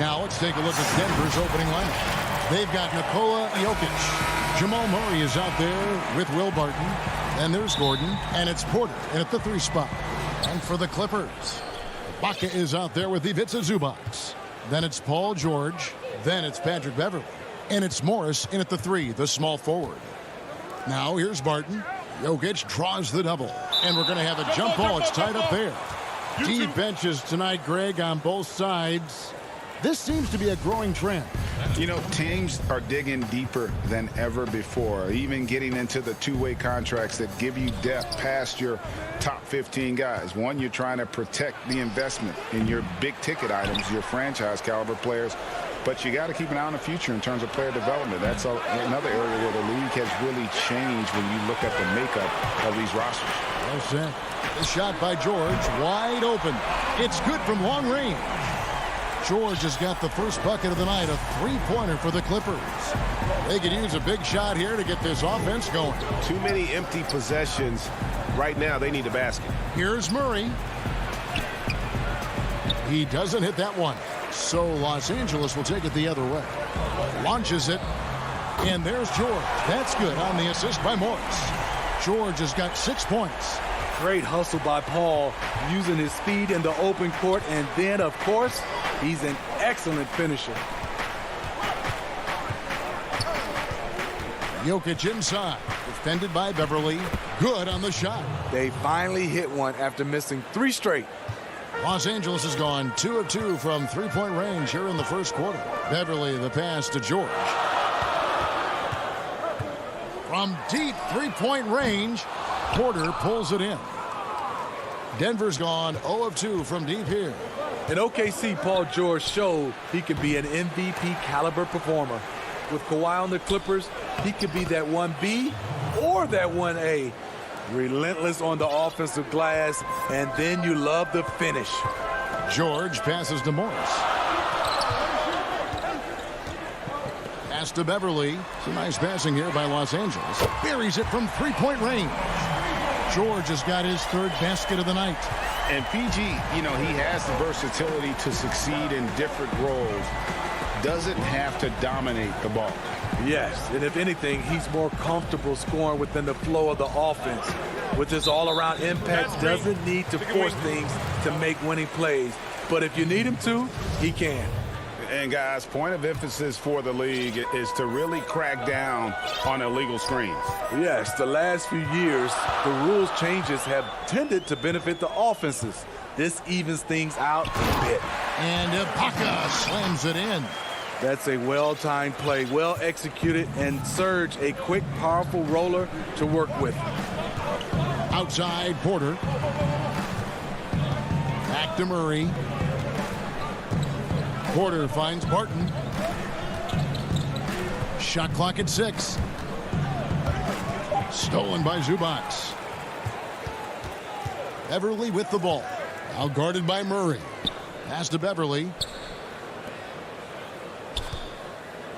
Now let's take a look at Denver's opening lineup. They've got Nikola Jokic. Jamal Murray is out there with Will Barton. And there's Gordon. And it's Porter in at the 3 spot. And for the Clippers, Ibaka is out there with Ivica Zubac. Then it's Paul George. Then it's Patrick Beverley. And it's Morris in at the 3, the small forward. Now here's Barton. Jokic draws the double. And we're going to have a jump ball. It's tied up there. Deep benches tonight, Greg, on both sides. This seems to be a growing trend. You know, teams are digging deeper than ever before, even getting into the two-way contracts that give you depth past your top 15 guys. One, you're trying to protect the investment in your big-ticket items, your franchise-caliber players, but you got to keep an eye on the future in terms of player development. That's another area where the league has really changed when you look at the makeup of these rosters. Well said. The shot by George, wide open. It's good from long range. George has got the first bucket of the night, a 3-pointer for the Clippers. They could use a big shot here to get this offense going. Too many empty possessions. Right now, they need a basket. Here's Murray. He doesn't hit that one. So Los Angeles will take it the other way. Launches it. And there's George. That's good on the assist by Morris. George has got 6 points. Great hustle by Paul, using his speed in the open court. And then, of course, he's an excellent finisher. Jokic inside. Defended by Beverley. Good on the shot. They finally hit one after missing 3 straight. Los Angeles has gone 2 of 2 from 3-point range here in the first quarter. Beverley, the pass to George. From deep 3-point range, Porter pulls it in. Denver's gone 0 of 2 from deep here. In OKC, Paul George showed he could be an MVP caliber performer. With Kawhi on the Clippers, he could be that 1B or that 1A. Relentless on the offensive glass, and then you love the finish. George passes to Morris. Pass to Beverley. Some nice passing here by Los Angeles. Buries it from 3-point range. George has got his 3rd basket of the night. And PG, you know, he has the versatility to succeed in different roles. Doesn't have to dominate the ball. Yes, and if anything, he's more comfortable scoring within the flow of the offense. With his all-around impact, doesn't need to force things to make winning plays. But if you need him to, he can. And, guys, point of emphasis for the league is to really crack down on illegal screens. Yes, the last few years, the rules changes have tended to benefit the offenses. This evens things out a bit. And Ibaka slams it in. That's a well-timed play, well executed, and Serge, a quick, powerful roller to work with. Outside, Porter. Back to Murray. Porter finds Barton. Shot clock at 6. Stolen by Zubac. Beverley with the ball. Out guarded by Murray. Pass to Beverley.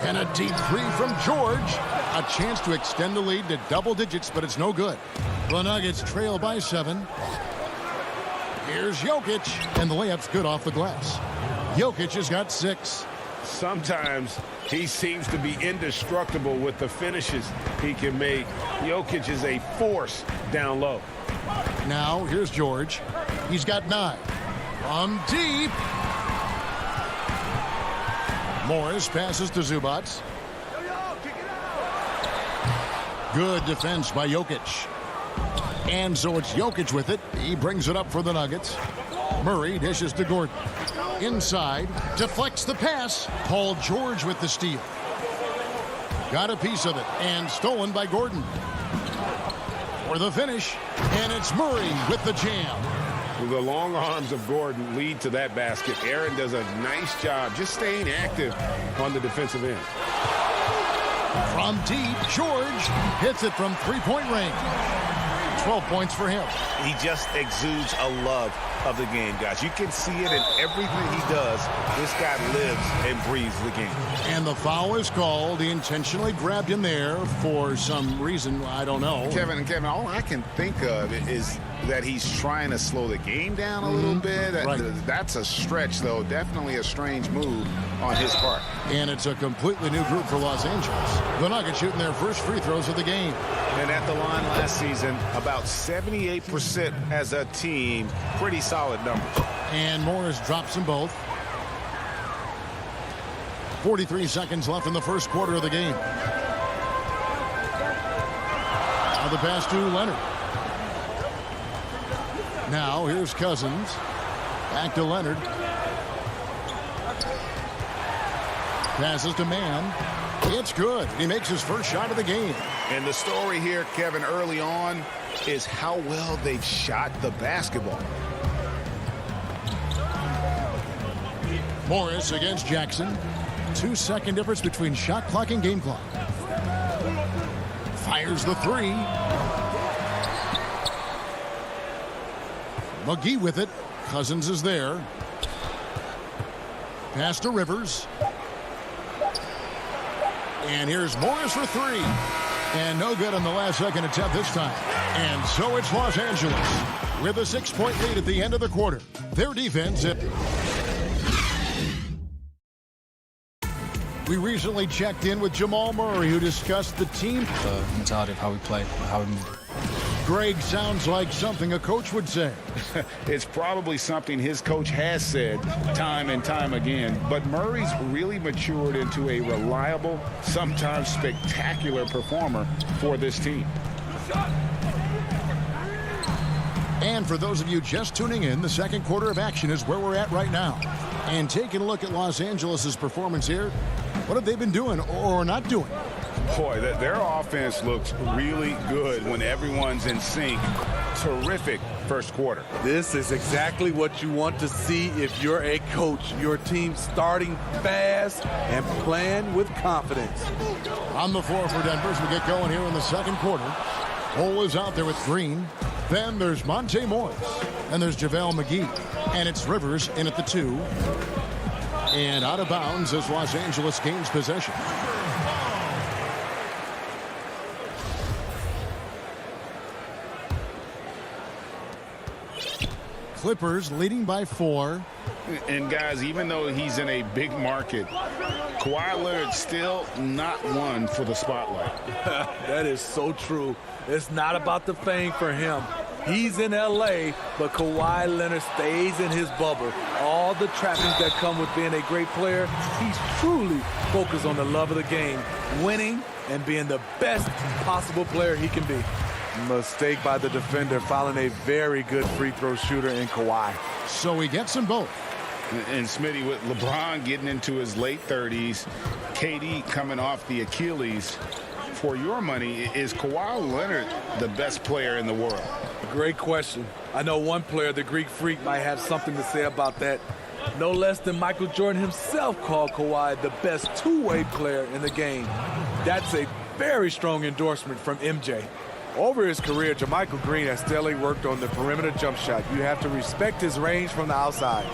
And a deep 3 from George. A chance to extend the lead to double digits, but it's no good. The Nuggets trail by 7. Here's Jokic, and the layup's good off the glass. Jokic has got 6. Sometimes he seems to be indestructible with the finishes he can make. Jokic is a force down low. Now, here's George. He's got 9. From deep. Morris passes to Zubac. Good defense by Jokic. And so it's Jokic with it. He brings it up for the Nuggets. Murray dishes to Gordon. Inside, deflects the pass. Paul George with the steal. Got a piece of it, and stolen by Gordon. For the finish, and it's Murray with the jam. The long arms of Gordon lead to that basket. Aaron does a nice job just staying active on the defensive end. From deep, George hits it from 3-point range. 12 points for him. He just exudes a love of the game, guys. You can see it in everything he does. This guy lives and breathes the game. And the foul is called. He intentionally grabbed him there for some reason. I don't know. Kevin, all I can think of is that he's trying to slow the game down a little bit. Right. That's a stretch, though. Definitely a strange move on his part. And it's a completely new group for Los Angeles. The Nuggets shooting their first free throws of the game. And at the line last season, about 78% as a team. Pretty solid numbers. And Morris drops them both. 43 seconds left in the first quarter of the game. Now the pass to Leonard. Now here's Cousins. Back to Leonard. Passes to Mann. It's good. He makes his first shot of the game. And the story here, Kevin, early on is how well they've shot the basketball. Morris against Jackson. 2-second difference between shot clock and game clock. Fires the three. McGee with it. Cousins is there. Pass to Rivers. And here's Morris for three. And no good on the last second attempt this time. And so it's Los Angeles with a 6-point lead at the end of the quarter. Their defense. We recently checked in with Jamal Murray, who discussed the team. The mentality of how we play, how we move. Greg, sounds like something a coach would say. It's probably something his coach has said time and time again. But Murray's really matured into a reliable, sometimes spectacular performer for this team. And for those of you just tuning in, the second quarter of action is where we're at right now. And taking a look at Los Angeles' performance here, what have they been doing or not doing? Boy, their offense looks really good when everyone's in sync. Terrific first quarter. This is exactly what you want to see if you're a coach. Your team starting fast and playing with confidence. On the floor for Denver as we get going here in the second quarter. Cole is out there with Green. Then there's Monte Morris. And there's JaVale McGee. And it's Rivers in at the 2. And out of bounds as Los Angeles gains possession. Clippers leading by 4. And guys, even though he's in a big market, Kawhi Leonard's still not one for the spotlight. That is so true. It's not about the fame for him. He's in L.A., but Kawhi Leonard stays in his bubble. All the trappings that come with being a great player, he's truly focused on the love of the game, winning and being the best possible player he can be. Mistake by the defender, fouling a very good free throw shooter in Kawhi. So he gets them both. And Smitty, with LeBron getting into his late 30s, KD coming off the Achilles, for your money, is Kawhi Leonard the best player in the world? Great question. I know one player, the Greek Freak, might have something to say about that. No less than Michael Jordan himself called Kawhi the best two-way player in the game. That's a very strong endorsement from MJ. Over his career, JaMychal Green has steadily worked on the perimeter jump shot. You have to respect his range from the outside.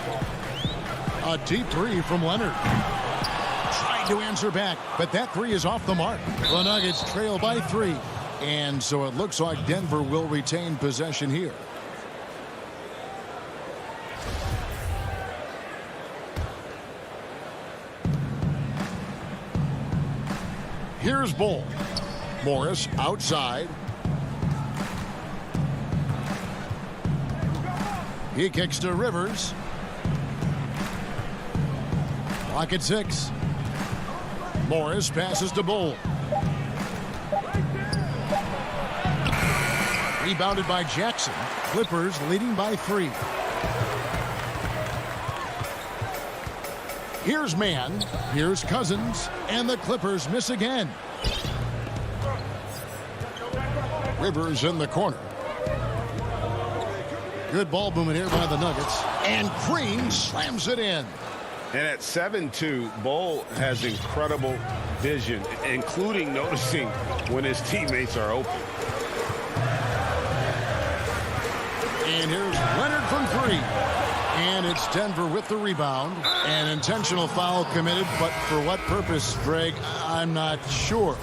A deep three from Leonard. Trying to answer back, but that three is off the mark. The Nuggets trail by 3. And so it looks like Denver will retain possession here. Here's Bull. Morris outside. He kicks to Rivers. Clock at 6. Morris passes to Bull. Rebounded by Jackson. Clippers leading by 3. Here's Mann. Here's Cousins. And the Clippers miss again. Rivers in the corner. Good ball movement here by the Nuggets. And Green slams it in. And at 7-2, Bull has incredible vision, including noticing when his teammates are open. And here's Leonard from 3. And it's Denver with the rebound. An intentional foul committed, but for what purpose, Greg? I'm not sure.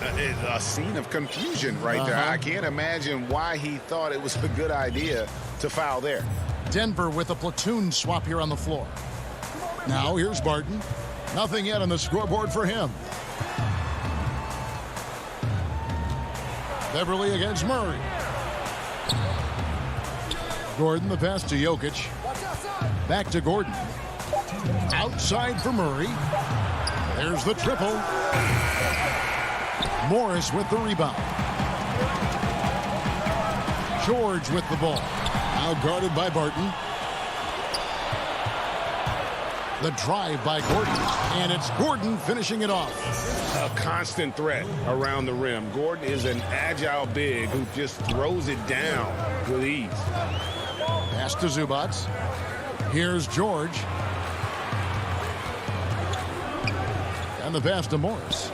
A scene of confusion right there. I can't imagine why he thought it was a good idea to foul there. Denver with a platoon swap here on the floor. Now here's Barton. Nothing yet on the scoreboard for him. Beverly against Murray. Gordon, the pass to Jokic. Back to Gordon. Outside for Murray. There's the triple. Morris with the rebound. George with the ball. Now guarded by Barton. The drive by Gordon. And it's Gordon finishing it off. A constant threat around the rim. Gordon is an agile big who just throws it down with ease. Pass to Zubac. Here's George. And the pass to Morris.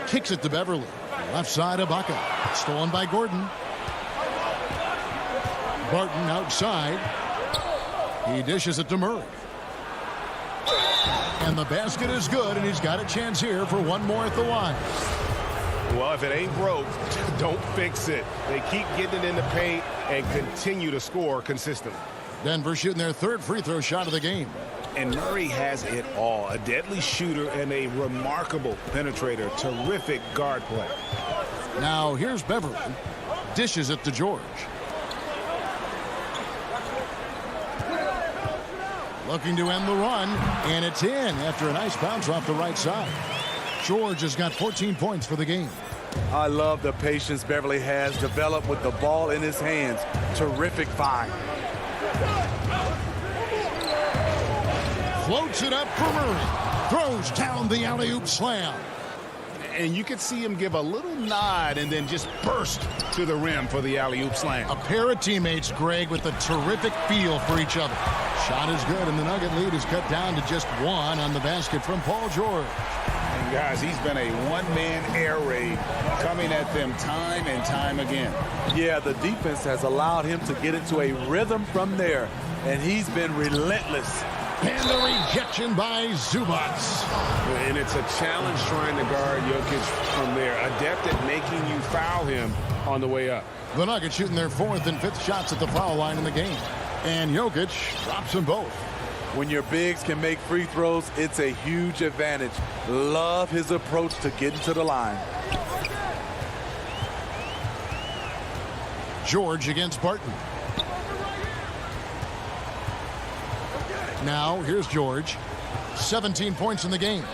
Kicks it to Beverly. Left side Ibaka. Stolen by Gordon. Barton outside. He dishes it to Murray. And the basket is good, and he's got a chance here for one more at the line. Well, if it ain't broke, don't fix it. They keep getting it in the paint and continue to score consistently. Denver shooting their third free throw shot of the game. And Murray has it all. A deadly shooter and a remarkable penetrator. Terrific guard play. Now here's Beverly. Dishes it to George. Looking to end the run, and it's in after a nice bounce off the right side. George has got 14 points for the game. I love the patience Beverly has developed with the ball in his hands. Terrific find. Floats it up for Murray. Throws down the alley-oop slam. And you could see him give a little nod and then just burst to the rim for the alley-oop slam. A pair of teammates, Greg, with a terrific feel for each other. Shot is good, and the Nugget lead is cut down to just one on the basket from Paul George. And guys, he's been a one-man air raid coming at them time and time again. Yeah, the defense has allowed him to get into a rhythm from there, and he's been relentless. And the rejection by Zubac. And it's a challenge trying to guard Jokic from there. Adept at making you foul him on the way up. The Nuggets shooting their fourth and fifth shots at the foul line in the game. And Jokic drops them both. When your bigs can make free throws, it's a huge advantage. Love his approach to getting to the line. George against Barton. Now, here's George. 17 points in the game.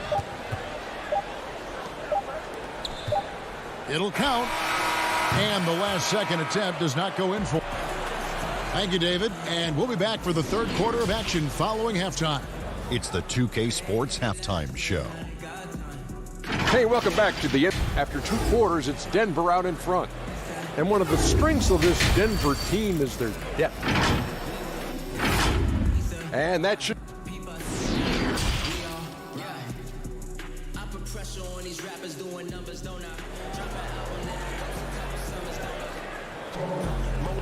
It'll count. And the last second attempt does not go in for. Thank you, David. And we'll be back for the third quarter of action following halftime. It's the 2K Sports Halftime Show. Hey, welcome back to the end. After two quarters, it's Denver out in front. And one of the strengths of this Denver team is their depth. And that should...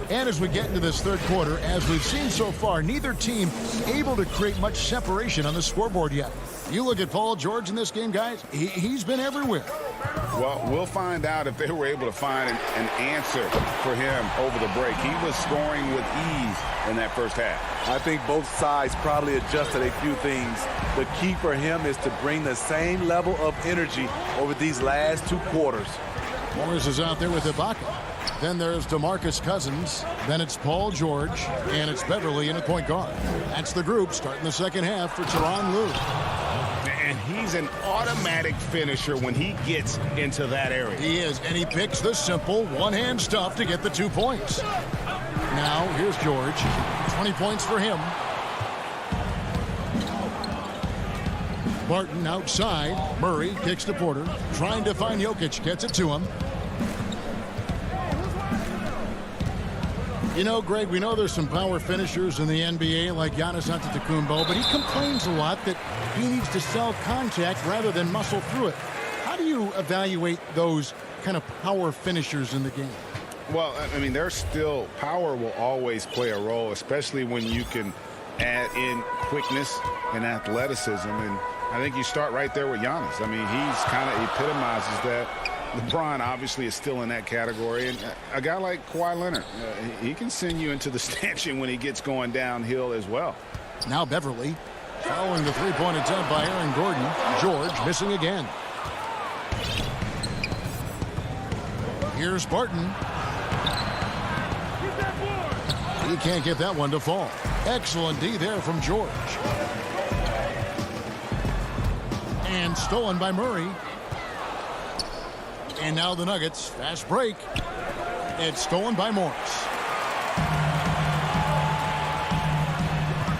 And as we get into this third quarter, as we've seen so far, neither team able to create much separation on the scoreboard yet. You look at Paul George in this game, guys, he's been everywhere. Well, we'll find out if they were able to find an answer for him over the break. He was scoring with ease in that first half. I think both sides probably adjusted a few things. The key for him is to bring the same level of energy over these last two quarters. Morris is out there with Ibaka. Then there's DeMarcus Cousins. Then it's Paul George. And it's Beverly in at point guard. That's the group starting the second half for Tyronn Lue. And he's an automatic finisher when he gets into that area. He is, and he picks the simple one-hand stuff to get the 2 points. Now, here's George. 20 points for him. Barton outside. Murray kicks to Porter. Trying to find Jokic. Gets it to him. You know, Greg, we know there's some power finishers in the NBA like Giannis Antetokounmpo, but he complains a lot that he needs to sell contact rather than muscle through it. How do you evaluate those kind of power finishers in the game? Well, I mean, there's still power will always play a role, especially when you can add in quickness and athleticism. And I think you start right there with Giannis. I mean, he's kind of epitomizes that. LeBron obviously is still in that category. And a guy like Kawhi Leonard, he can send you into the stanchion when he gets going downhill as well. Now Beverly following the three-point attempt by Aaron Gordon. George missing again. Here's Barton. He can't get that one to fall. Excellent D there from George. And stolen by Murray. And now the Nuggets. Fast break. It's stolen by Morris.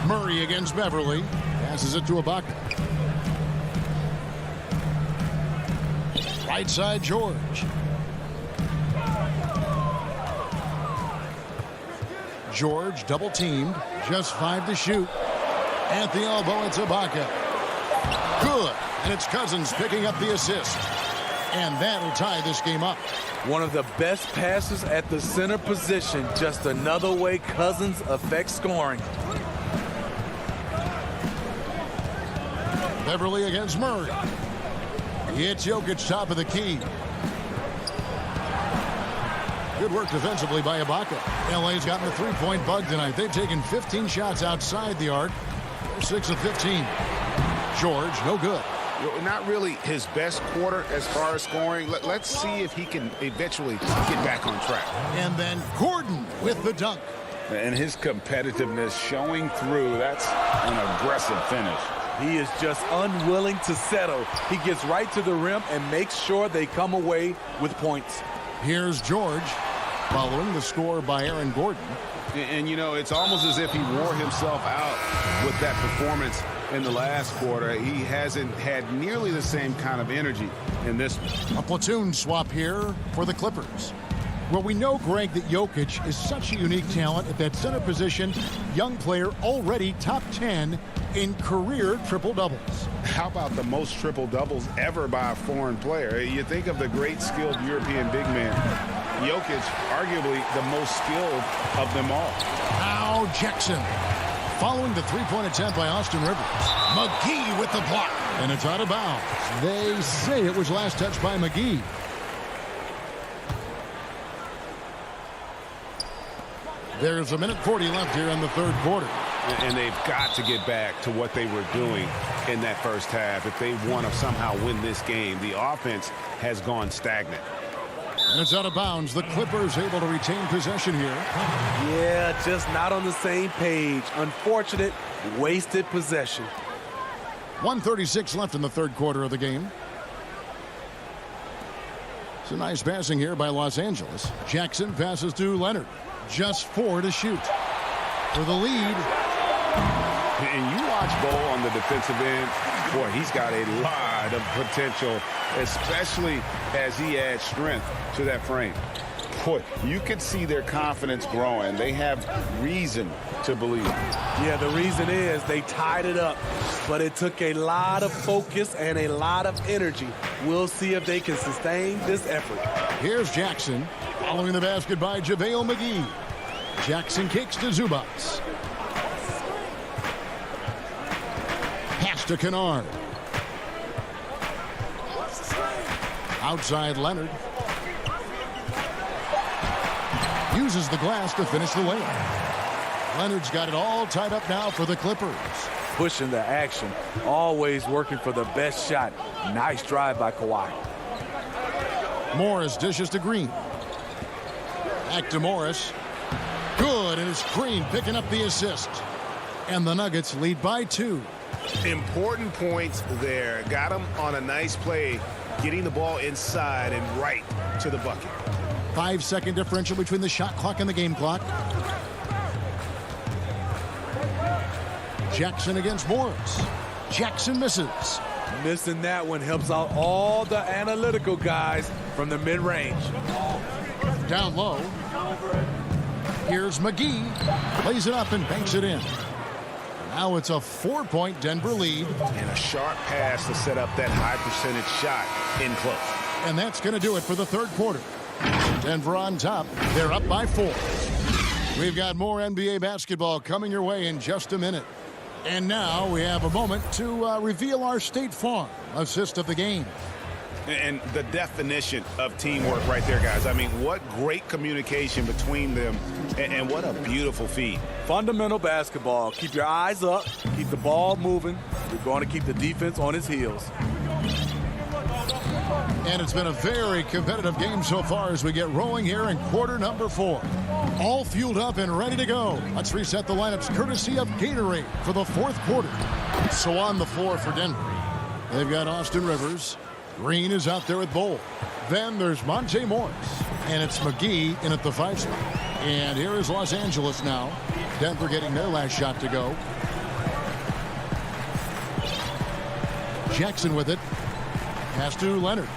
Murray against Beverly. Passes it to Ibaka. Right side George. George double teamed. Just 5 to shoot. At the elbow, it's Ibaka. Good. And it's Cousins picking up the assist. And that'll tie this game up. One of the best passes at the center position. Just another way Cousins affects scoring. Beverly against Murray. It's Jokic top of the key. Good work defensively by Ibaka. LA's gotten a three-point bug tonight. They've taken 15 shots outside the arc. They're 6 of 15. George, no good. Not really his best quarter as far as scoring. Let's see if he can eventually get back on track. And then Gordon with the dunk. And his competitiveness showing through. That's an aggressive finish. He is just unwilling to settle. He gets right to the rim and makes sure they come away with points. Here's George following the score by Aaron Gordon. And, you know, it's almost as if he wore himself out with that performance in the last quarter. He hasn't had nearly the same kind of energy in this one. A platoon swap here for the Clippers. Well, we know, Greg, that Jokic is such a unique talent at that center position. Young player, already top 10 in career triple-doubles. How about the most triple-doubles ever by a foreign player? You think of the great skilled European big man. Jokic, arguably the most skilled of them all. Now Jackson. Following the three-point attempt by Austin Rivers. McGee with the block. And it's out of bounds. They say it was last touched by McGee. There's a minute 40 left here in the third quarter. And they've got to get back to what they were doing in that first half. If they want to somehow win this game, the offense has gone stagnant. And it's out of bounds. The Clippers able to retain possession here. Yeah, just not on the same page. Unfortunate, wasted possession. 1:36 left in the third quarter of the game. It's a nice passing here by Los Angeles. Jackson passes to Leonard. Just 4 to shoot. For the lead. And you watch Bo on the defensive end. Boy, he's got a lot of potential, especially as he adds strength to that frame. Boy, you can see their confidence growing. They have reason to believe. Yeah, the reason is they tied it up, but it took a lot of focus and a lot of energy. We'll see if they can sustain this effort. Here's Jackson following the basket by JaVale McGee. Jackson kicks to Zubats. Pass to Kennard. Outside Leonard. Uses the glass to finish the layup. Leonard's got it all tied up now for the Clippers. Pushing the action. Always working for the best shot. Nice drive by Kawhi. Morris dishes to Green. Back to Morris. Good, and it's Green picking up the assist. And the Nuggets lead by 2. Important points there. Got him on a nice play, getting the ball inside and right to the bucket. 5-second differential between the shot clock and the game clock. Jackson against Morris. Jackson misses. Missing that one helps out all the analytical guys from the mid-range. Down low. Here's McGee. Plays it up and banks it in. Now it's a 4-point Denver lead. And a sharp pass to set up that high percentage shot in close. And that's going to do it for the third quarter. Denver on top. They're up by 4. We've got more NBA basketball coming your way in just a minute. And now we have a moment to reveal our State Farm assist of the game. And the definition of teamwork right there, guys. I mean, what great communication between them, and what a beautiful feed. Fundamental basketball. Keep your eyes up. Keep the ball moving. You're going to keep the defense on its heels. And it's been a very competitive game so far as we get rolling here in quarter number 4. All fueled up and ready to go. Let's reset the lineups courtesy of Gatorade for the 4th quarter. So on the floor for Denver, they've got Austin Rivers. Green is out there with Bowl. Then there's Monte Morris. And it's McGee in at the 5 spot. And here is Los Angeles now. Denver getting their last shot to go. Jackson with it. Pass to Leonard.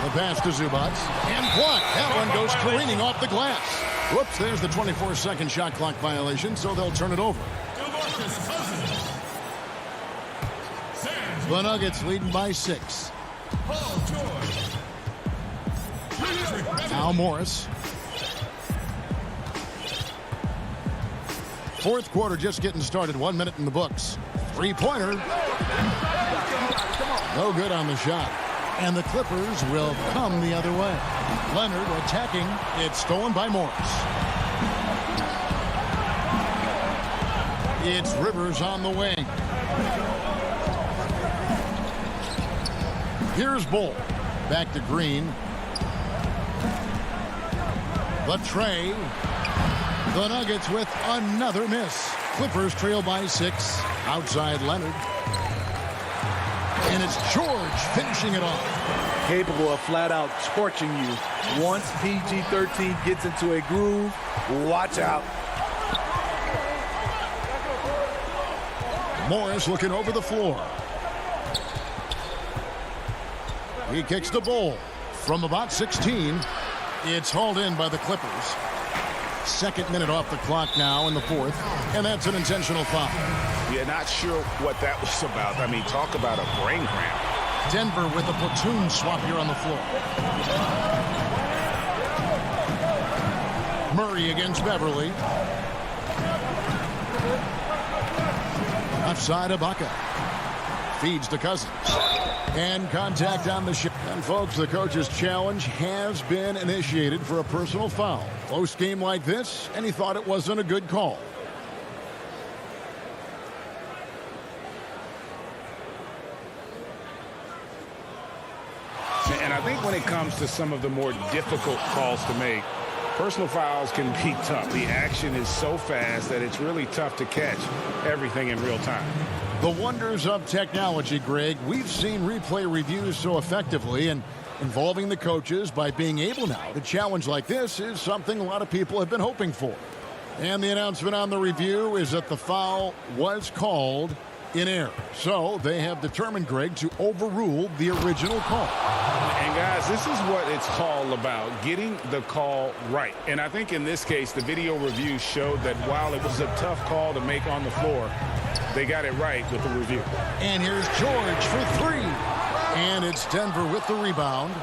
The pass to Zubac. And blocked. That one goes careening off the glass. Whoops, there's the 24-second shot clock violation, so they'll turn it over. The Nuggets leading by 6. Al Morris. 4th quarter just getting started. 1 minute in the books. 3-pointer. No good on the shot. And the Clippers will come the other way. Leonard attacking. It's stolen by Morris. It's Rivers on the wing. Here's Bull. Back to Green. The tray. The Nuggets with another miss. Clippers trail by 6. Outside Leonard. And it's George finishing it off. Capable of flat out torching you. Once PG-13 gets into a groove, watch out. Morris looking over the floor. He kicks the Bull from about 16. It's hauled in by the Clippers. 2nd minute off the clock now in the 4th. And that's an intentional foul. Yeah, not sure what that was about. I mean, talk about a brain cramp. Denver with a platoon swap here on the floor. Murray against Beverly. Offside Ibaka. Feeds to Cousins. And contact on the shot. And folks, the coach's challenge has been initiated for a personal foul. Close game like this, and he thought it wasn't a good call. And I think when it comes to some of the more difficult calls to make, personal fouls can be tough. The action is so fast that it's really tough to catch everything in real time. The wonders of technology, Greg. We've seen replay reviews so effectively, and involving the coaches by being able now to challenge like this is something a lot of people have been hoping for. And the announcement on the review is that the foul was called in error. So they have determined, Greg, to overrule the original call. And guys, this is what it's all about, getting the call right. And I think in this case, the video review showed that while it was a tough call to make on the floor, they got it right with the review. And here's George for 3. And it's Denver with the rebound.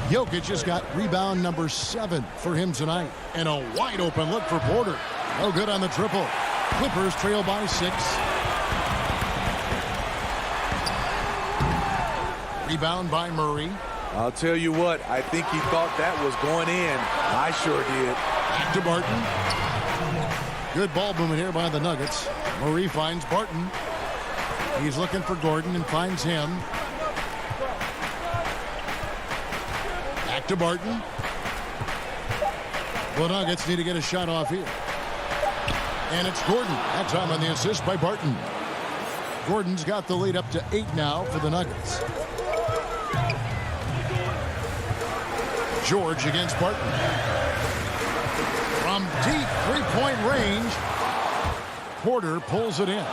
Jokic has got rebound number 7 for him tonight. And a wide open look for Porter. No good on the triple. Clippers trail by 6. Rebound by Murray. I'll tell you what, I think he thought that was going in. I sure did. Back to Barton. Good ball movement here by the Nuggets. Murray finds Barton. He's looking for Gordon and finds him. Back to Barton. The Nuggets need to get a shot off here. And it's Gordon. That time on the assist by Barton. Gordon's got the lead up to 8 now for the Nuggets. George against Barton. From deep three-point range, Porter pulls it in.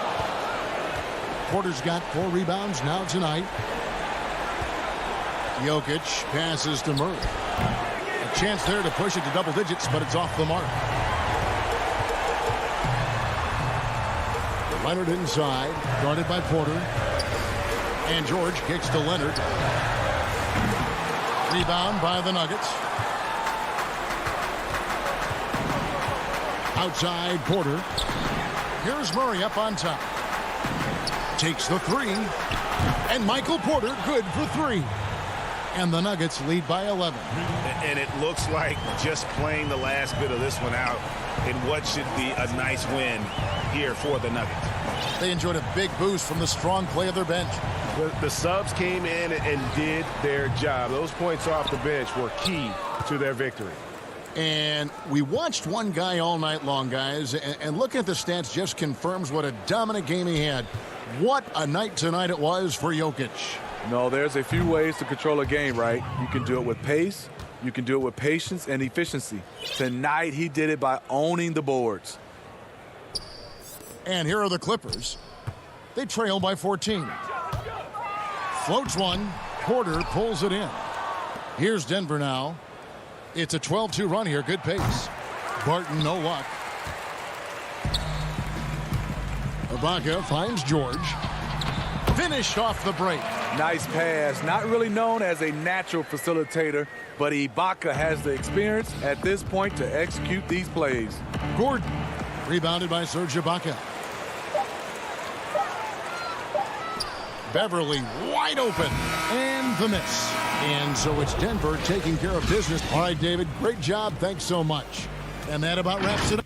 Porter's got 4 rebounds now tonight. Jokic passes to Murray. A chance there to push it to double digits, but it's off the mark. Leonard inside, guarded by Porter. And George kicks to Leonard. Rebound by the Nuggets. Outside Porter. Here's Murray up on top. Takes the three. And Michael Porter good for three. And the Nuggets lead by 11. And it looks like just playing the last bit of this one out in what should be a nice win here for the Nuggets. They enjoyed a big boost from the strong play of their bench. The subs came in and did their job. Those points off the bench were key to their victory. And we watched one guy all night long, guys, and looking at the stats just confirms what a dominant game he had. What a night tonight it was for Jokic. No, there's a few ways to control a game, right? You can do it with pace, you can do it with patience and efficiency. Tonight, he did it by owning the boards. And here are the Clippers. They trail by 14. Floats one. Porter pulls it in. Here's Denver now. It's a 12-2 run here. Good pace. Barton, no luck. Ibaka finds George. Finished off the break. Nice pass. Not really known as a natural facilitator, but Ibaka has the experience at this point to execute these plays. Gordon. Rebounded by Serge Ibaka. Beverly wide open. And the miss. And so it's Denver taking care of business. All right, David, great job. Thanks so much. And that about wraps it up.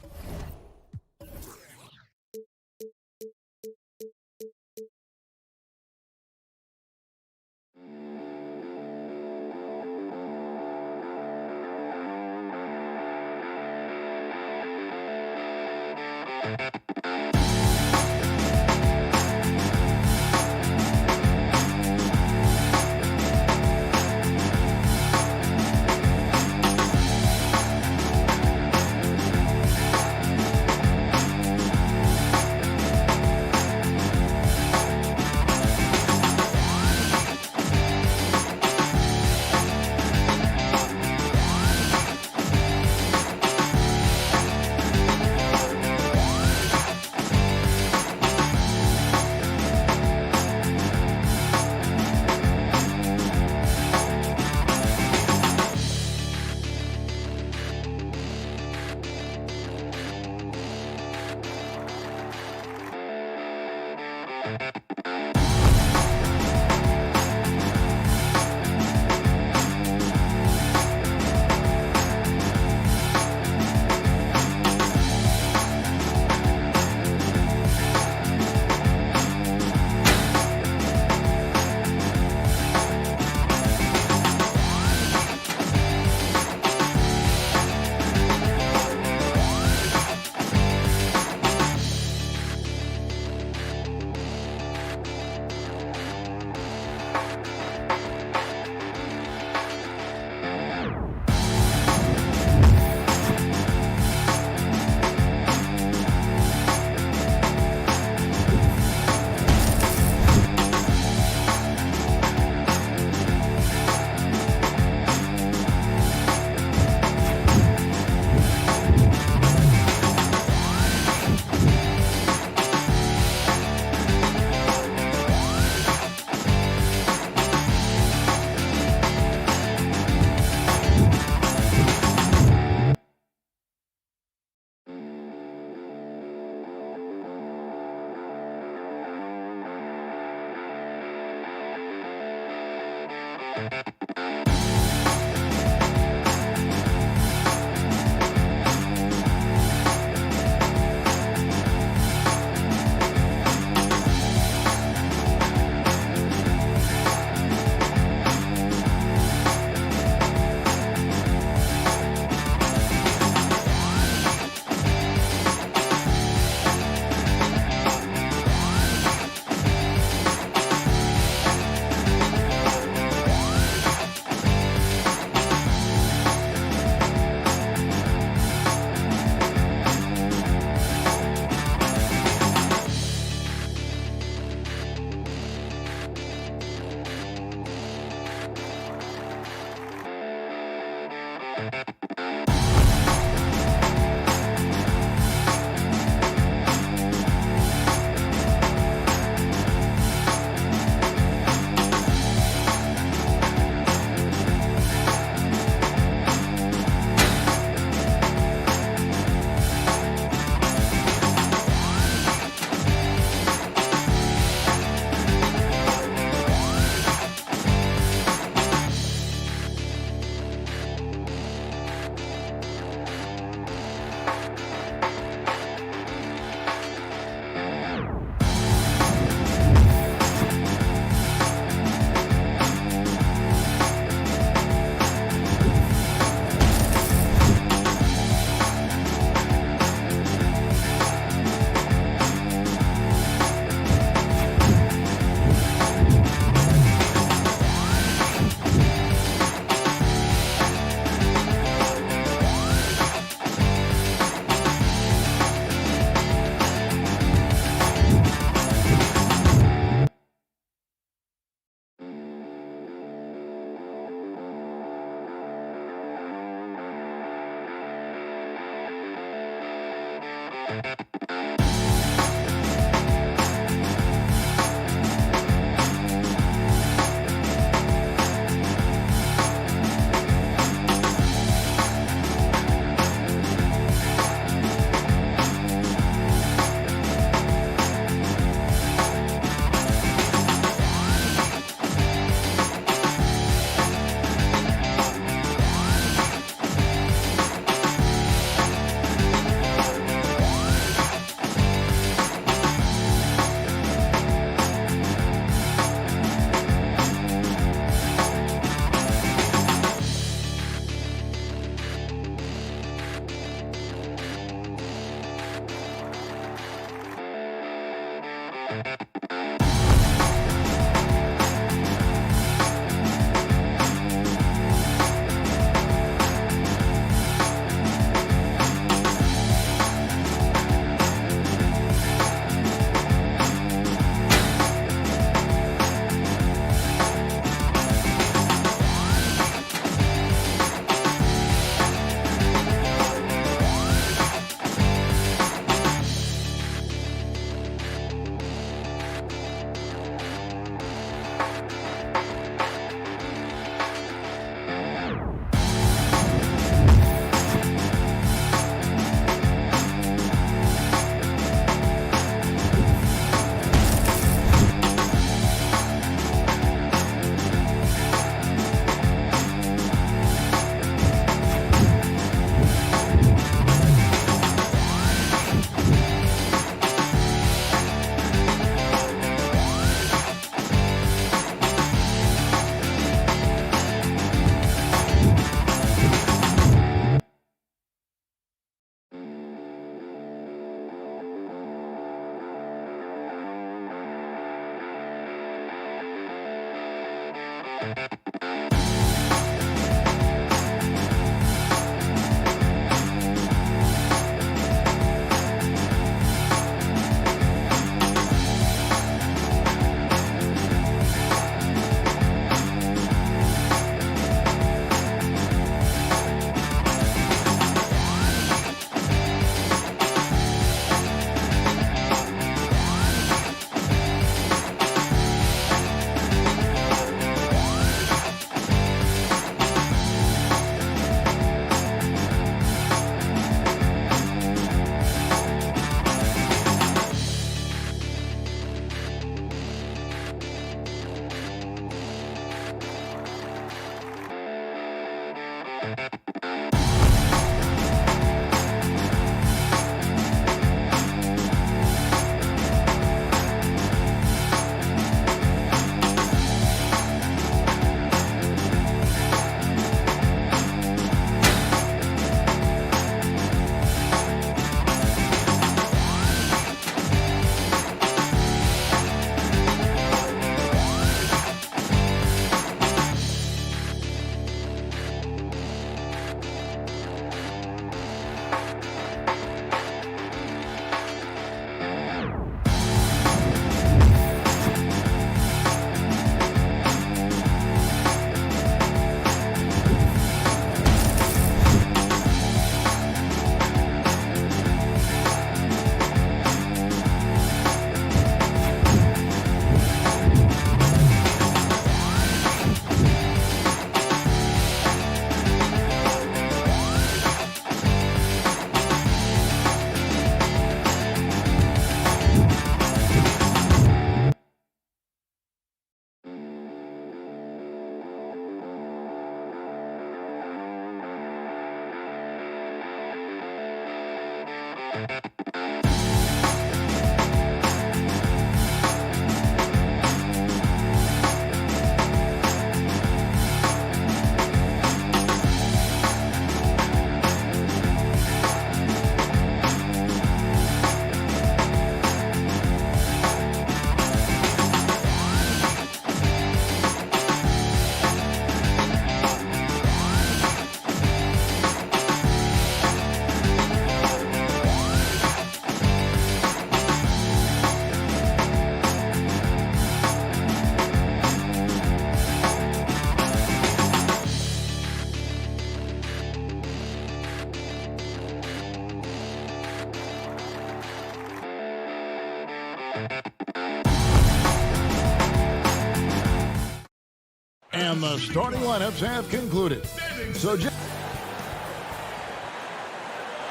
And the starting lineups have concluded. So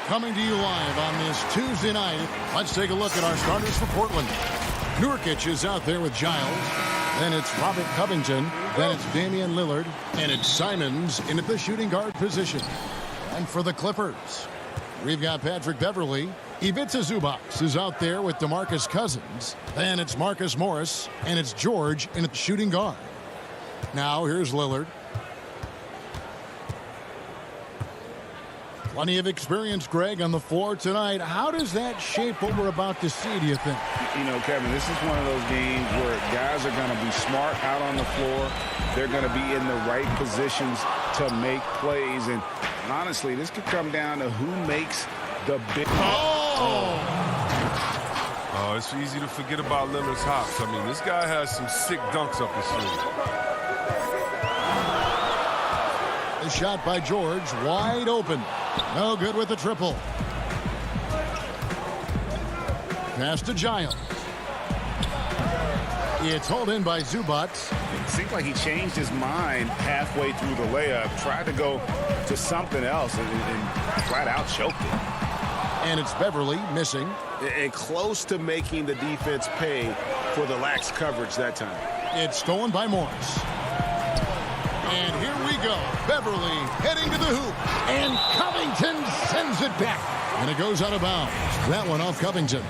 coming to you live on this Tuesday night, let's take a look at our starters for Portland. Nurkic is out there with Giles. Then it's Robert Covington. Then it's Damian Lillard. And it's Simons in at the shooting guard position. And for the Clippers, we've got Patrick Beverley. Ivica Zubac is out there with DeMarcus Cousins. Then it's Marcus Morris. And it's George in at the shooting guard. Now here's Lillard. Plenty of experience, Greg, on the floor tonight. How does that shape what we're about to see, do you think? You know, Kevin, this is one of those games where guys are going to be smart out on the floor. They're going to be in the right positions to make plays. And honestly, this could come down to who makes the big... Oh! It's easy to forget about Lillard's hops. I mean, this guy has some sick dunks up his sleeve. The shot by George, wide open. No good with the triple. Pass to Giles. It's hauled in by Zubac. It seemed like he changed his mind halfway through the layup, tried to go to something else, and flat out choked it. And it's Beverley missing. And close to making the defense pay for the lax coverage that time. It's stolen by Morris. And here we go. Beverley heading to the hoop. And Covington sends it back. And it goes out of bounds. That one off Covington.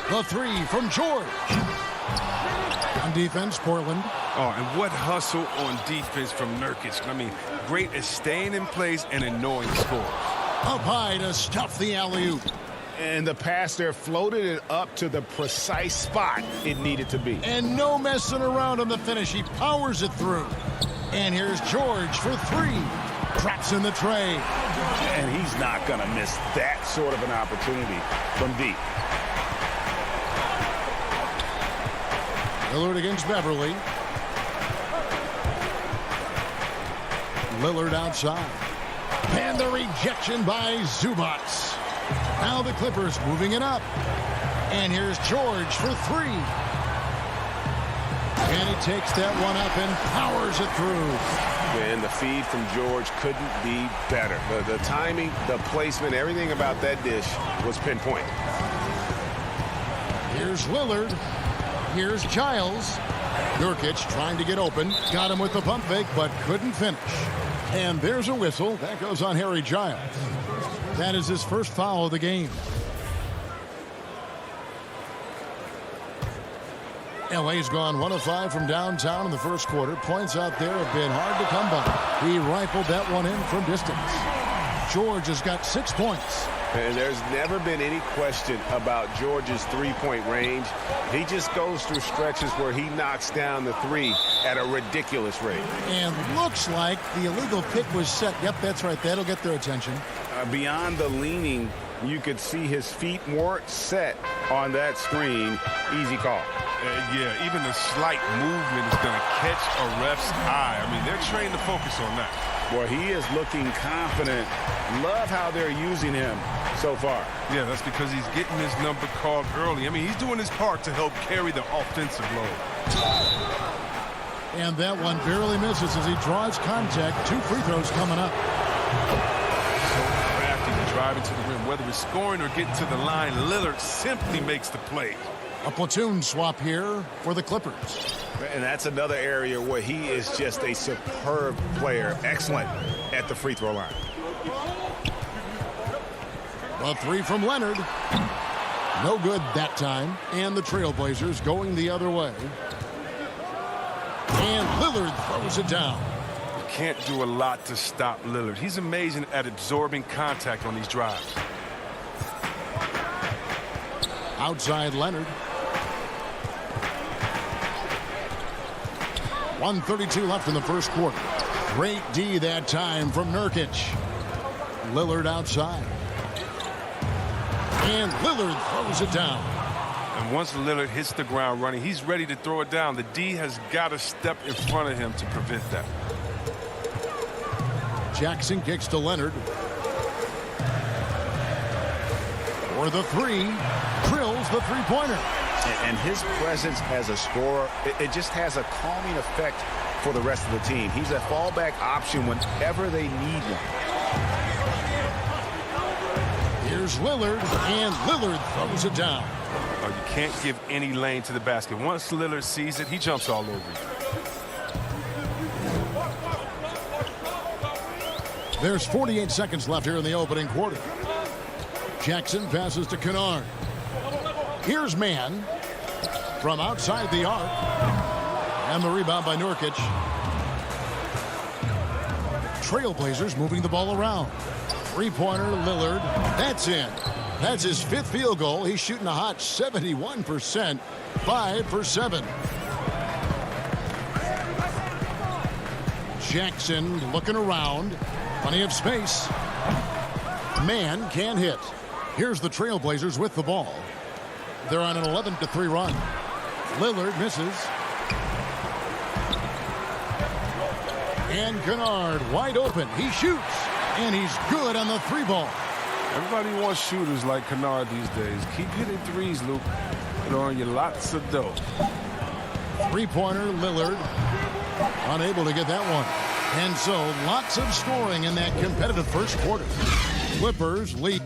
The three from George. On defense, Portland. Oh, and what hustle on defense from Nurkic. I mean, great at staying in place and in knowing scores. Up high to stuff the alley-oop. And the pass there floated it up to the precise spot it needed to be. And no messing around on the finish. He powers it through. And here's George for three. Traps in the tray. And he's not going to miss that sort of an opportunity from deep. Lillard against Beverley. Lillard outside. And the rejection by Zubac. Now the Clippers moving it up. And here's George for three. And he takes that one up and powers it through. And the feed from George couldn't be better. The timing, the placement, everything about that dish was pinpoint. Here's Lillard. Here's Giles. Nurkic trying to get open. Got him with the pump fake, but couldn't finish. And there's a whistle. That goes on Harry Giles. That is his first foul of the game. LA's gone 1 of 5 from downtown in the first quarter. Points out there have been hard to come by. He rifled that one in from distance. George has got 6 points. And there's never been any question about George's three-point range. He just goes through stretches where he knocks down the three at a ridiculous rate. And looks like the illegal pick was set. Yep, that's right. That'll get their attention. Beyond the leaning, you could see his feet weren't set on that screen. Easy call. Yeah, even a slight movement is going to catch a ref's eye. I mean, they're trained to focus on that. Well, he is looking confident. Love how they're using him so far. Yeah, that's because he's getting his number called early. I mean, he's doing his part to help carry the offensive load. And that one barely misses as he draws contact. 2 free throws coming up. So crafty to drive into the rim. Whether it's scoring or getting to the line, Lillard simply makes the play. A platoon swap here for the Clippers. And that's another area where he is just a superb player. Excellent at the free throw line. A three from Leonard. No good that time. And the Trailblazers going the other way. And Lillard throws it down. You can't do a lot to stop Lillard. He's amazing at absorbing contact on these drives. Outside Leonard. 1:32 left in the first quarter. Great D that time from Nurkic. Lillard outside. And Lillard throws it down. And once Lillard hits the ground running, he's ready to throw it down. The D has got to step in front of him to prevent that. Jackson kicks to Leonard. for the three. Drills the three-pointer. And his presence as a scorer, it just has a calming effect for the rest of the team. He's a fallback option whenever they need one. Here's Lillard, and Lillard throws it down. Oh, you can't give any lane to the basket. Once Lillard sees it, he jumps all over you. There's 48 seconds left here in the opening quarter. Jackson passes to Kennard. Here's Mann from outside the arc. And the rebound by Nurkic. Trailblazers moving the ball around. Three-pointer, Lillard. That's in. That's his fifth field goal. He's shooting a hot 71%. 5 for 7. Jackson looking around. Plenty of space. Mann can't hit. Here's the Trailblazers with the ball. They're on an 11-3 run. Lillard misses. And Kennard wide open. He shoots. And he's good on the three ball. Everybody wants shooters like Kennard these days. Keep hitting threes, Luke. It'll earn you lots of dough. Three-pointer, Lillard. Unable to get that one. And so, lots of scoring in that competitive first quarter. Clippers lead.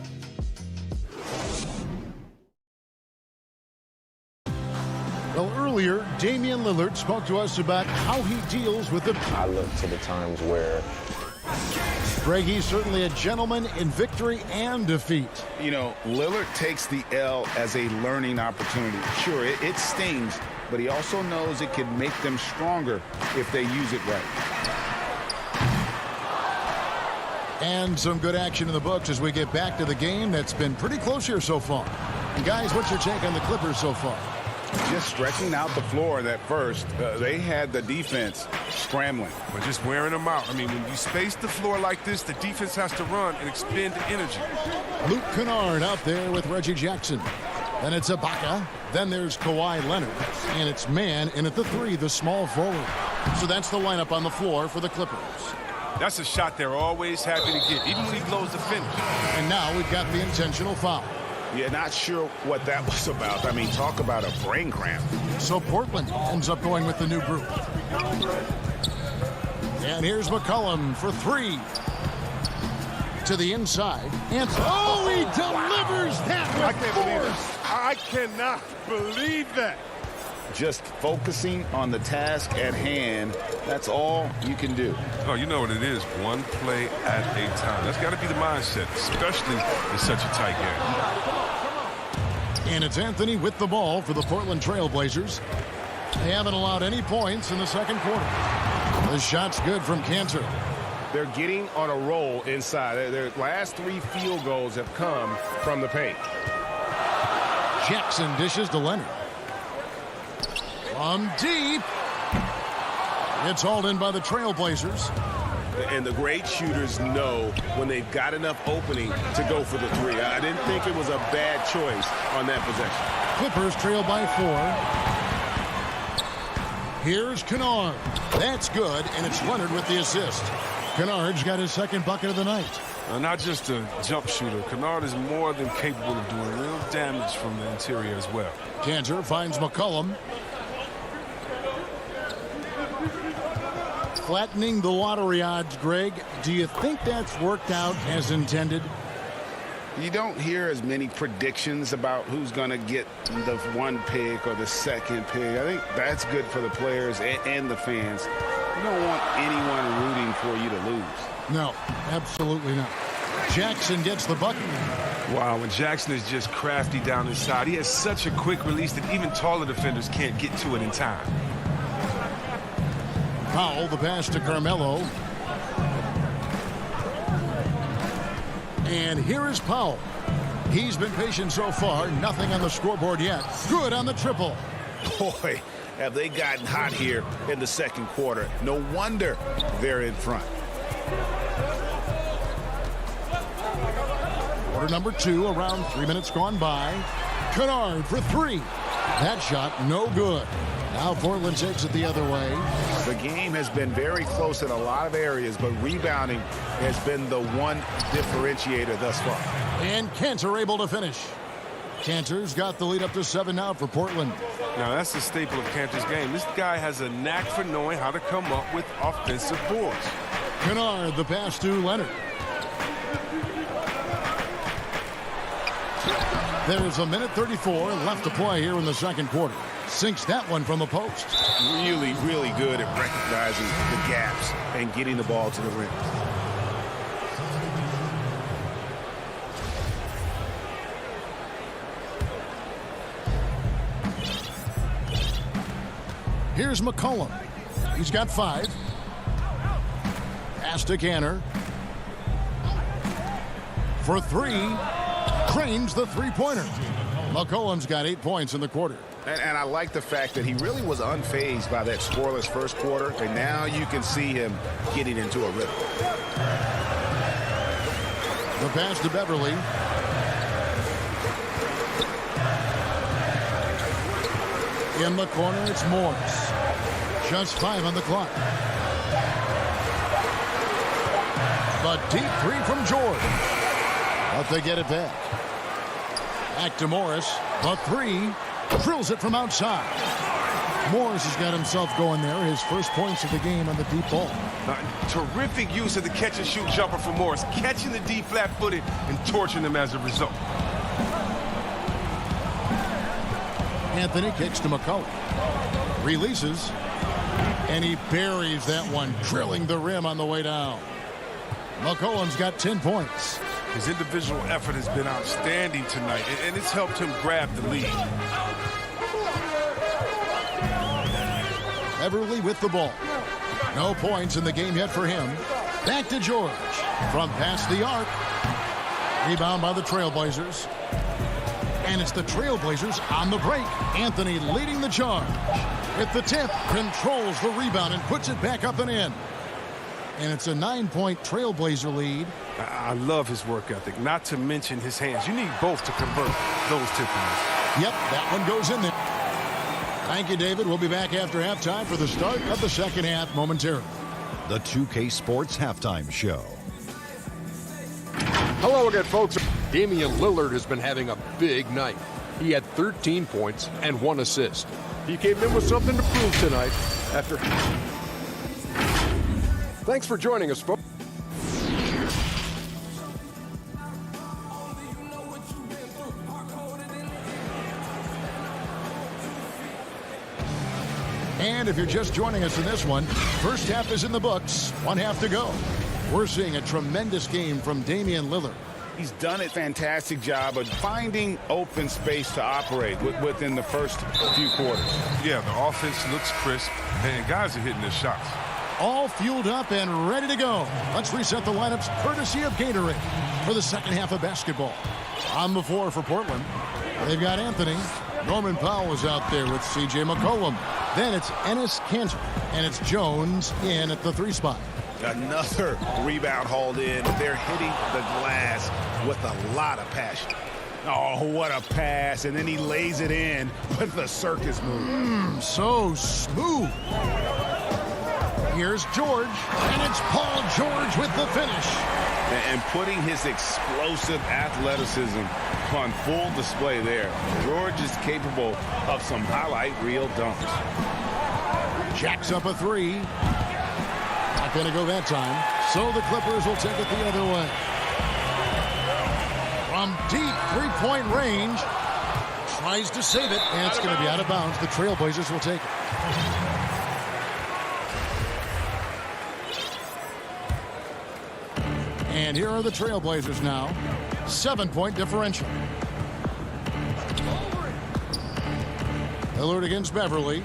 Well, earlier, Damian Lillard spoke to us about how he deals with the... I look to the times where... Greg, he's certainly a gentleman in victory and defeat. You know, Lillard takes the L as a learning opportunity. Sure, it stings, but he also knows it can make them stronger if they use it right. And some good action in the books as we get back to the game that's been pretty close here so far. And guys, what's your take on the Clippers so far? Just stretching out the floor in that first. They had the defense scrambling. But just wearing them out. I mean, when you space the floor like this, the defense has to run and expend energy. Luke Kennard out there with Reggie Jackson. Then it's Ibaka. Then there's Kawhi Leonard. And it's Mann in at the three, the small forward. So that's the lineup on the floor for the Clippers. That's a shot they're always happy to get, even when he blows the finish. And now we've got the intentional foul. Yeah, not sure what that was about. I mean, talk about a brain cramp. So Portland ends up going with the new group. And here's McCollum for three. To the inside. And oh, he delivers that with force. I cannot believe that. Just focusing on the task at hand, that's all you can do. Oh, you know what it is. One play at a time. That's got to be the mindset, especially in such a tight game. And it's Anthony with the ball for the Portland Trailblazers. They haven't allowed any points in the second quarter. The shot's good from Cantor. They're getting on a roll inside. Their last 3 field goals have come from the paint. Jackson dishes to Leonard. From deep. It's hauled in by the Trailblazers. And the great shooters know when they've got enough opening to go for the three. I didn't think it was a bad choice on that possession. Clippers trail by 4. Here's Kennard. That's good, and it's Leonard with the assist. Kennard's got his second bucket of the night. Not just a jump shooter. Kennard is more than capable of doing real damage from the interior as well. Cantor finds McCollum. Flattening the lottery odds, Greg. Do you think that's worked out as intended? You don't hear as many predictions about who's going to get the 1 pick or the 2nd pick. I think that's good for the players and the fans. You don't want anyone rooting for you to lose. No, absolutely not. Jackson gets the bucket. Wow, when Jackson is just crafty down inside, he has such a quick release that even taller defenders can't get to it in time. Powell, the pass to Carmelo. And here is Powell. He's been patient so far. Nothing on the scoreboard yet. Good on the triple. Boy, have they gotten hot here in the second quarter. No wonder they're in front. Quarter number 2, around 3 minutes gone by. Kennard for 3. That shot, no good. Now Portland takes it the other way. The game has been very close in a lot of areas, but rebounding has been the one differentiator thus far. And Cantor able to finish. Cantor's got the lead up to 7 now for Portland. Now, that's the staple of Cantor's game. This guy has a knack for knowing how to come up with offensive boards. Kennard, the pass to Leonard. There's a minute 34 left to play here in the second quarter. Sinks that one from the post. Really, really good at recognizing the gaps and getting the ball to the rim. Here's McCollum. He's got 5. Pass to Cantor. For 3. Cranes the three-pointer. McCollum's got 8 points in the quarter. And I like the fact that he really was unfazed by that scoreless first quarter, and now you can see him getting into a rhythm. The pass to Beverly. In the corner, it's Morris. Just 5 on the clock. The deep 3 from George. But they get it back. Back to Morris. The 3. Drills it from outside. Morris has got himself going there. His first points of the game on the deep ball. Terrific use of the catch-and-shoot jumper for Morris. Catching the D flat-footed and torching them as a result. Anthony kicks to McCollum. Releases. And he buries that one, drilling the rim on the way down. McCollum's got 10 points. His individual effort has been outstanding tonight, and it's helped him grab the lead. Beverly with the ball. No points in the game yet for him. Back to George. From past the arc. Rebound by the Trailblazers. And it's the Trailblazers on the break. Anthony leading the charge. With the tip, controls the rebound and puts it back up and in. And it's a 9-point Trailblazer lead. I love his work ethic, not to mention his hands. You need both to convert those tip-ins. Yep, that one goes in there. Thank you, David. We'll be back after halftime for the start of the second half momentarily. The 2K Sports Halftime Show. Hello again, folks. Damian Lillard has been having a big night. He had 13 points and 1 assist. He came in with something to prove tonight after... Thanks for joining us, folks. And if you're just joining us in this one, first half is in the books, 1 half to go. We're seeing a tremendous game from Damian Lillard. He's done a fantastic job of finding open space to operate within the first few quarters. Yeah, the offense looks crisp, and guys are hitting their shots. All fueled up and ready to go. Let's reset the lineups courtesy of Gatorade for the second half of basketball. On the floor for Portland, they've got Anthony. Norman Powell is out there with C.J. McCollum. Then it's Enes Kanter, and it's Jones in at the 3 spot. Another rebound hauled in. They're hitting the glass with a lot of passion. Oh, what a pass. And then he lays it in with the circus move. So smooth. Here's George, and it's Paul George with the finish. And putting his explosive athleticism on full display there. George is capable of some highlight reel dunks. Jacks up a 3. Not going to go that time. So the Clippers will take it the other way. From deep 3-point range. Tries to save it, and it's going to be out of bounds. The Trailblazers will take it. And here are the Trailblazers now. 7-point differential. Lillard against Beverly.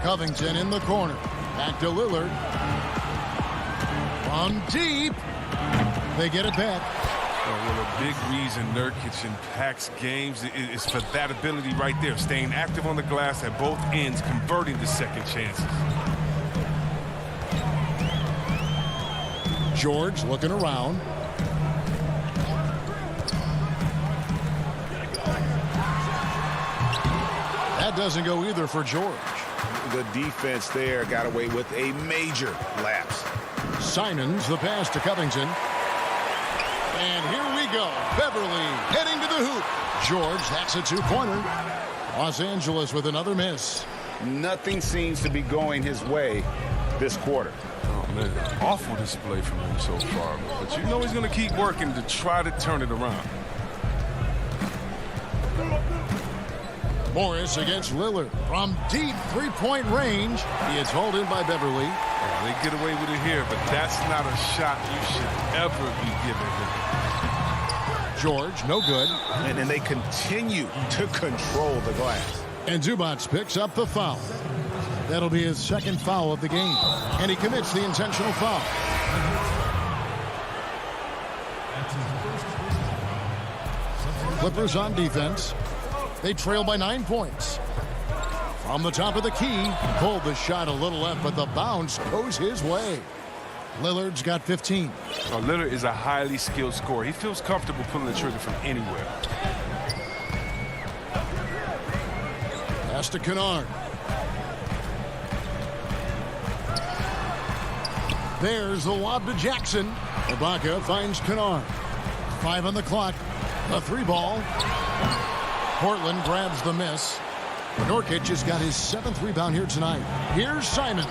Covington in the corner. Back to Lillard. From deep. They get it back. Well, a big reason Nurkic impacts games is for that ability right there. Staying active on the glass at both ends, converting the second chances. George looking around. That doesn't go either for George. The defense there got away with a major lapse. Simons, the pass to Covington. And here we go. Beverly heading to the hoop. George, that's a two-pointer. Los Angeles with another miss. Nothing seems to be going his way this quarter. Oh, man, awful display from him so far. But you know he's going to keep working to try to turn it around. Morris against Lillard from deep three-point range. He is hauled in by Beverly. They get away with it here, but that's not a shot you should ever be giving him. George, no good. And then they continue to control the glass. And Zubac picks up the foul. That'll be his second foul of the game. And he commits the intentional foul. Clippers on defense. They trail by 9 points. From the top of the key, pulled the shot a little left, but the bounce goes his way. Lillard's got 15. Well, Lillard is a highly skilled scorer. He feels comfortable pulling the trigger from anywhere. Pass to Kennard. There's the lob to Jackson. Ibaka finds Kennard. 5 on the clock. The three ball. Portland grabs the miss. Nurkic has got his 7th rebound here tonight. Here's Simons.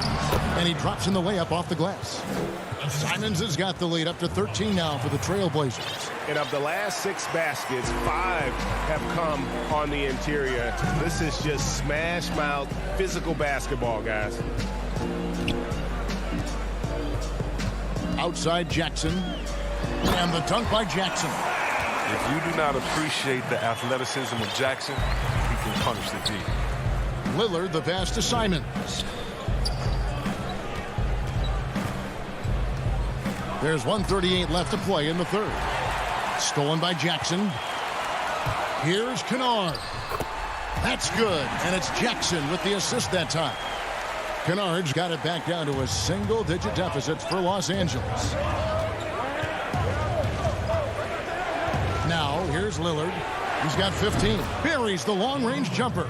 And he drops in the layup off the glass. Simons has got the lead up to 13 now for the Trailblazers. And of the last 6 baskets, 5 have come on the interior. This is just smash mouth physical basketball, guys. Outside Jackson. And the dunk by Jackson. If you do not appreciate the athleticism of Jackson, he can punish the D. Lillard, the pass to Simons. There's 1:38 left to play in the third. Stolen by Jackson. Here's Kennard. That's good, and it's Jackson with the assist that time. Kennard's got it back down to a single-digit deficit for Los Angeles. Now, here's Lillard. He's got 15. Buries the long-range jumper.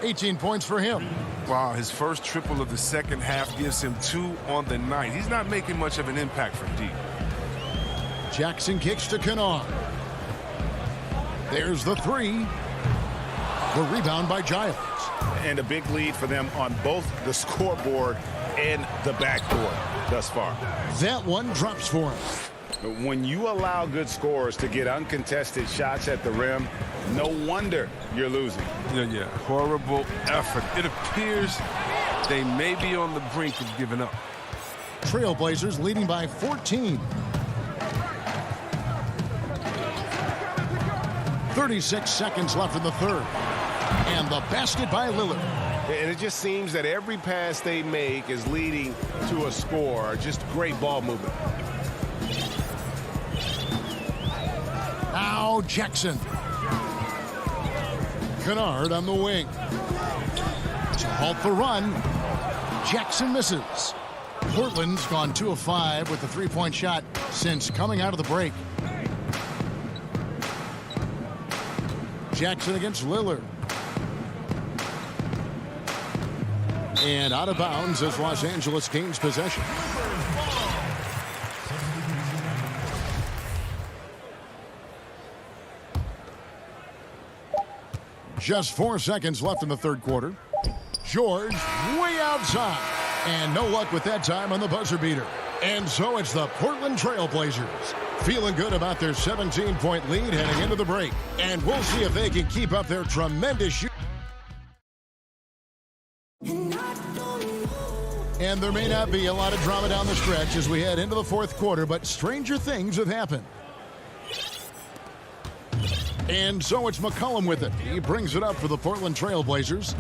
18 points for him. Wow, his first triple of the second half gives him 2 on the night. He's not making much of an impact from deep. Jackson kicks to Kennard. There's the three. The rebound by Giles. And a big lead for them on both the scoreboard and the backboard thus far. That one drops for him. When you allow good scorers to get uncontested shots at the rim, no wonder you're losing. Yeah, horrible effort. It appears they may be on the brink of giving up. Trailblazers leading by 14. 36 seconds left in the third. And the basket by Lillard. And it just seems that every pass they make is leading to a score. Just great ball movement. Now Jackson. Kennard on the wing. To halt the run. Jackson misses. Portland's gone 2 of 5 with the three-point shot since coming out of the break. Jackson against Lillard. And out of bounds as Los Angeles gains possession. Just 4 seconds left in the third quarter. George way outside. And no luck with that time on the buzzer beater. And so it's the Portland Trailblazers feeling good about their 17-point lead heading into the break. And we'll see if they can keep up their tremendous shooting. And there may not be a lot of drama down the stretch as we head into the fourth quarter, but stranger things have happened. And so it's McCollum with it. He brings it up for the Portland Trailblazers.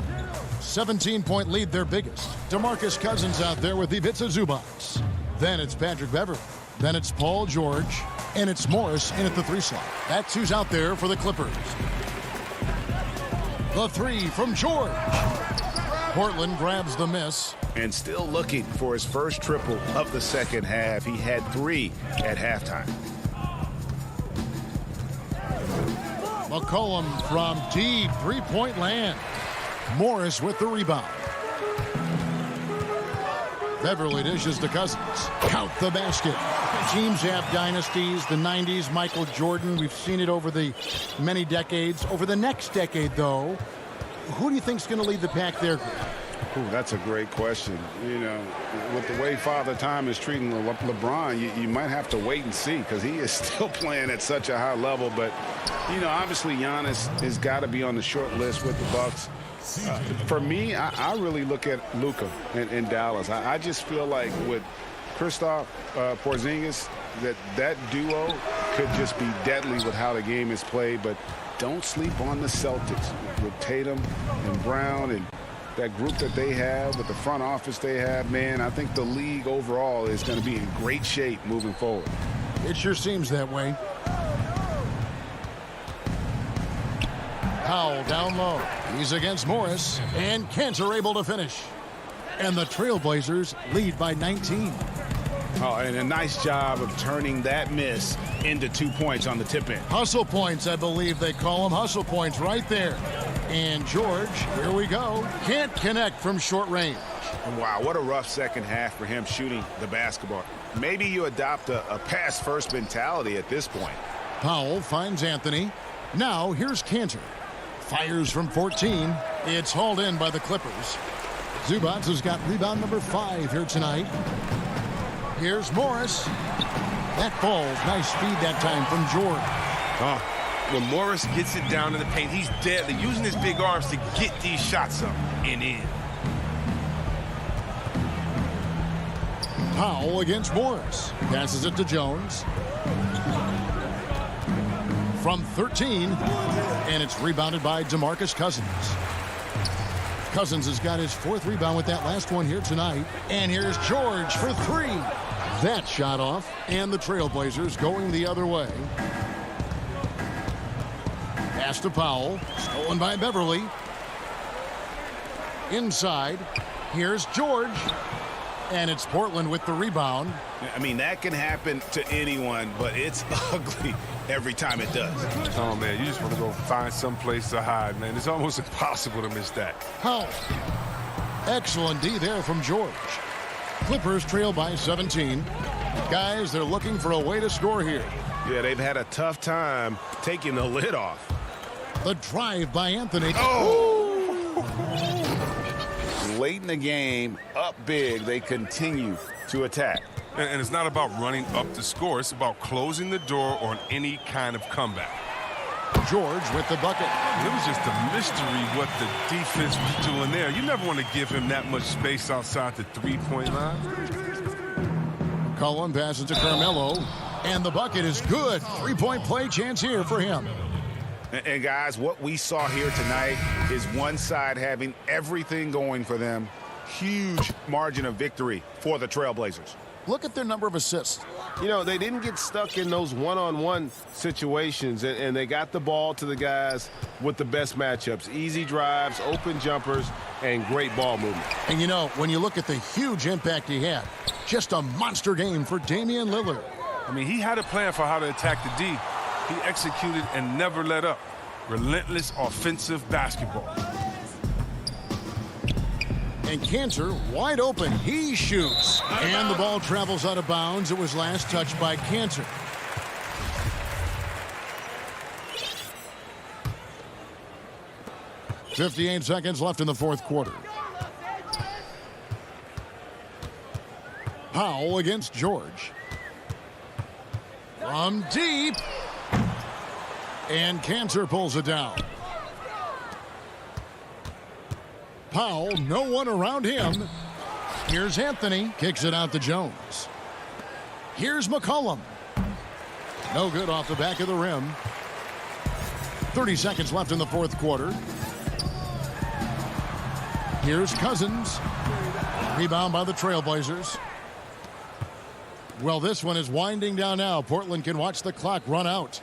17-point lead, their biggest. DeMarcus Cousins out there with Ivica Zubac. Then it's Patrick Beverley. Then it's Paul George. And it's Morris in at the 3 slot. That's who's out there for the Clippers. The 3 from George. Portland grabs the miss. And still looking for his first triple of the second half. He had 3 at halftime. McCollum from deep three-point land. Morris with the rebound. Beverley dishes to Cousins. Count the basket. Teams have dynasties. The 90s, Michael Jordan. We've seen it over the many decades. Over the next decade, though, who do you think is going to lead the pack there? Ooh, that's a great question. You know, with the way Father Time is treating LeBron, you might have to wait and see because he is still playing at such a high level. But, you know, obviously Giannis has got to be on the short list with the Bucks. For me, I really look at Luka in Dallas. I just feel like with Kristaps Porzingis, that duo could just be deadly with how the game is played. But don't sleep on the Celtics with Tatum and Brown and that group that they have, with the front office they have. Man, I think the league overall is going to be in great shape moving forward. It sure seems that way. Powell down low. He's against Morris, and Cantor able to finish. And the Trailblazers lead by 19. Oh, and a nice job of turning that miss into 2 points on the tip in. Hustle points, I believe they call them. Hustle points right there. And George, here we go. Can't connect from short range. Wow, what a rough second half for him shooting the basketball. Maybe you adopt a pass-first mentality at this point. Powell finds Anthony. Now here's Cantor. Fires from 14. It's hauled in by the Clippers. Zubac has got rebound number 5 here tonight. Here's Morris. That falls. Nice speed that time from George. Oh, when Morris gets it down in the paint, he's deadly, using his big arms to get these shots up and in. Powell against Morris. Passes it to Jones. From 13, and it's rebounded by DeMarcus Cousins. Cousins has got his 4th rebound with that last one here tonight. And here's George for 3. That shot off, and the Trailblazers going the other way. Pass to Powell, stolen by Beverly. Inside, here's George. And it's Portland with the rebound. I mean, that can happen to anyone, but it's ugly every time it does. Oh, man, you just want to go find some place to hide, man. It's almost impossible to miss that. Powell. Excellent D there from George. Clippers trail by 17. Guys, they're looking for a way to score here. Yeah, they've had a tough time taking the lid off. The drive by Anthony. Late in the game, up big, they continue to attack. And it's not about running up the score. It's about closing the door on any kind of comeback. George with the bucket. It was just a mystery what the defense was doing there. You never want to give him that much space outside the three-point line. Cullen passes to Carmelo, and the bucket is good. 3-point play chance here for him. And guys, what we saw here tonight is one side having everything going for them. Huge margin of victory for the Trailblazers. Look at their number of assists. You know, they didn't get stuck in those one-on-one situations, and they got the ball to the guys with the best matchups. Easy drives, open jumpers, and great ball movement. And, you know, when you look at the huge impact he had, just a monster game for Damian Lillard. I mean, he had a plan for how to attack the D. He executed and never let up. Relentless offensive basketball. And Cantor wide open. He shoots. And the ball travels out of bounds. It was last touched by Cantor. .58 seconds left in the fourth quarter. Powell against George. From deep. And Cantor pulls it down. Powell, no one around him. Here's Anthony, kicks it out to Jones. Here's McCollum. No good off the back of the rim. 30 seconds left in the fourth quarter. Here's Cousins. Rebound by the Trailblazers. Well, this one is winding down now. Portland can watch the clock run out.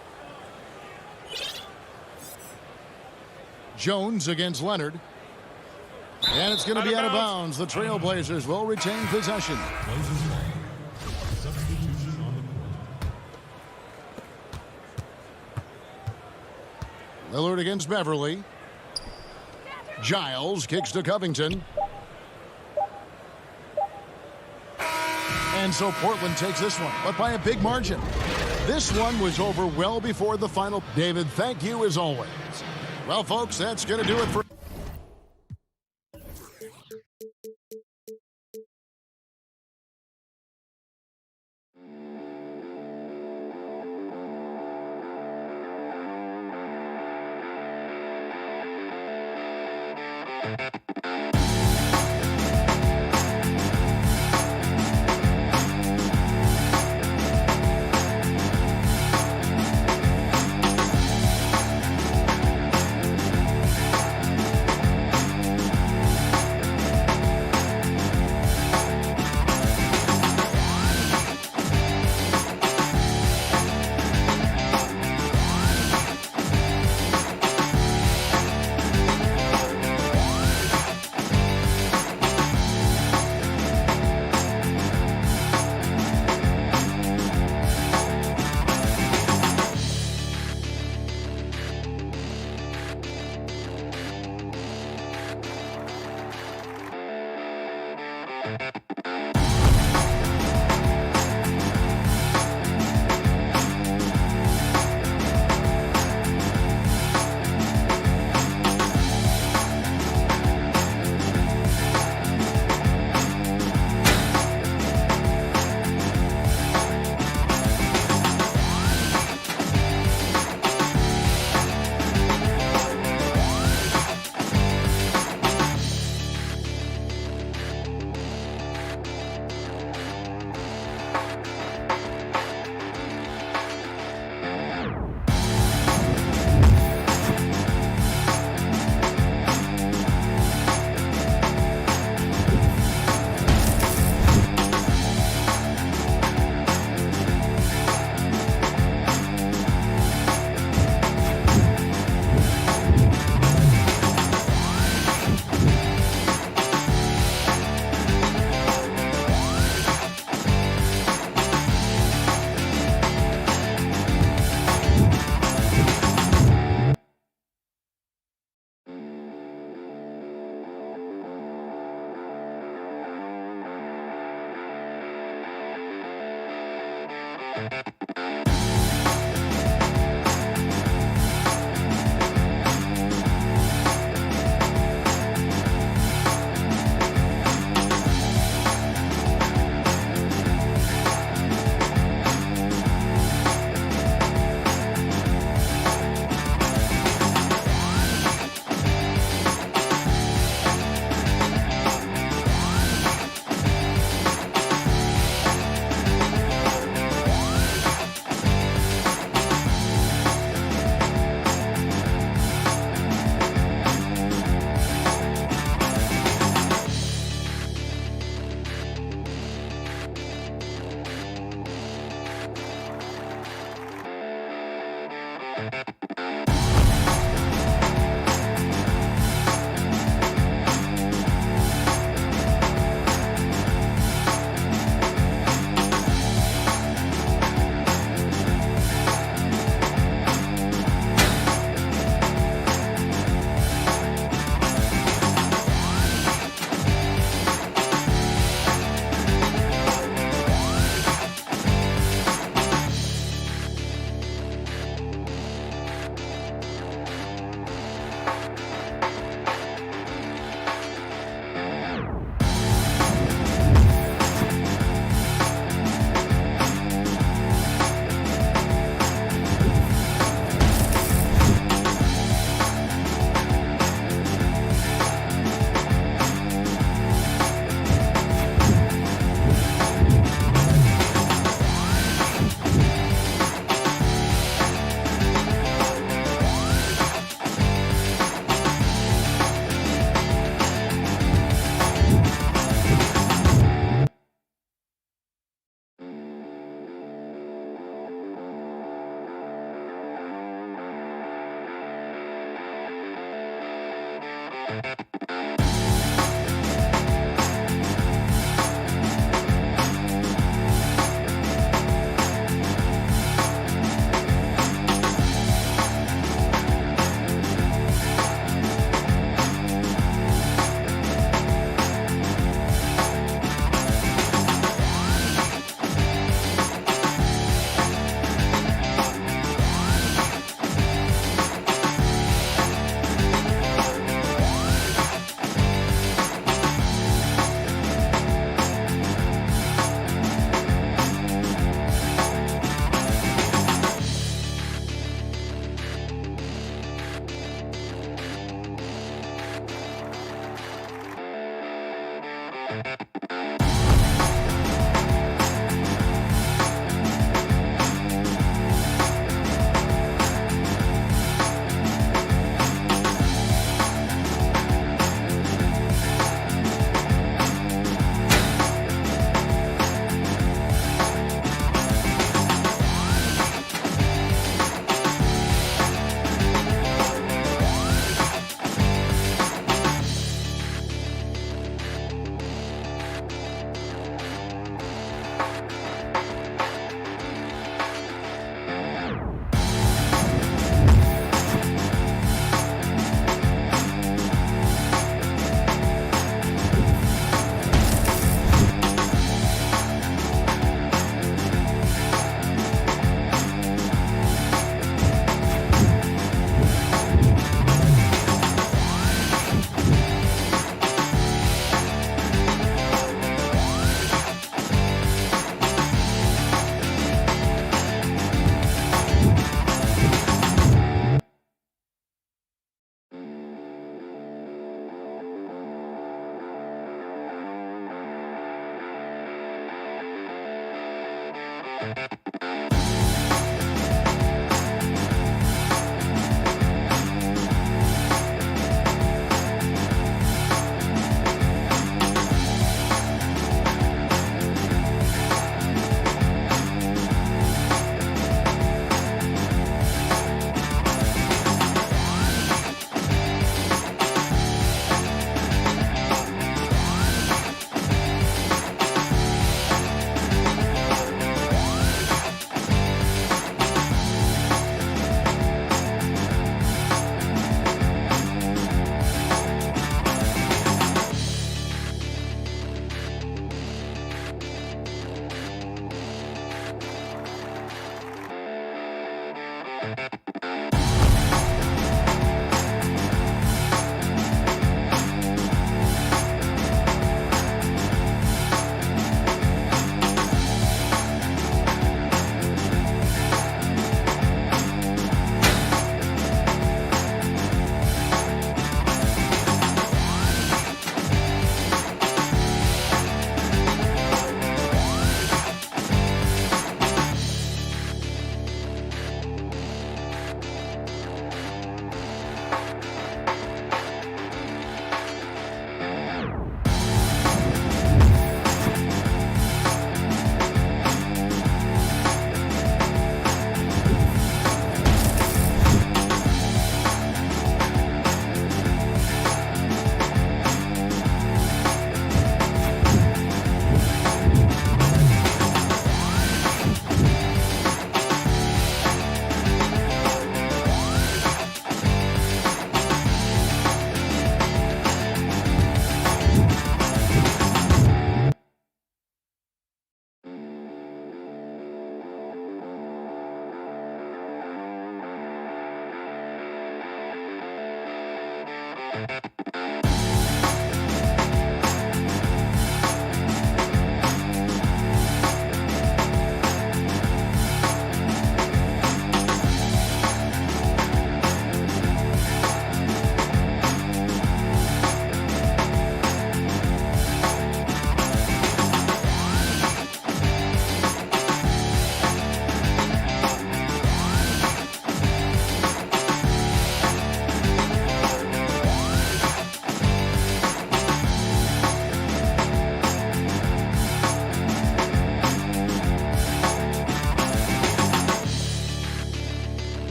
Jones against Leonard. And it's going to be out of bounds. The Trailblazers will retain possession. Lillard against Beverly. Giles kicks to Covington. And so Portland takes this one, but by a big margin. This one was over well before the final. David, thank you as always. Well, folks, that's going to do it for...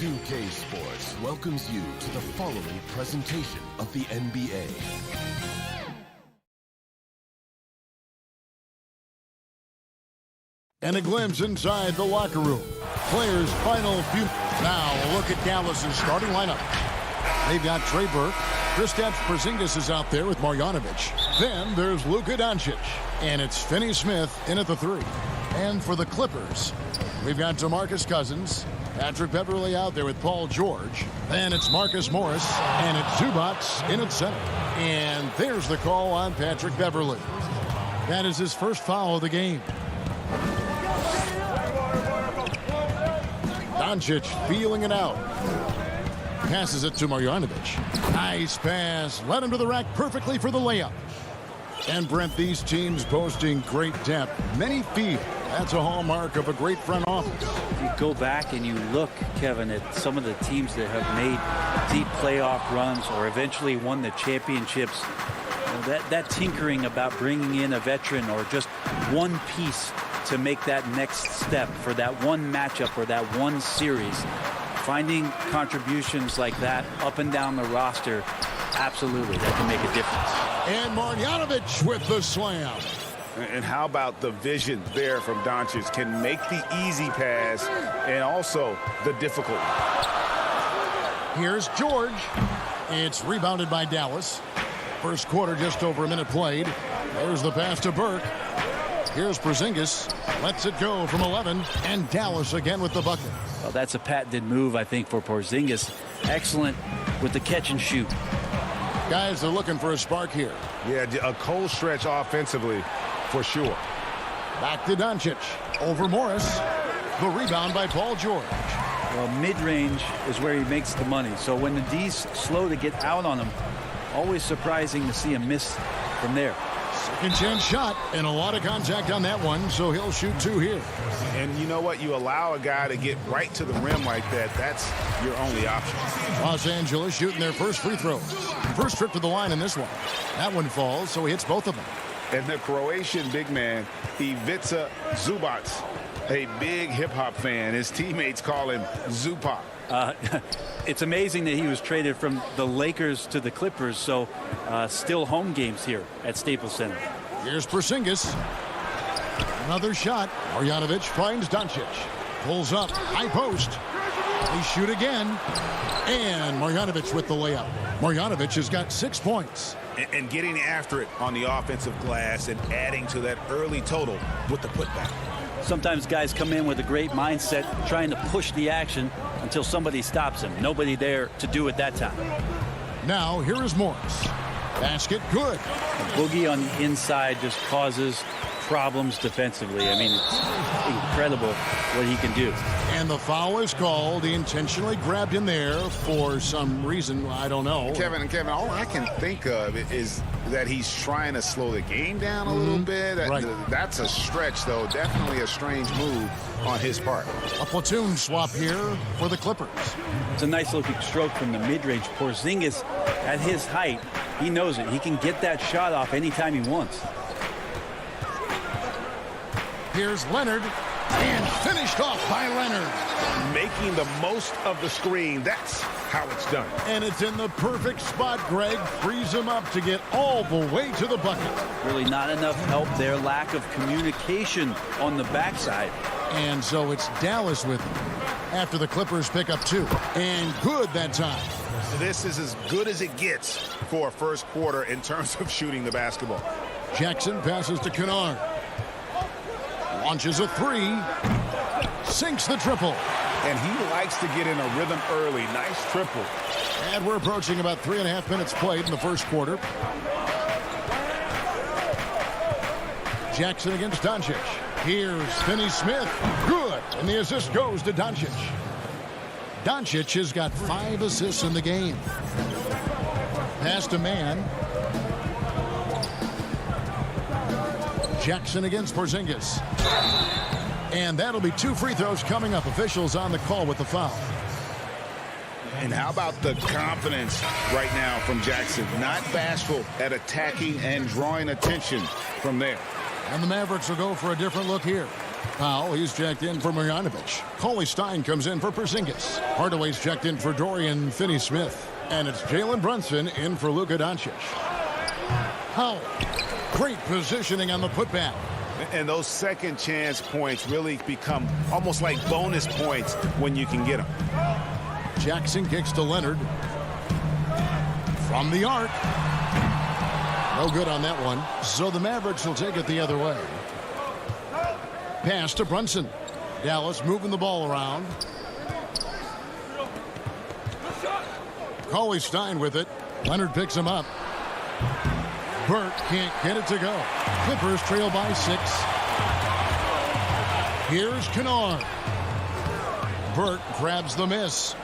2K Sports welcomes you to the following presentation of the NBA. And a glimpse inside the locker room. Players' final few. Now a look at Dallas's starting lineup. They've got Trey Burke. Kristaps Porzingis is out there with Marjanovic. Then there's Luka Doncic. And it's Finney Smith in at the 3. And for the Clippers, we've got DeMarcus Cousins. Patrick Beverley out there with Paul George. Then it's Marcus Morris. And it's Zubac in at center. And there's the call on Patrick Beverley. That is his first foul of the game. Doncic feeling it out. Passes it to Marjanovic. Nice pass. Led him to the rack perfectly for the layup. And Brent, these teams boasting great depth. Many feet. That's a hallmark of a great front office. You go back and you look, Kevin, at some of the teams that have made deep playoff runs or eventually won the championships. You know, that tinkering about bringing in a veteran or just one piece to make that next step for that one matchup or that one series. Finding contributions like that up and down the roster, absolutely, that can make a difference. And Marjanovic with the slam. And how about the vision there from Doncic? Can make the easy pass and also the difficult one. Here's George. It's rebounded by Dallas. First quarter, just over a minute played. There's the pass to Burke. Here's Porzingis. Lets it go from 11. And Dallas again with the bucket. Well, that's a patented move, I think, for Porzingis. Excellent with the catch and shoot. Guys are looking for a spark here. Yeah, a cold stretch offensively for sure. Back to Doncic. Over Morris. The rebound by Paul George. Well, mid-range is where he makes the money. So when the D's slow to get out on him, always surprising to see him miss from there. Second chance shot, and a lot of contact on that one, so he'll shoot 2 here. And you know what? You allow a guy to get right to the rim like that, that's your only option. Los Angeles shooting their first free throws. First trip to the line in this one. That one falls, so he hits both of them. And the Croatian big man, Ivica Zubac, a big hip-hop fan. His teammates call him Zupac. It's amazing that he was traded from the Lakers to the Clippers, so still home games here at Staples Center. Here's Porzingis. Another shot. Marjanovic finds Doncic. Pulls up. High post. They shoot again. And Marjanovic with the layup. Marjanovic has got 6 points. And getting after it on the offensive glass and adding to that early total with the putback. Sometimes guys come in with a great mindset trying to push the action until somebody stops him. Nobody there to do it that time. Now here is Morris. Basket good. A boogie on the inside just causes problems defensively. I mean, it's incredible what he can do. And the foul is called. He intentionally grabbed him there for some reason. I don't know. Kevin, all I can think of is that he's trying to slow the game down a little bit. Right. That's a stretch, though. Definitely a strange move on his part. A platoon swap here for the Clippers. It's a nice looking stroke from the mid-range. Porzingis, at his height, he knows it. He can get that shot off anytime he wants. Here's Leonard. And finished off by Leonard. Making the most of the screen. That's how it's done. And it's in the perfect spot. Greg frees him up to get all the way to the bucket. Really not enough help there. Lack of communication on the backside. And so it's Dallas with him after the Clippers pick up 2. And good that time. This is as good as it gets for a first quarter in terms of shooting the basketball. Jackson passes to Kennard. Launches a 3. Sinks the triple. And he likes to get in a rhythm early. Nice triple. And we're approaching about 3.5 minutes played in the first quarter. Jackson against Doncic. Here's Finney Smith. Good. And the assist goes to Doncic. Doncic has got 5 assists in the game. Pass to Mann. Jackson against Porzingis. And that'll be 2 free throws coming up. Officials on the call with the foul. And how about the confidence right now from Jackson? Not bashful at attacking and drawing attention from there. And the Mavericks will go for a different look here. Powell, he's checked in for Marjanovic. Cauley Stein comes in for Porzingis. Hardaway's checked in for Dorian Finney-Smith. And it's Jalen Brunson in for Luka Doncic. Powell, great positioning on the putback. And those second chance points really become almost like bonus points when you can get them. Jackson kicks to Leonard. From the arc. No good on that one. So the Mavericks will take it the other way. Pass to Brunson. Dallas moving the ball around. Cauley Stein with it. Leonard picks him up. Burt can't get it to go. Clippers trail by 6. Here's Kennard. Burt grabs the miss.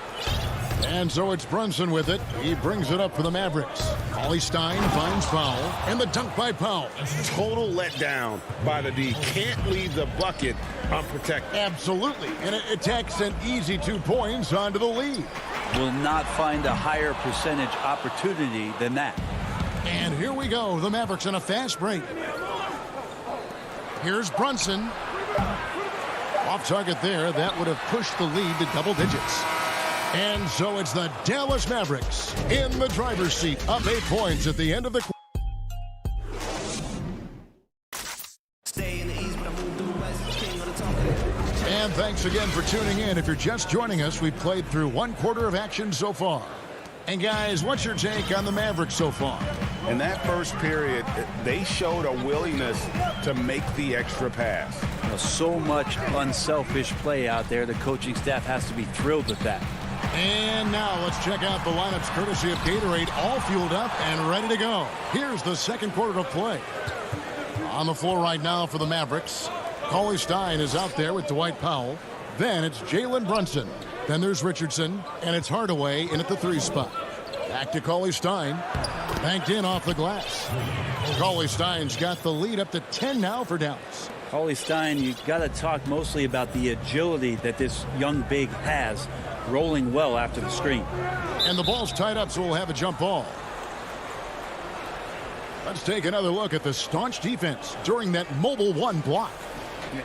And so it's Brunson with it. He brings it up for the Mavericks. Cauley Stein finds Powell. And the dunk by Powell. Total letdown by the D. Can't leave the bucket unprotected. Absolutely. And it takes an easy 2 points onto the lead. Will not find a higher percentage opportunity than that. And here we go. The Mavericks in a fast break. Here's Brunson. Off target there. That would have pushed the lead to double digits. And so it's the Dallas Mavericks in the driver's seat, up 8 points at the end of the quarter. And thanks again for tuning in. If you're just joining us, we've played through 1 quarter of action so far. And guys, what's your take on the Mavericks so far? In that first period, they showed a willingness to make the extra pass. So much unselfish play out there. The coaching staff has to be thrilled with that. And now let's check out the lineups courtesy of Gatorade, all fueled up and ready to go. Here's the second quarter of play. On the floor right now for the Mavericks, Cauley Stein is out there with Dwight Powell. Then it's Jalen Brunson. Then there's Richardson, and it's Hardaway in at the 3 spot. Back to Cauley Stein. Banked in off the glass. Cauley Stein's got the lead up to 10 now for Dallas. Cauley Stein, you've got to talk mostly about the agility that this young big has, rolling well after the screen. And the ball's tied up, so we'll have a jump ball. Let's take another look at the staunch defense during that mobile 1 block.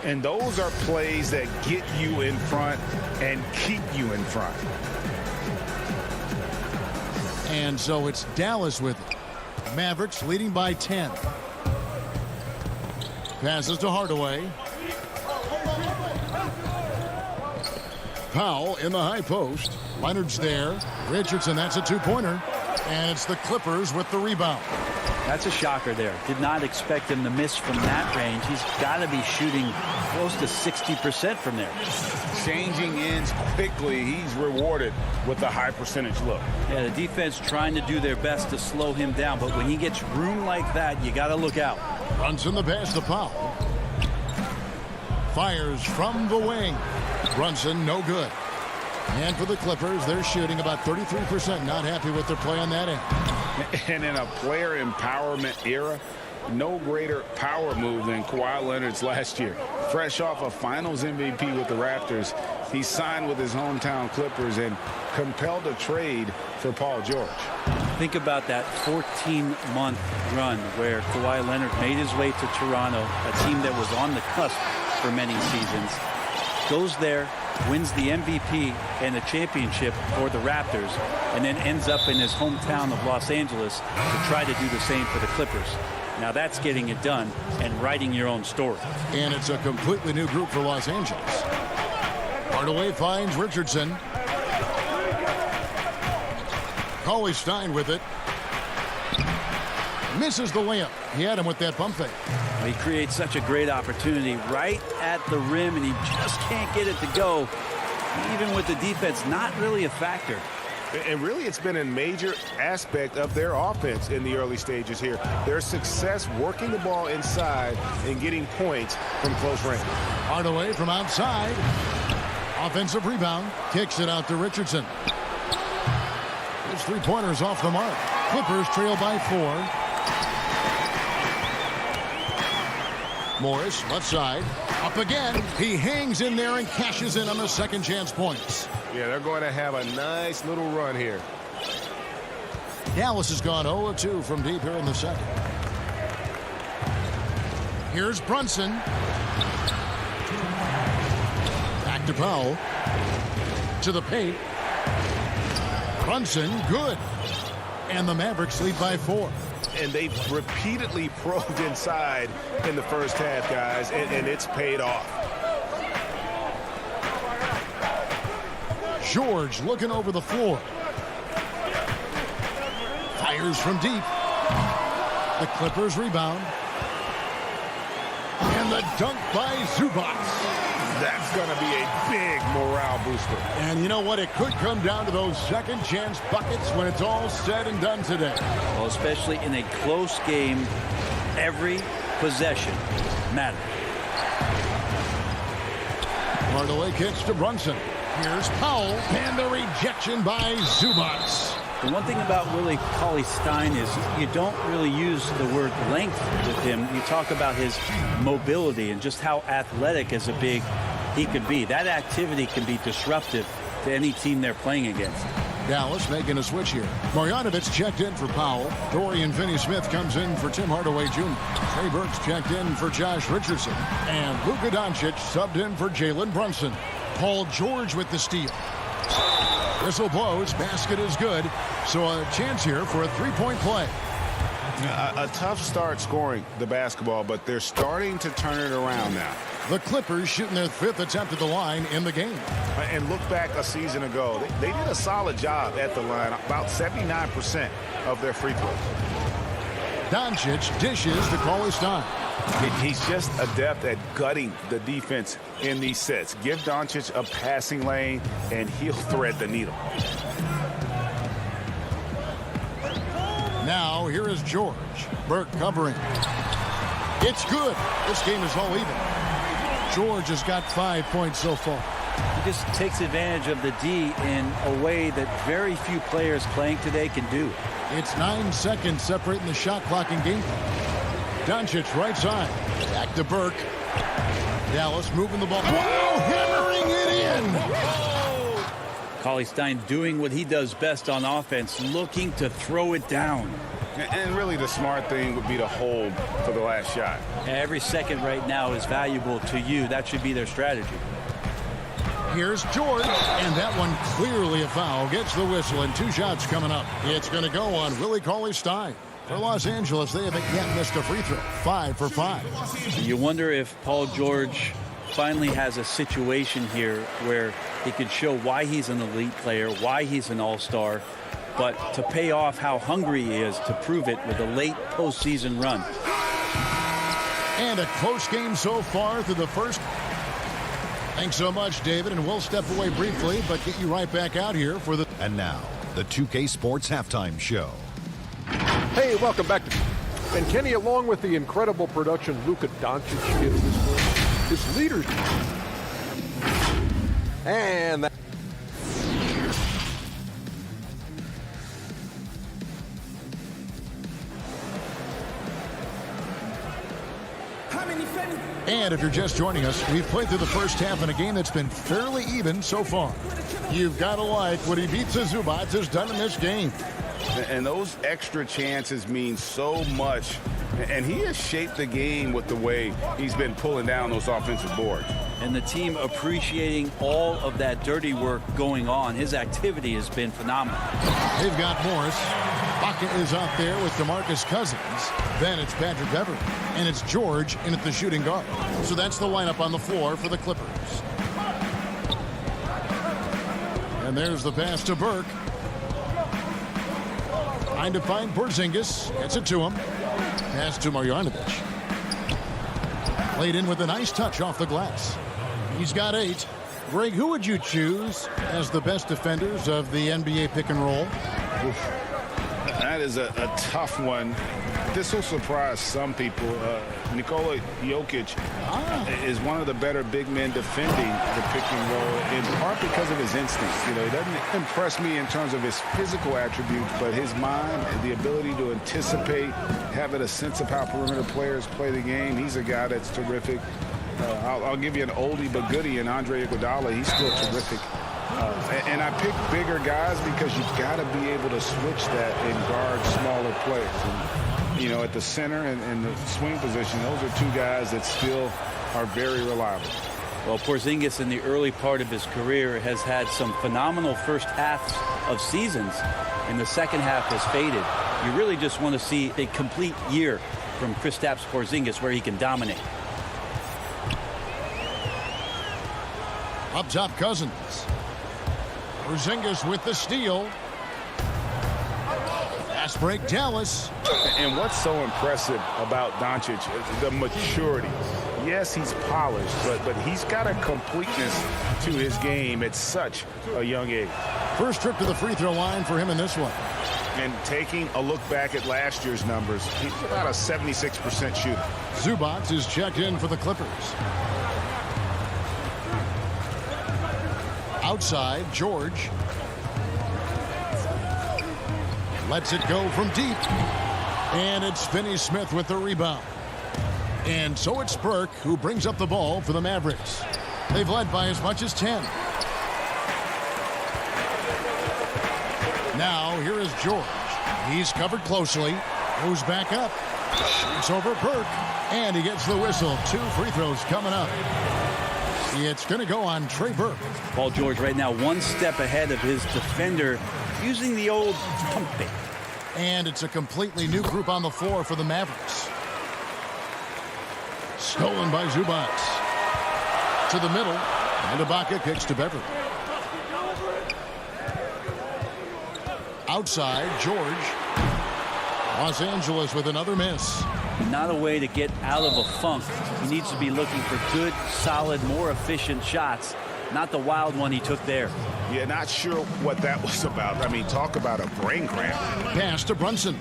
And those are plays that get you in front and keep you in front. And so it's Dallas with it. Mavericks leading by 10. Passes to Hardaway. Powell in the high post. Leonard's there. Richardson, that's a 2-pointer. And it's the Clippers with the rebound. That's a shocker there. Did not expect him to miss from that range. He's got to be shooting close to 60% from there. Changing ends quickly. He's rewarded with a high percentage look. Yeah, the defense trying to do their best to slow him down, but when he gets room like that, you got to look out. Brunson the pass to Powell. Fires from the wing. Brunson, no good. And for the Clippers, they're shooting about 33%. Not happy with their play on that end. And in a player empowerment era, no greater power move than Kawhi Leonard's last year. Fresh off a finals MVP with the Raptors, he signed with his hometown Clippers and compelled a trade for Paul George. Think about that 14-month run where Kawhi Leonard made his way to Toronto, a team that was on the cusp for many seasons. Goes there, wins the MVP and the championship for the Raptors, and then ends up in his hometown of Los Angeles to try to do the same for the Clippers. Now that's getting it done and writing your own story. And it's a completely new group for Los Angeles. Hardaway finds Richardson. Cauley Stein with it. Misses the layup. He had him with that pump fake. He creates such a great opportunity right at the rim, and he just can't get it to go. Even with the defense, not really a factor. And really, it's been a major aspect of their offense in the early stages here. Their success working the ball inside and getting points from close range. Hardaway from outside. Offensive rebound. Kicks it out to Richardson. His 3-pointers off the mark. Clippers trail by 4. Morris, left side. Up again. He hangs in there and cashes in on the second chance points. Yeah, they're going to have a nice little run here. Dallas has gone 0 of 2 from deep here in the second. Here's Brunson. Back to Powell. To the paint. Brunson, good. And the Mavericks lead by 4. And they've repeatedly probed inside in the first half, guys, and it's paid off. George looking over the floor. Fires from deep. The Clippers rebound. And the dunk by Zubac. That's going to be a big morale booster. And you know what? It could come down to those second chance buckets when it's all said and done today. Well, especially in a close game, every possession matters. Hardaway kicks to Brunson. Here's Powell, and the rejection by Zubac. The one thing about Willie Cauley-Stein is you don't really use the word length with him. You talk about his mobility and just how athletic as a big he could be. That activity can be disruptive to any team they're playing against. Dallas making a switch here. Marjanovic checked in for Powell. Dorian Finney-Smith comes in for Tim Hardaway Jr. Trey Burks checked in for Josh Richardson. And Luka Doncic subbed in for Jalen Brunson. Paul George with the steal. Whistle blows. Basket is good. So a chance here for a three-point play. A tough start scoring the basketball, but they're starting to turn it around now. The Clippers shooting their 5th attempt at the line in the game. And look back a season ago. They did a solid job at the line, about 79% of their free throws. Doncic dishes to Cauley-Stein. He's just adept at gutting the defense in these sets. Give Doncic a passing lane, and he'll thread the needle. Now, here is George. Burke covering. It's good. This game is all even. George has got 5 points so far. He just takes advantage of the D in a way that very few players playing today can do. It's 9 seconds separating the shot clock and game clock. Doncic right side. Back to Burke. Dallas moving the ball. Wow, hammering it in. Cauley-Stein doing what he does best on offense, looking to throw it down. And really the smart thing would be to hold for the last shot. Every second right now is valuable to you. That should be their strategy. Here's George, and that one clearly a foul. Gets the whistle, and 2 shots coming up. It's going to go on Willie Cauley-Stein. For Los Angeles, they haven't yet missed a free throw. 5 for 5. You wonder if Paul George finally has a situation here where he could show why he's an elite player, why he's an all-star, but to pay off how hungry he is to prove it with a late postseason run. And a close game so far through the first. Thanks so much, David, and we'll step away briefly, but get you right back out here for the... And now, the 2K Sports Halftime Show. Hey, welcome back. And Kenny, along with the incredible production Luka Doncic gives this game, his leadership. And that. And if you're just joining us, we've played through the first half in a game that's been fairly even so far. You've got to like what Ivica Zubac has done in this game. And those extra chances mean so much. And he has shaped the game with the way he's been pulling down those offensive boards. And the team appreciating all of that dirty work going on. His activity has been phenomenal. They've got Morris. Bucket is out there with DeMarcus Cousins. Then it's Patrick Beverley. And it's George in at the shooting guard. So that's the lineup on the floor for the Clippers. And there's the pass to Burke. Trying to find Porzingis. Gets it to him. Pass to Marjanovic. Played in with a nice touch off the glass. He's got 8. Greg, who would you choose as the best defenders of the NBA pick and roll? Oof. That is a tough one. This will surprise some people. Nikola Jokic is one of the better big men defending the pick and roll, in part because of his instincts. You know, he doesn't impress me in terms of his physical attributes, but his mind and the ability to anticipate, having a sense of how perimeter players play the game. He's a guy that's terrific. I'll give you an oldie but goodie in Andre Iguodala. He's still terrific. And I pick bigger guys because you've got to be able to switch that and guard smaller players. And you know, at the center and the swing position, those are two guys that still are very reliable. Well, Porzingis in the early part of his career has had some phenomenal first halves of seasons, and the second half has faded. You really just want to see a complete year from Kristaps Porzingis where he can dominate. Up top, Cousins. Porzingis with the steal. Fast break, Dallas. And what's so impressive about Doncic is the maturity. Yes, he's polished, but he's got a completeness to his game at such a young age. First trip to the free throw line for him in this one. And taking a look back at last year's numbers, he's about a 76% shooter. Zubac is checked in for the Clippers. Outside, George. Lets it go from deep. And it's Finney-Smith with the rebound. And so it's Burke who brings up the ball for the Mavericks. They've led by as much as 10. Now, here is George. He's covered closely. Moves back up. Shoots over Burke. And he gets the whistle. 2 free throws coming up. It's going to go on Trey Burke. Paul George right now 1 step ahead of his defender, using the old pump fake. And it's a completely new group on the floor for the Mavericks. Stolen by Zubac. To the middle. And Ibaka kicks to Beverly. Outside, George. Los Angeles with another miss. Not a way to get out of a funk. He needs to be looking for good, solid, more efficient shots. Not the wild one he took there. Yeah, not sure what that was about. I mean, talk about a brain cramp. Pass to Brunson.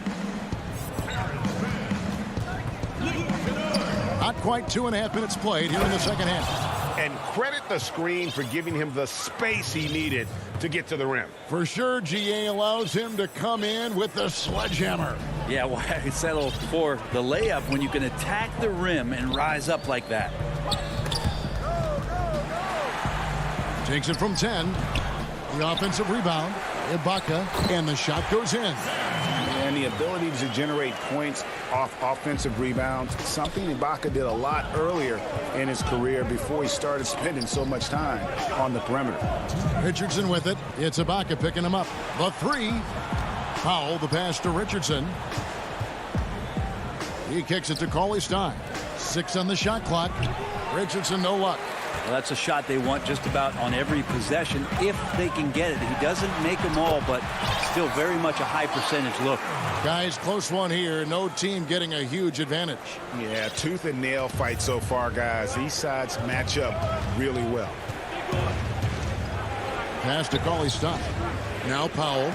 Not quite 2.5 minutes played here in the second half. And credit the screen for giving him the space he needed to get to the rim. For sure, GA allows him to come in with the sledgehammer. Yeah, why settle for the layup when you can attack the rim and rise up like that? Takes it from 10. The offensive rebound. Ibaka, and the shot goes in. And the ability to generate points off offensive rebounds, something Ibaka did a lot earlier in his career before he started spending so much time on the perimeter. Richardson with it. It's Ibaka picking him up. The 3. Powell, the pass to Richardson. He kicks it to Cauley-Stein. 6 on the shot clock. Richardson, no luck. Well, that's a shot they want just about on every possession if they can get it. He doesn't make them all, but still very much a high percentage look. Guys, close one here. No team getting a huge advantage. Yeah, tooth and nail fight so far, guys. These sides match up really well. Pass to Cauley-Stein. Now Powell.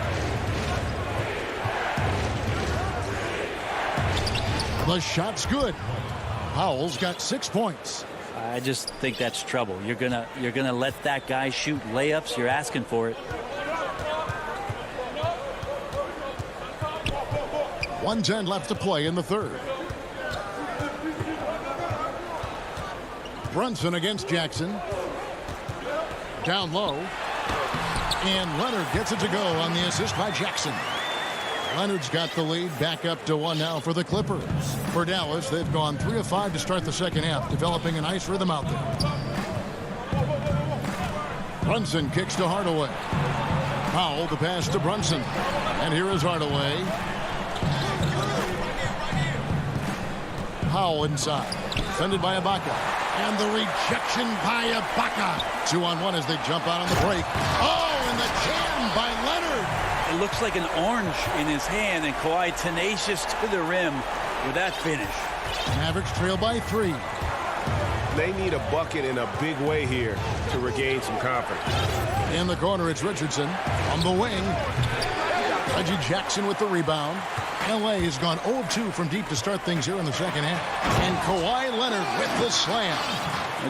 The shot's good. Powell's got 6 points. I just think that's trouble. You're gonna let that guy shoot layups. You're asking for it. 1:10 left to play in the third. Brunson against Jackson. Down low. And Leonard gets it to go on the assist by Jackson. Leonard's got the lead, back up to 1 now for the Clippers. For Dallas, they've gone 3 of 5 to start the second half, developing a nice rhythm out there. Brunson kicks to Hardaway. Powell, the pass to Brunson. And here is Hardaway. Powell inside. Defended by Ibaka. And the rejection by Ibaka. 2-on-1 as they jump out on the break. Oh, and the jam by Leonard. It looks like an orange in his hand, and Kawhi tenacious to the rim with that finish. Mavericks trail by 3. They need a bucket in a big way here to regain some confidence. In the corner, it's Richardson. On the wing, Reggie Jackson with the rebound. LA has gone 0 of 2 from deep to start things here in the second half. And Kawhi Leonard with the slam.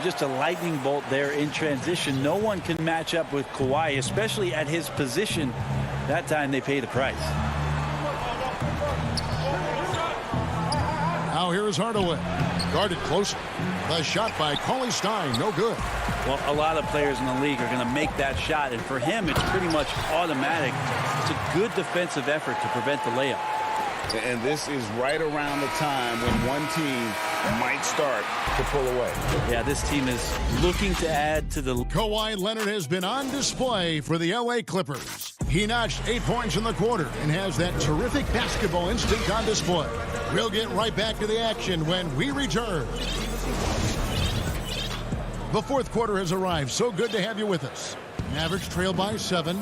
Just a lightning bolt there in transition. No one can match up with Kawhi, especially at his position. That time they pay the price. Now here is Hardaway. Guarded close. The shot by Cauley-Stein, no good. Well, a lot of players in the league are going to make that shot, and for him, it's pretty much automatic. It's a good defensive effort to prevent the layup. And this is right around the time when one team might start to pull away. Yeah, this team is looking to add to the... Kawhi Leonard has been on display for the LA Clippers. He notched 8 points in the quarter and has that terrific basketball instinct on display. We'll get right back to the action when we return. The fourth quarter has arrived. So good to have you with us. Mavericks trail by 7.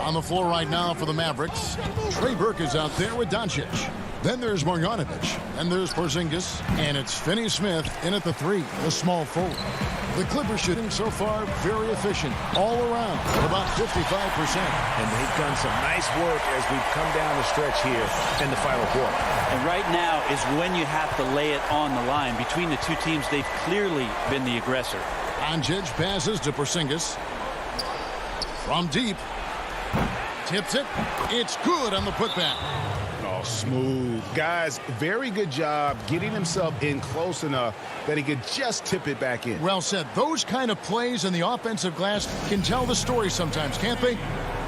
On the floor right now for the Mavericks, Trey Burke is out there with Doncic. Then there's Marjanovic, and there's Porzingis, and it's Finney-Smith in at the 3, the small forward. The Clippers shooting so far very efficient all around at about 55%. And they've done some nice work as we've come down the stretch here in the final quarter. And right now is when you have to lay it on the line. Between the two teams, they've clearly been the aggressor. Doncic passes to Porzingis. From deep. Tips it. It's good on the putback. Oh, smooth. Guys, very good job getting himself in close enough that he could just tip it back in. Well said. Those kind of plays in the offensive glass can tell the story sometimes, can't they?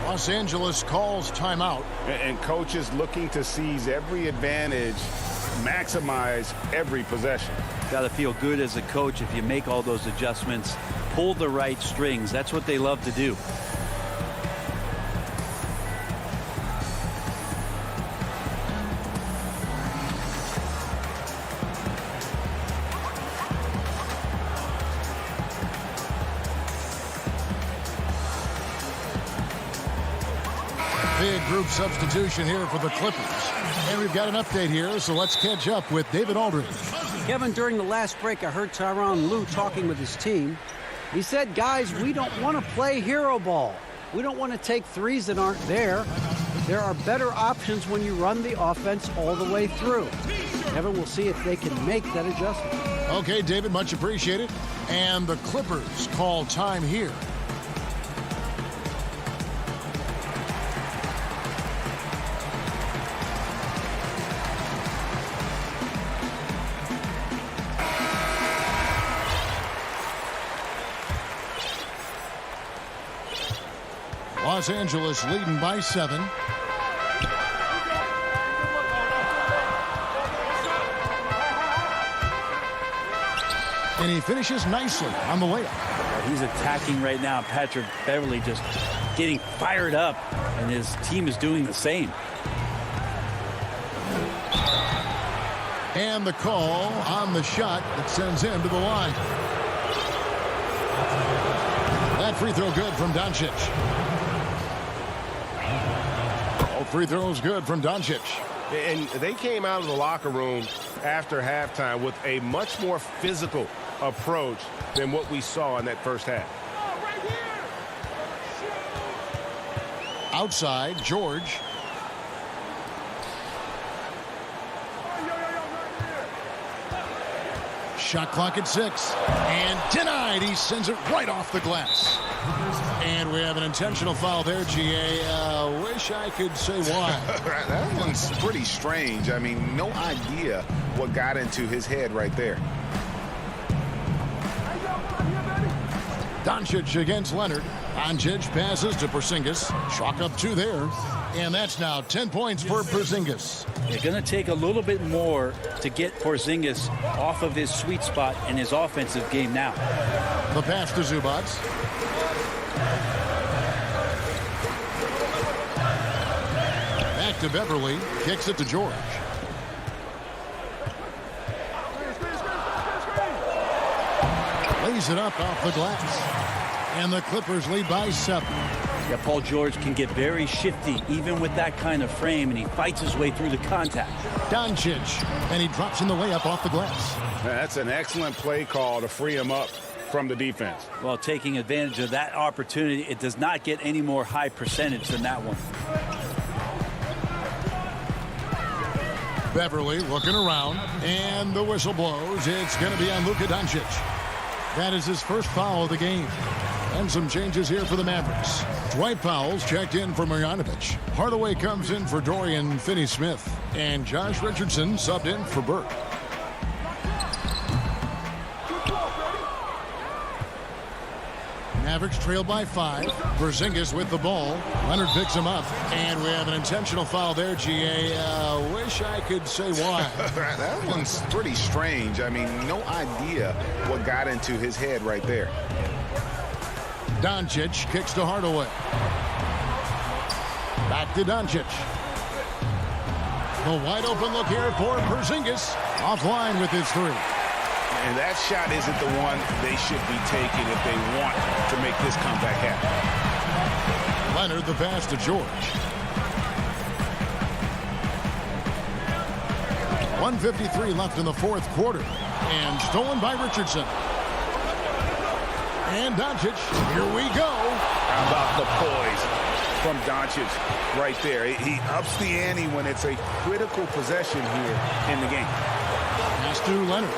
Los Angeles calls timeout. And coaches looking to seize every advantage, maximize every possession. Got to feel good as a coach if you make all those adjustments, pull the right strings. That's what they love to do. Big group substitution here for the Clippers. And we've got an update here, so let's catch up with David Aldridge. Kevin, during the last break, I heard Tyronn Lue talking with his team. He said, guys, we don't want to play hero ball. We don't want to take threes that aren't there. There are better options when you run the offense all the way through. Kevin, we'll see if they can make that adjustment. Okay, David, much appreciated. And the Clippers call time here. Los Angeles leading by 7. And he finishes nicely on the layup. He's attacking right now. Patrick Beverley just getting fired up, and his team is doing the same. And the call on the shot that sends him to the line. That free throw good from Doncic. All free throws good from Doncic. And they came out of the locker room after halftime with a much more physical approach than what we saw in that first half. Outside, George. Shot clock at 6. And denied. He sends it right off the glass. And we have an intentional foul there, GA. Wish I could say why. That one's pretty strange. I mean, no idea what got into his head right there. Doncic against Leonard. Doncic passes to Porzingis. Chalk up 2 there. And that's now 10 points for Porzingis. They're going to take a little bit more to get Porzingis off of his sweet spot in his offensive game now. The pass to Zubac. Back to Beverley. Kicks it to George. Lays it up off the glass. And the Clippers lead by 7. Yeah, Paul George can get very shifty even with that kind of frame, and he fights his way through the contact. Doncic, and he drops in the layup off the glass. That's an excellent play call to free him up from the defense. Well, taking advantage of that opportunity, it does not get any more high percentage than that one. Beverley looking around, and the whistle blows. It's going to be on Luka Doncic. That is his first foul of the game. And some changes here for the Mavericks. Dwight Powell's checked in for Marjanovic. Hardaway comes in for Dorian Finney-Smith. And Josh Richardson subbed in for Burke. Mavericks trail by 5. Porzingis with the ball. Leonard picks him up. And we have an intentional foul there, GA. Wish I could say why. That one's pretty strange. I mean, no idea what got into his head right there. Doncic kicks to Hardaway. Back to Doncic. The wide open look here for Porzingis. Offline with his 3. And that shot isn't the one they should be taking if they want to make this comeback happen. Leonard the pass to George. 1:53 left in the fourth quarter. And stolen by Richardson. And Doncic. Here we go. How about the poise from Doncic right there? He ups the ante when it's a critical possession here in the game. Pass to Leonard.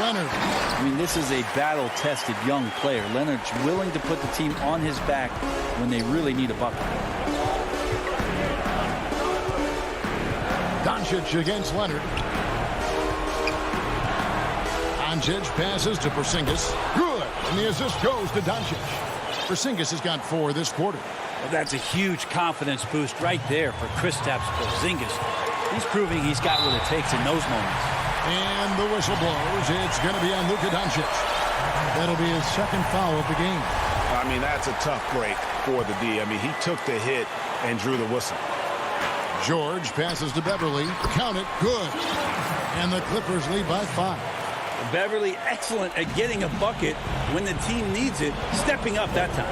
Leonard. I mean, this is a battle-tested young player. Leonard's willing to put the team on his back when they really need a bucket. Doncic against Leonard. Doncic passes to Porzingis. Good. And the assist goes to Doncic. Porzingis has got 4 this quarter. Well, that's a huge confidence boost right there for Kristaps Porzingis. He's proving he's got what it takes in those moments. And the whistle blows. It's going to be on Luka Doncic. That'll be his second foul of the game. I mean, that's a tough break for the D. I mean, he took the hit and drew the whistle. George passes to Beverly. Count it. Good. And the Clippers lead by 5. Beverly excellent at getting a bucket when the team needs it, stepping up that time.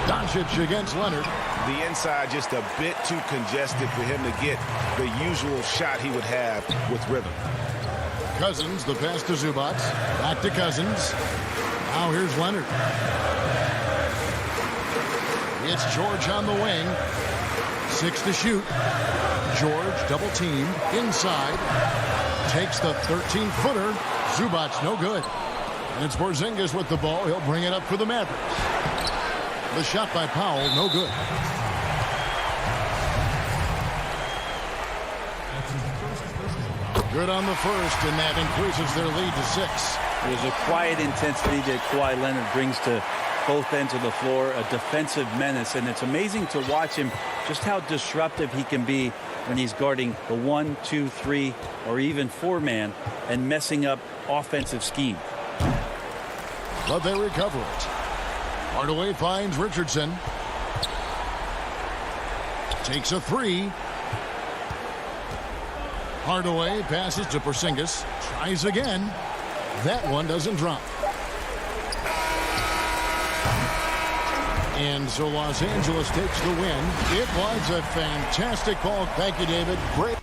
Doncic against Leonard. The inside just a bit too congested for him to get the usual shot he would have with rhythm. Cousins, the pass to Zubac. Back to Cousins. Now here's Leonard. It's George on the wing. 6 to shoot. George double teamed inside. Takes the 13-footer. Zubac no good. And it's Porzingis with the ball. He'll bring it up for the Mavericks. The shot by Powell, no good. Good on the first, and that increases their lead to 6. There's a quiet intensity that Kawhi Leonard brings to both ends of the floor, a defensive menace, and it's amazing to watch him just how disruptive he can be when he's guarding the 1, 2, 3, or even 4-man and messing up offensive scheme. But they recover it. Hardaway finds Richardson. Takes a 3. Hardaway passes to Porzingis. Tries again. That one doesn't drop. And so Los Angeles takes the win. It was a fantastic ball. Thank you, David. Great.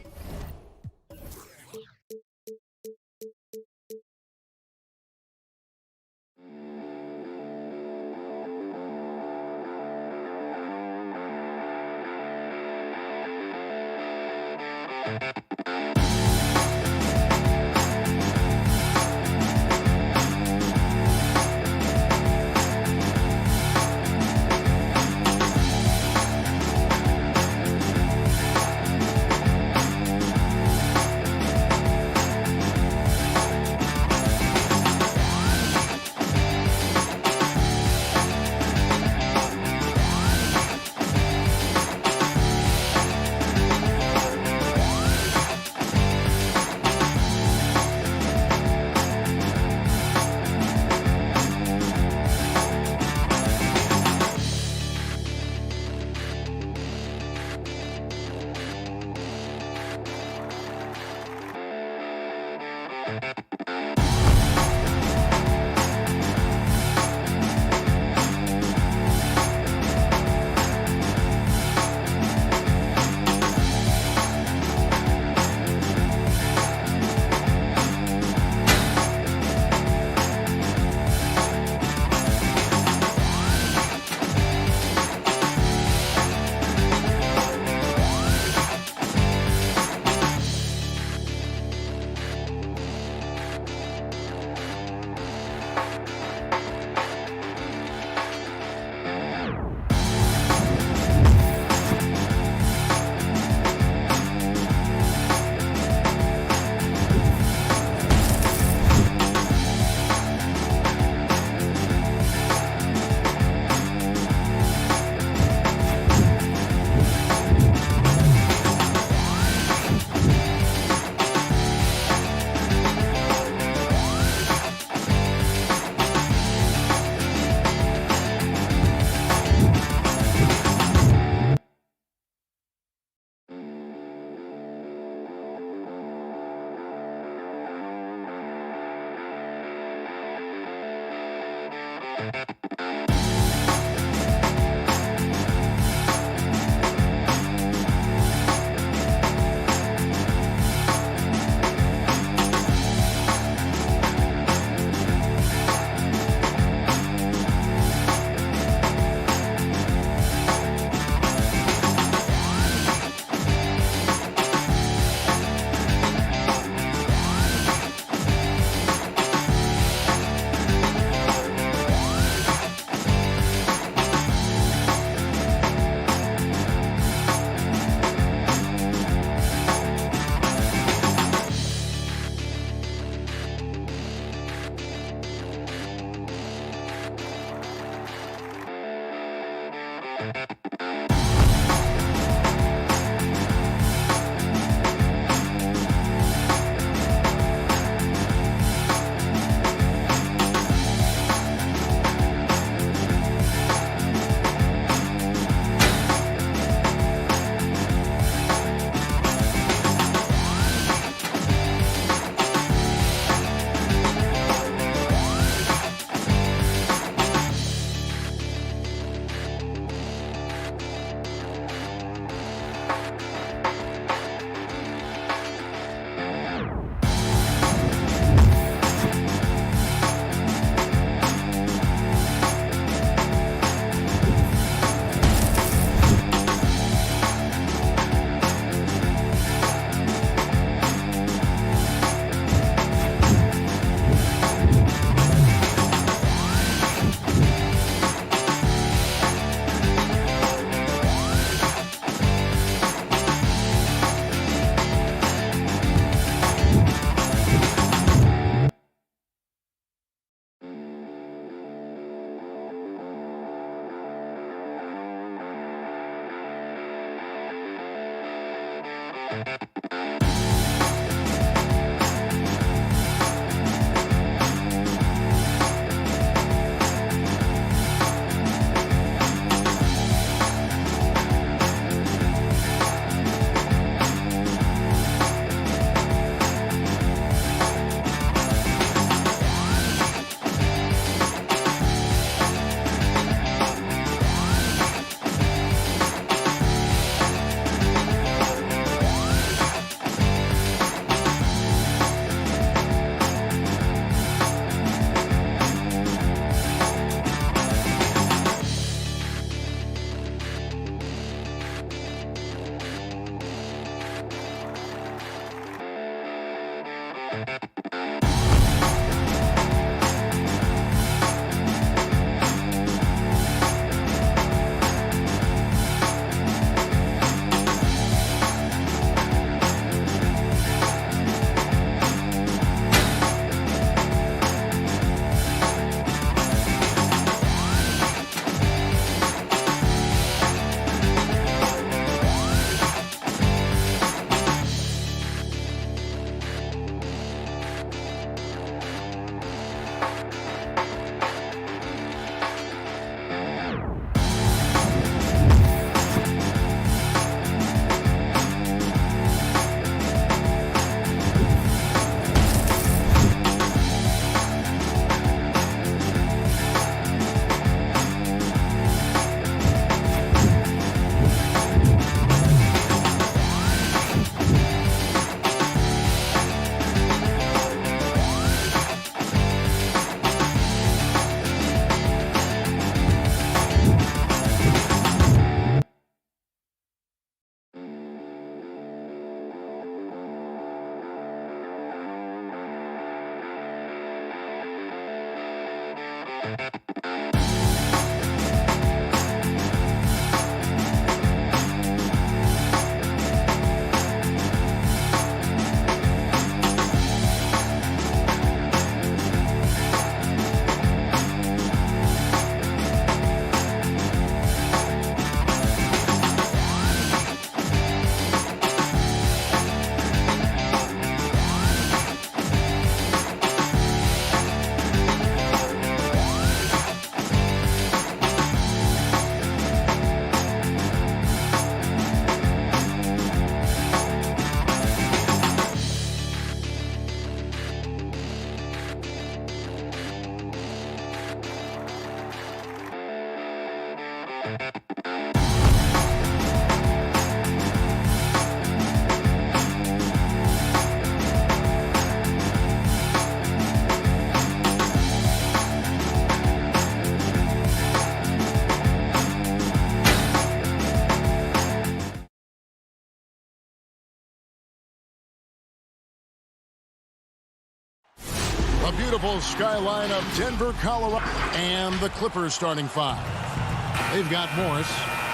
beautiful skyline of Denver, Colorado. And the Clippers starting 5. They've got Morris,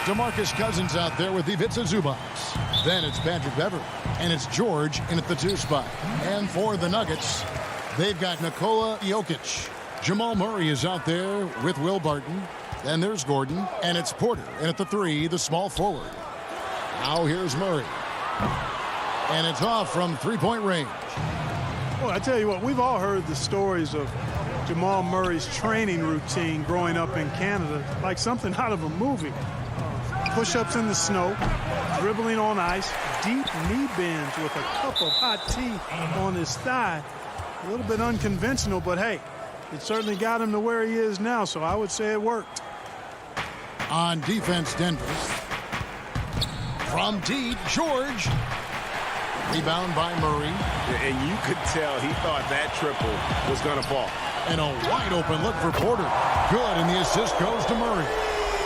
DeMarcus Cousins out there with Ivica Zubac. Then it's Patrick Beverley, and it's George in at the 2 spot. And for the Nuggets, they've got Nikola Jokic. Jamal Murray is out there with Will Barton. Then there's Gordon, and it's Porter in at the 3, the small forward. Now here's Murray. And it's off from three-point range. Well, I tell you what, we've all heard the stories of Jamal Murray's training routine growing up in Canada, like something out of a movie. Push-ups in the snow, dribbling on ice, deep knee bends with a cup of hot tea on his thigh. A little bit unconventional, but hey, it certainly got him to where he is now, so I would say it worked. On defense, Denver. From deep, George. Rebound by Murray. And you could tell he thought that triple was going to fall. And a wide open look for Porter. Good, and the assist goes to Murray.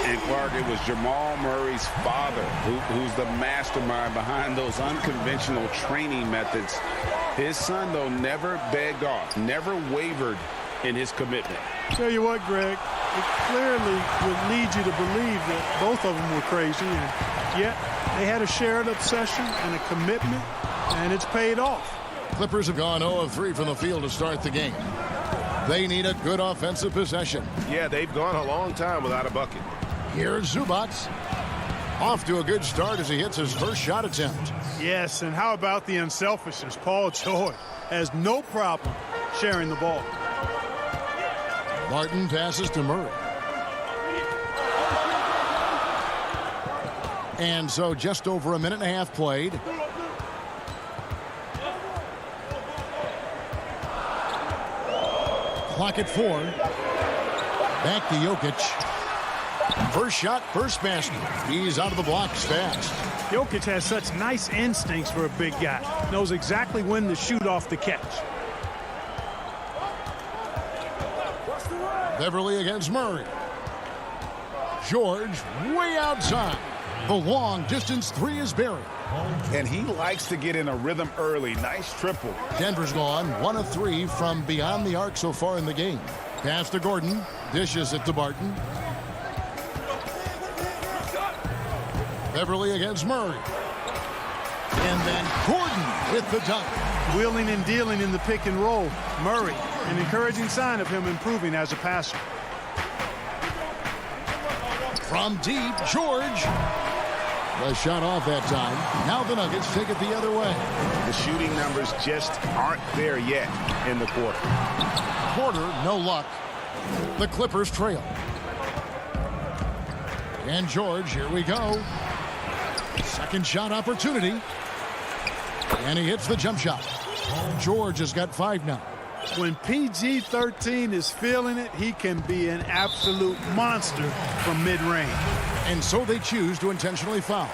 And Clark, it was Jamal Murray's father who's the mastermind behind those unconventional training methods. His son, though, never begged off, never wavered in his commitment. Tell you what, Greg, it clearly would lead you to believe that both of them were crazy, and yet they had a shared obsession and a commitment, and it's paid off. Clippers have gone 0 of 3 from the field to start the game. They need a good offensive possession. Yeah, they've gone a long time without a bucket. Here's Zubac. Off to a good start as he hits his first shot attempt. Yes, and how about the unselfishness? Paul George has no problem sharing the ball. Martin passes to Murray. And so just over a minute and a half played. Clock at 4. Back to Jokic. First shot, first basket. He's out of the blocks fast. Jokic has such nice instincts for a big guy. Knows exactly when to shoot off the catch. Beverley against Murray. George way outside. The long distance 3 is buried. And he likes to get in a rhythm early. Nice triple. Denver's gone 1 of 3 from beyond the arc so far in the game. Pass to Gordon. Dishes it to Barton. Beverley against Murray. And then Gordon with the dunk. Wheeling and dealing in the pick and roll. Murray, an encouraging sign of him improving as a passer. From deep, George. The shot off that time. Now the Nuggets take it the other way. The shooting numbers just aren't there yet in the quarter. Porter, no luck. The Clippers trail. And George, here we go. Second shot opportunity. And he hits the jump shot. George has got 5 now. When PG-13 is feeling it, he can be an absolute monster from mid-range. And so they choose to intentionally foul.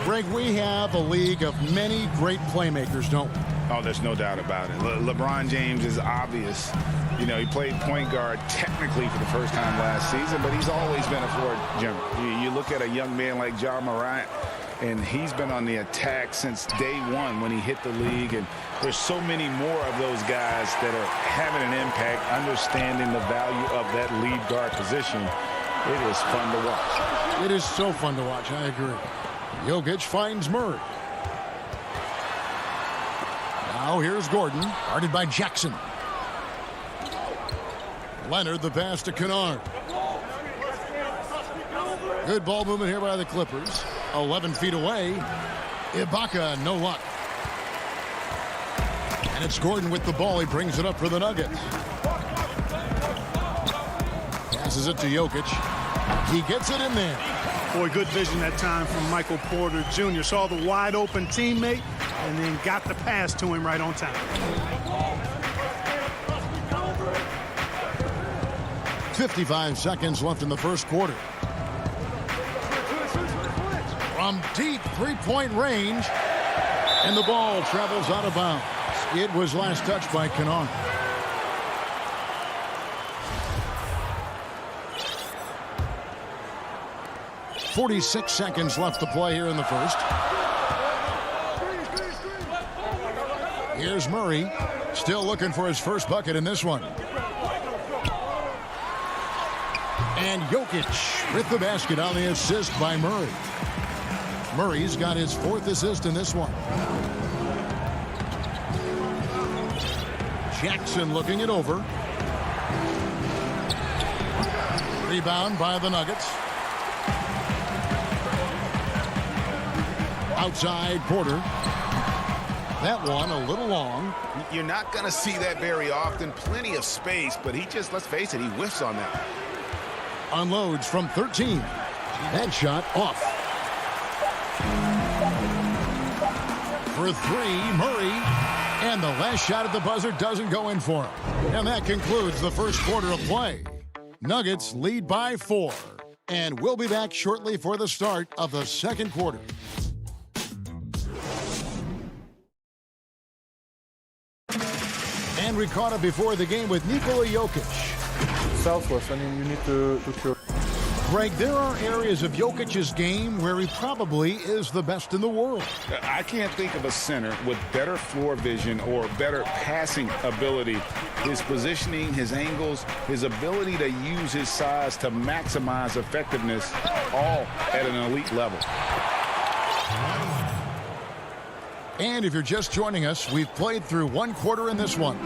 Greg, we have a league of many great playmakers, don't we? Oh, there's no doubt about it. LeBron James is obvious. You know, he played point guard technically for the first time last season, but he's always been a floor general. You look at a young man like Ja Morant, and he's been on the attack since day one when he hit the league. And there's so many more of those guys that are having an impact, understanding the value of that lead guard position. It is fun to watch. It is so fun to watch. I agree. Jokic finds Murray. Now here's Gordon, guarded by Jackson. Leonard, the pass to Kennard. Good ball movement here by the Clippers. 11 feet away. Ibaka, no luck. And it's Gordon with the ball. He brings it up for the Nuggets. Passes it to Jokic. He gets it in there. Boy, good vision that time from Michael Porter Jr. Saw the wide open teammate and then got the pass to him right on time. .55 seconds left in the first quarter. From deep three-point range, and the ball travels out of bounds. It was last touched by Kennard. .46 seconds left to play here in the first. Here's Murray. Still looking for his first bucket in this one. And Jokic with the basket on the assist by Murray. Murray's got his 4th assist in this one. Jackson looking it over. Rebound by the Nuggets. Outside Porter. That one a little long. You're not going to see that very often. Plenty of space, but he just, let's face it, he whiffs on that. Unloads from 13. That shot off. For 3, Murray. And the last shot at the buzzer doesn't go in for him. And that concludes the first quarter of play. Nuggets lead by 4. And we'll be back shortly for the start of the second quarter. And we caught up before the game with Nikola Jokic. Selfless. I mean, you need to show. Greg, there are areas of Jokic's game where he probably is the best in the world. I can't think of a center with better floor vision or better passing ability. His positioning, his angles, his ability to use his size to maximize effectiveness, all at an elite level. And if you're just joining us, we've played through 1 quarter in this one.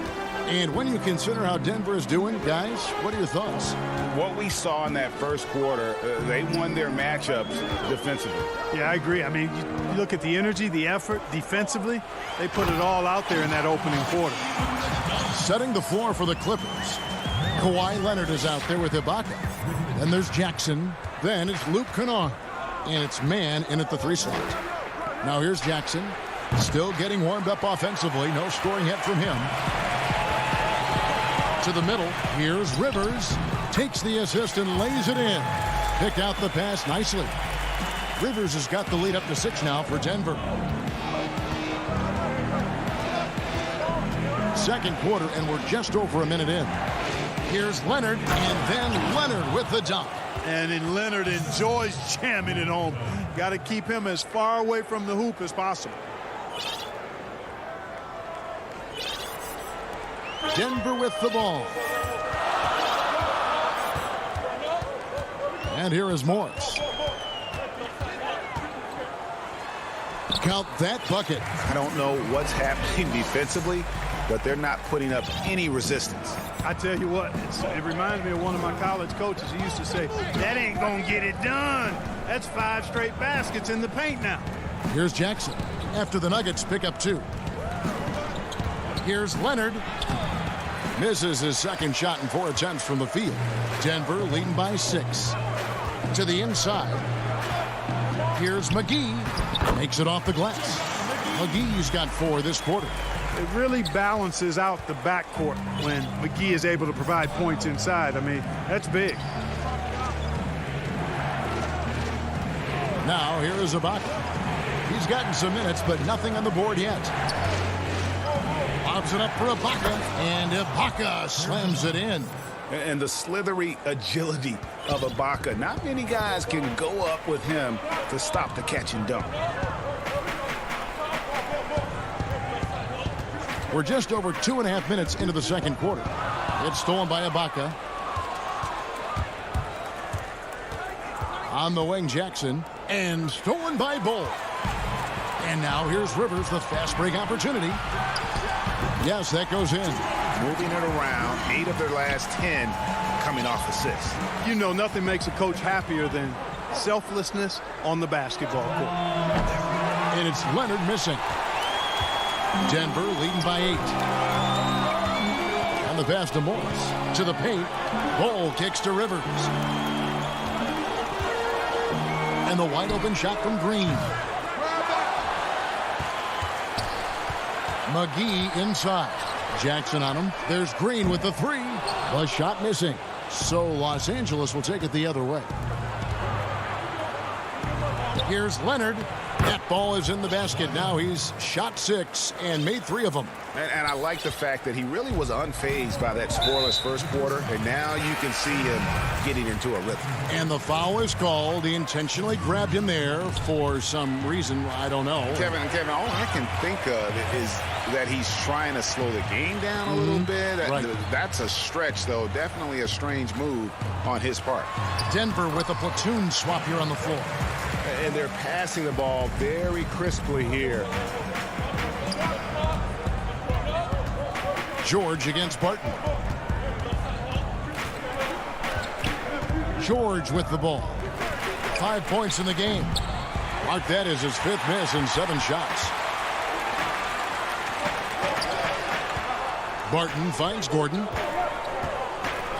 And when you consider how Denver is doing, guys, what are your thoughts? What we saw in that first quarter, they won their matchups defensively. Yeah, I agree. I mean, you look at the energy, the effort defensively, they put it all out there in that opening quarter. Setting the floor for the Clippers. Kawhi Leonard is out there with Ibaka. Then there's Jackson. Then it's Luke Kennard. And it's man in at the 3 slot. Now here's Jackson. Still getting warmed up offensively. No scoring yet from him. To the middle. Here's Rivers. Takes the assist and lays it in. Picked out the pass nicely. Rivers has got the lead up to 6 now for Denver. Second quarter, and we're just over a minute in. Here's Leonard, and then Leonard with the dunk. And then Leonard enjoys jamming it home. Got to keep him as far away from the hoop as possible. Denver with the ball. And here is Morris. Count that bucket. I don't know what's happening defensively, but they're not putting up any resistance. I tell you what, it reminds me of one of my college coaches. He used to say, that ain't going to get it done. That's 5 straight baskets in the paint now. Here's Jackson after the Nuggets pick up 2. Here's Leonard. Misses his second shot in 4 attempts from the field. Denver leading by 6. To the inside. Here's McGee. Makes it off the glass. McGee's got 4 this quarter. It really balances out the backcourt when McGee is able to provide points inside. I mean, that's big. Now here is Ibaka. He's gotten some minutes, but nothing on the board yet. Lobs it up for Ibaka, and Ibaka slams it in. And the slithery agility of Ibaka. Not many guys can go up with him to stop the catch and dunk. We're just over 2.5 minutes into the second quarter. It's stolen by Ibaka. On the wing, Jackson. And stolen by Bull. And now here's Rivers, the fast break opportunity. Yes, that goes in. Moving it around, 8 of their last 10 coming off assists. You know, nothing makes a coach happier than selflessness on the basketball court. And it's Leonard missing. Denver leading by 8. On the pass to Morris. To the paint. Bull kicks to Rivers. And the wide open shot from Green. McGee inside. Jackson on him. There's Green with the 3. The shot missing. So Los Angeles will take it the other way. Here's Leonard. That ball is in the basket. Now he's shot 6 and made 3 of them. And I like the fact that he really was unfazed by that scoreless first quarter, and now you can see him getting into a rhythm. And the foul is called. He intentionally grabbed him there for some reason. I don't know. Kevin, all I can think of is that he's trying to slow the game down a little bit. Right. That's a stretch, though. Definitely a strange move on his part. Denver with a platoon swap here on the floor. And they're passing the ball very crisply here. George against Barton. George with the ball. 5 points in the game. Mark that as his 5th miss in 7 shots. Barton finds Gordon.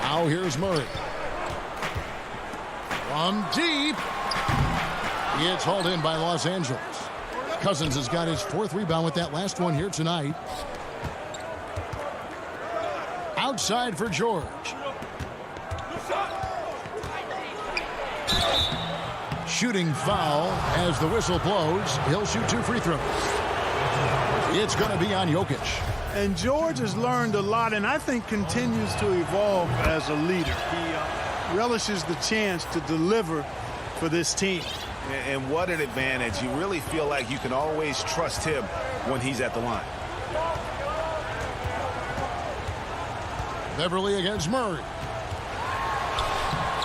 Now here's Murray. From deep. It's hauled in by Los Angeles. Cousins has got his 4th rebound with that last one here tonight. Outside for George. Shooting foul as the whistle blows. He'll shoot 2 free throws. It's going to be on Jokic. And George has learned a lot and I think continues to evolve as a leader. He relishes the chance to deliver for this team. And what an advantage. You really feel like you can always trust him when he's at the line. Beverly against Murray.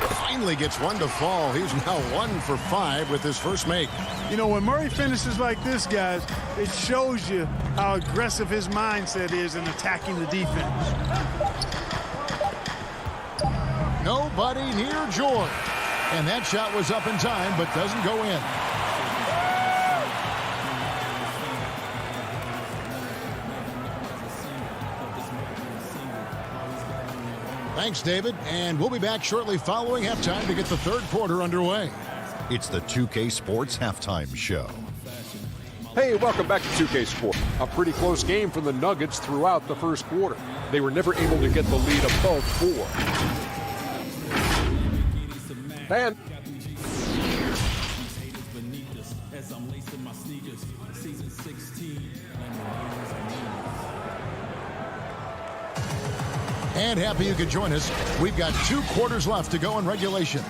Finally gets one to fall. He's now 1 for 5 with his first make. You know, when Murray finishes like this, guys, it shows you how aggressive his mindset is in attacking the defense. Nobody near George. And that shot was up in time, but doesn't go in. Thanks, David. And we'll be back shortly following halftime to get the 3rd quarter underway. It's the 2K Sports Halftime Show. Hey, welcome back to 2K Sport. A pretty close game for the Nuggets throughout the first quarter. They were never able to get the lead above 4. And And happy you could join us. We've got 2 quarters left to go in regulation.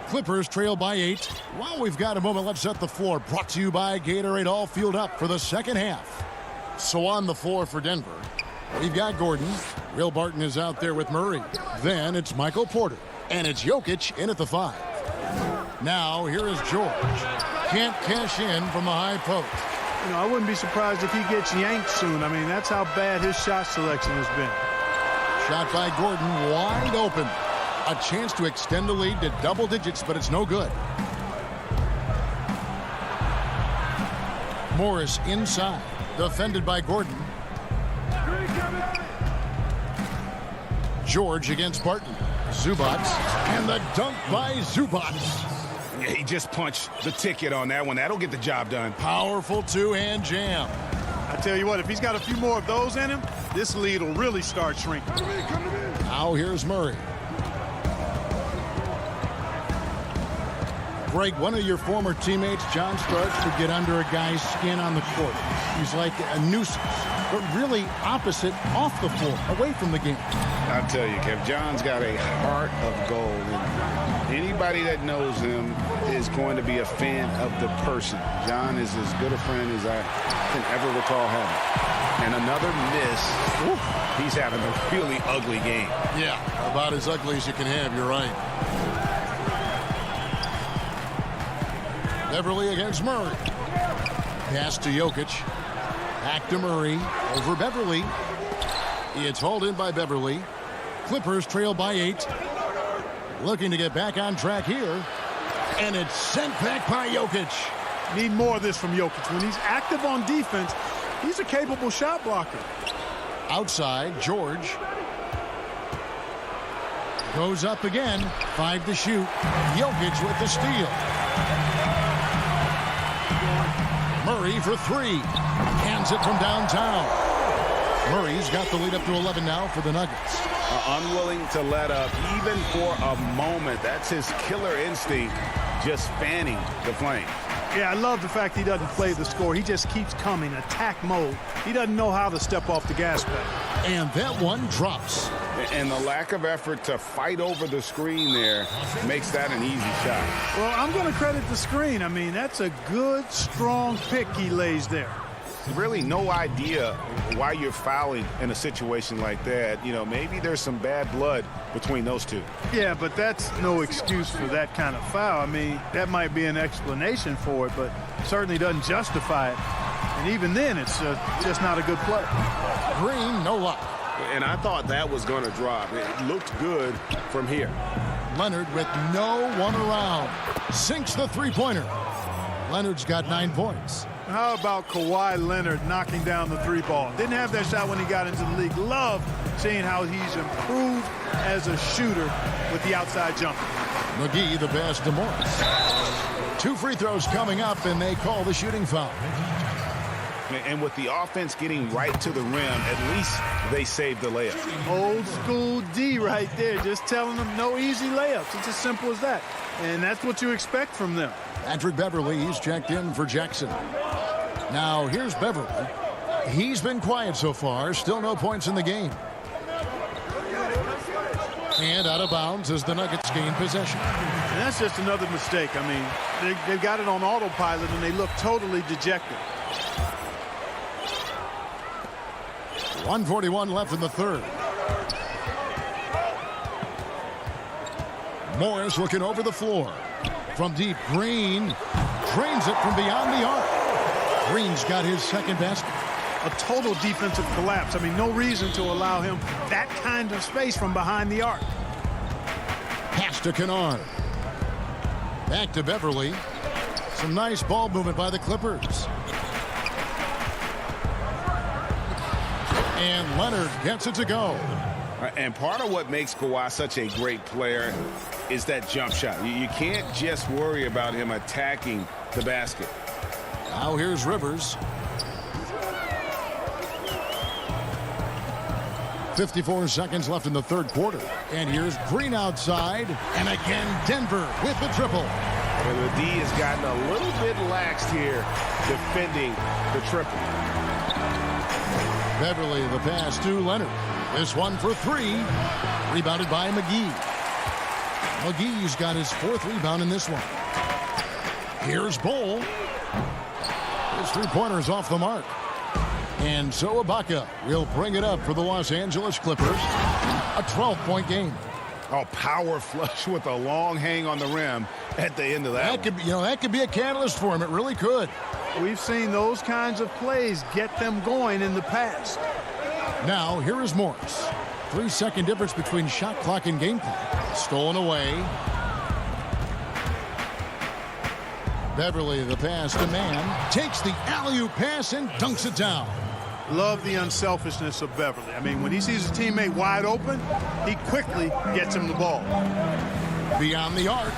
Clippers trail by 8. While we've got a moment, let's set the floor. Brought to you by Gatorade, all fueled up for the second half. So on the floor for Denver, we've got Gordon. Will Barton is out there with Murray. Then it's Michael Porter. And it's Jokic in at the 5. Now here is George. Can't cash in from the high post. You know, I wouldn't be surprised if he gets yanked soon. I mean, that's how bad his shot selection has been. Shot by Gordon, wide open. A chance to extend the lead to double digits, but it's no good. Morris inside, defended by Gordon. George against Barton. Zubats, and the dunk by Zubats. Yeah, he just punched the ticket on that one. That'll get the job done. Powerful 2-hand jam. I tell you what, if he's got a few more of those in him, this lead will really start shrinking. Now here's Murray. Greg, one of your former teammates, John, starts to get under a guy's skin on the court. He's like a nuisance, but really opposite off the floor, away from the game. I'll tell you, Kev, John's got a heart of gold. And anybody that knows him is going to be a fan of the person. John is as good a friend as I can ever recall having. And another miss. He's having a really ugly game. Yeah, about as ugly as you can have, you're right. Beverly against Murray. Pass to Jokic. Back to Murray. Over Beverly. It's hauled in by Beverly. Clippers trail by 8. Looking to get back on track here. And it's sent back by Jokic. Need more of this from Jokic. When he's active on defense, he's a capable shot blocker. Outside, George. Goes up again. 5 to shoot. Jokic with the steal. Murray for 3. Hands it from downtown. Murray's got the lead up to 11 now for the Nuggets. Unwilling to let up even for a moment. That's his killer instinct, just fanning the flame. Yeah, I love the fact he doesn't play the score. He just keeps coming, attack mode. He doesn't know how to step off the gas pedal. And that one drops. And the lack of effort to fight over the screen there makes that an easy shot. Well, I'm going to credit the screen. I mean, that's a good, strong pick he lays there. Really no idea why you're fouling in a situation like that. You know, maybe there's some bad blood between those two. Yeah, but that's no excuse for that kind of foul. I mean, that might be an explanation for it, but certainly doesn't justify it. And even then, it's just not a good play. Green, no luck. And I thought that was going to drop. It looked good from here. Leonard with no one around. Sinks the three-pointer. Leonard's got 9 points. How about Kawhi Leonard knocking down the 3-ball? Didn't have that shot when he got into the league. Love seeing how he's improved as a shooter with the outside jumper. McGee the pass to Morris. 2 free throws coming up, and they call the shooting foul. And with the offense getting right to the rim, at least they saved the layup. Old school D right there, just telling them no easy layups. It's as simple as that. And that's what you expect from them. Patrick Beverly, he's checked in for Jackson. Now, here's Beverly. He's been quiet so far. Still no points in the game. And out of bounds as the Nuggets gain possession. And that's just another mistake. I mean, they've got it on autopilot, and they look totally dejected. 1:41 left in the third. Morris looking over the floor. From deep, Green drains it from beyond the arc. Green's got his second basket. A total defensive collapse. I mean, no reason to allow him that kind of space from behind the arc. Pass to Kennard. Back to Beverly. Some nice ball movement by the Clippers. And Leonard gets it to go. And part of what makes Kawhi such a great player is that jump shot. You can't just worry about him attacking the basket. Now here's Rivers. 54 seconds left in the third quarter. And here's Green outside. And again, Denver with the triple. And the D has gotten a little bit laxed here defending the triple. Beverly the pass to Leonard. This one for 3. Rebounded by McGee. McGee's got his 4th rebound in this one. Here's Bull. His 3-pointer's off the mark. And so Ibaka will bring it up for the Los Angeles Clippers. A 12-point game. Oh, power flush with a long hang on the rim at the end of that. That could be a catalyst for him. It really could. We've seen those kinds of plays get them going in the past. Now, here is Morris. 3-second difference between shot clock and game clock. Stolen away. Beverly, the pass to Mann. Takes the alley-oop pass and dunks it down. Love the unselfishness of Beverly. I mean, when he sees his teammate wide open, he quickly gets him the ball. Beyond the arc.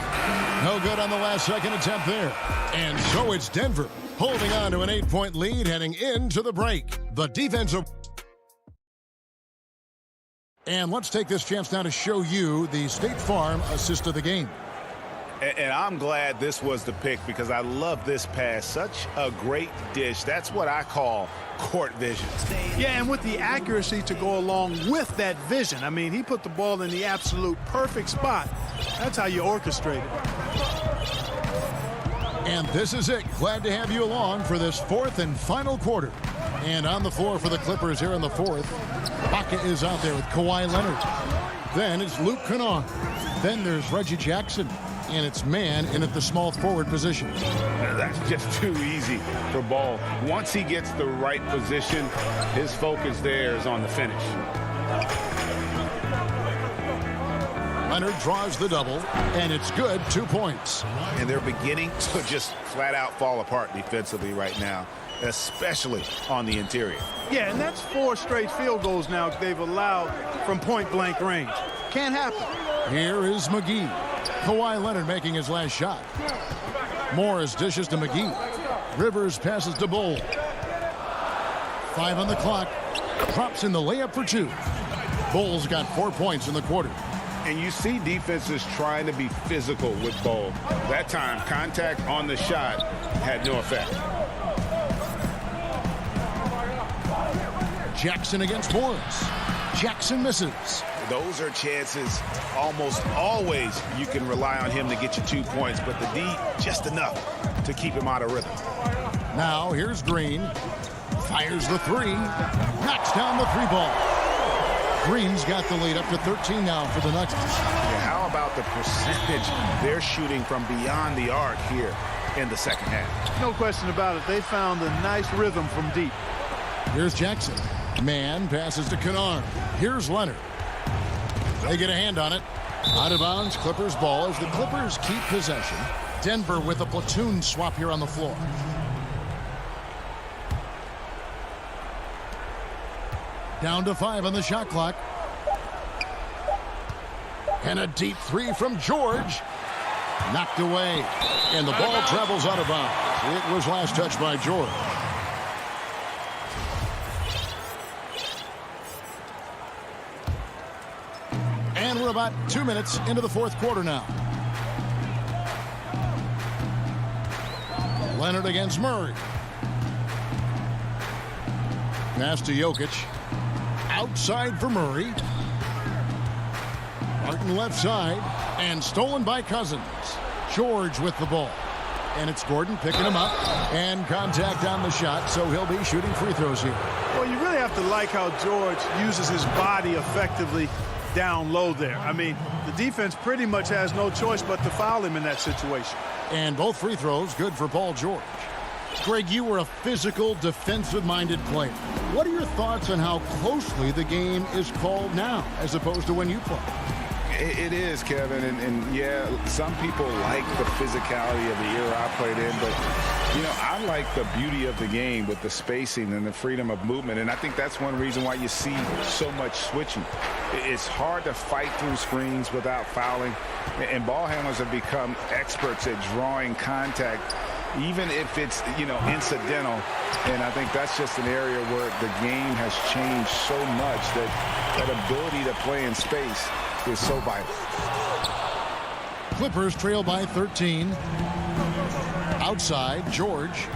No good on the last second attempt there. And so it's Denver holding on to an 8-point lead heading into the break. The defensive... And let's take this chance now to show you the State Farm assist of the game. And I'm glad this was the pick because I love this pass. Such a great dish. That's what I call court vision. Yeah, and with the accuracy to go along with that vision. I mean, he put the ball in the absolute perfect spot. That's how you orchestrate it. And this is it. Glad to have you along for this 4th and final quarter. And on the floor for the Clippers here in the 4th, Baca is out there with Kawhi Leonard. Then it's Luke Kennard. Then there's Reggie Jackson. And it's Mann in at the small forward position. That's just too easy for Ball. Once he gets the right position, his focus there is on the finish. Leonard draws the double, and it's good. 2 points. And they're beginning to just flat out fall apart defensively right now, especially on the interior. Yeah, and that's 4 straight field goals now they've allowed from point-blank range. Can't happen. Here is McGee. Kawhi Leonard making his last shot. Morris dishes to McGee. Rivers passes to Bull. 5 on the clock. Drops in the layup for 2. Bulls got 4 points in the quarter. And you see defenses trying to be physical with Bol. That time, contact on the shot had no effect. Jackson against Morris. Jackson misses. Those are chances almost always you can rely on him to get you 2 points, but the D just enough to keep him out of rhythm. Now here's Green. Fires the 3. Knocks down the 3-ball. Green's got the lead up to 13 now for the Nuggets. Yeah, how about the percentage they're shooting from beyond the arc here in the second half? No question about it. They found a nice rhythm from deep. Here's Jackson. Man passes to Kennard. Here's Leonard. They get a hand on it. Out of bounds, Clippers ball as the Clippers keep possession. Denver with a platoon swap here on the floor. Down to 5 on the shot clock. And a deep 3 from George. Knocked away. And the ball travels out of bounds. It was last touched by George. And we're about 2 minutes into the fourth quarter now. Leonard against Murray. Pass to Jokic. Outside for Murray. Martin left side. And stolen by Cousins. George with the ball. And it's Gordon picking him up. And contact on the shot, so he'll be shooting free throws here. Well, you really have to like how George uses his body effectively down low there. I mean, the defense pretty much has no choice but to foul him in that situation. And both free throws good for Paul George. Greg, you were a physical, defensive-minded player. What are your thoughts on how closely the game is called now as opposed to when you played? It is, Kevin, and yeah, some people like the physicality of the era I played in, but, you know, I like the beauty of the game with the spacing and the freedom of movement, and I think that's one reason why you see so much switching. It's hard to fight through screens without fouling, and ball handlers have become experts at drawing contact, even if it's, you know, incidental, and I think that's just an area where the game has changed so much that that ability to play in space is so vital. Clippers trail by 13. Outside, George.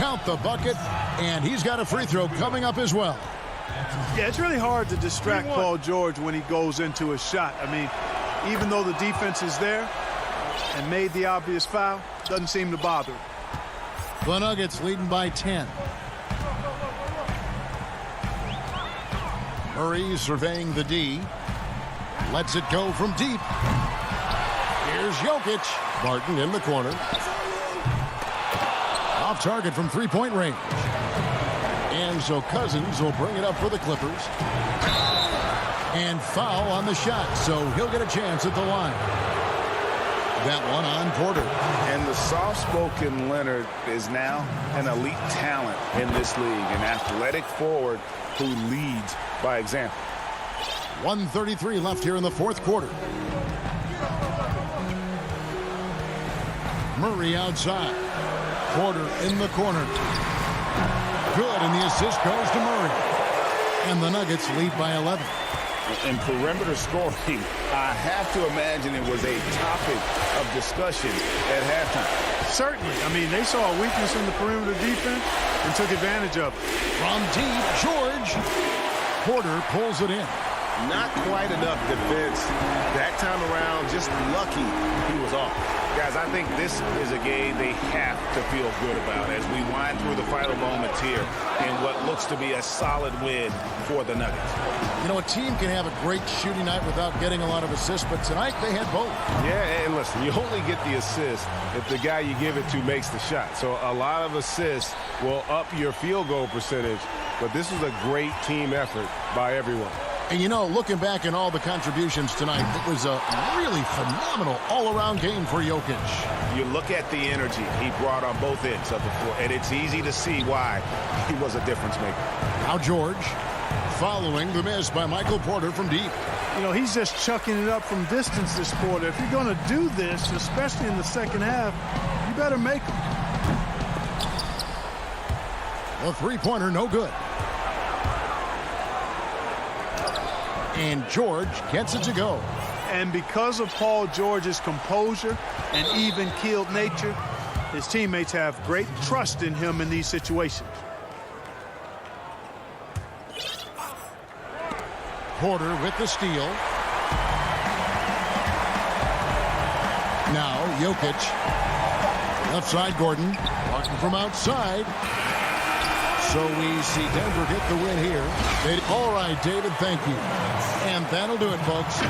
Count the bucket, and he's got a free throw coming up as well. Yeah, it's really hard to distract Paul George when he goes into a shot. I mean, even though the defense is there and made the obvious foul, doesn't seem to bother him. The Nuggets leading by 10. Murray surveying the D. Lets it go from deep. Here's Jokic. Barton in the corner. Off target from three-point range. And so Cousins will bring it up for the Clippers. And foul on the shot, so he'll get a chance at the line. That one on Porter. And the soft-spoken Leonard is now an elite talent in this league, an athletic forward who leads by example. 1:33 left here in the fourth quarter. Murray outside. Porter in the corner. Good, and the assist goes to Murray. And the Nuggets lead by 11. In perimeter scoring, I have to imagine it was a topic of discussion at halftime. Certainly. I mean, they saw a weakness in the perimeter defense and took advantage of it. From deep, George. Porter pulls it in. Not quite enough defense that time around. Just lucky he was off. Guys, I think this is a game they have to feel good about as we wind through the final moments here in what looks to be a solid win for the Nuggets. You know, a team can have a great shooting night without getting a lot of assists, but tonight they had both. Yeah, and listen, you only get the assist if the guy you give it to makes the shot. So a lot of assists will up your field goal percentage, but this is a great team effort by everyone. And, you know, looking back at all the contributions tonight, it was a really phenomenal all-around game for Jokic. You look at the energy he brought on both ends of the floor, and it's easy to see why he was a difference maker. Now George, following the miss by Michael Porter from deep. You know, he's just chucking it up from distance this quarter. If you're going to do this, especially in the second half, you better make them. A three-pointer, no good. And George gets it to go. And because of Paul George's composure and even-keeled nature, his teammates have great trust in him in these situations. Porter with the steal. Now Jokic. Left side, Gordon. Walking from outside. So we see Denver get the win here. All right, David, thank you. And that'll do it, folks.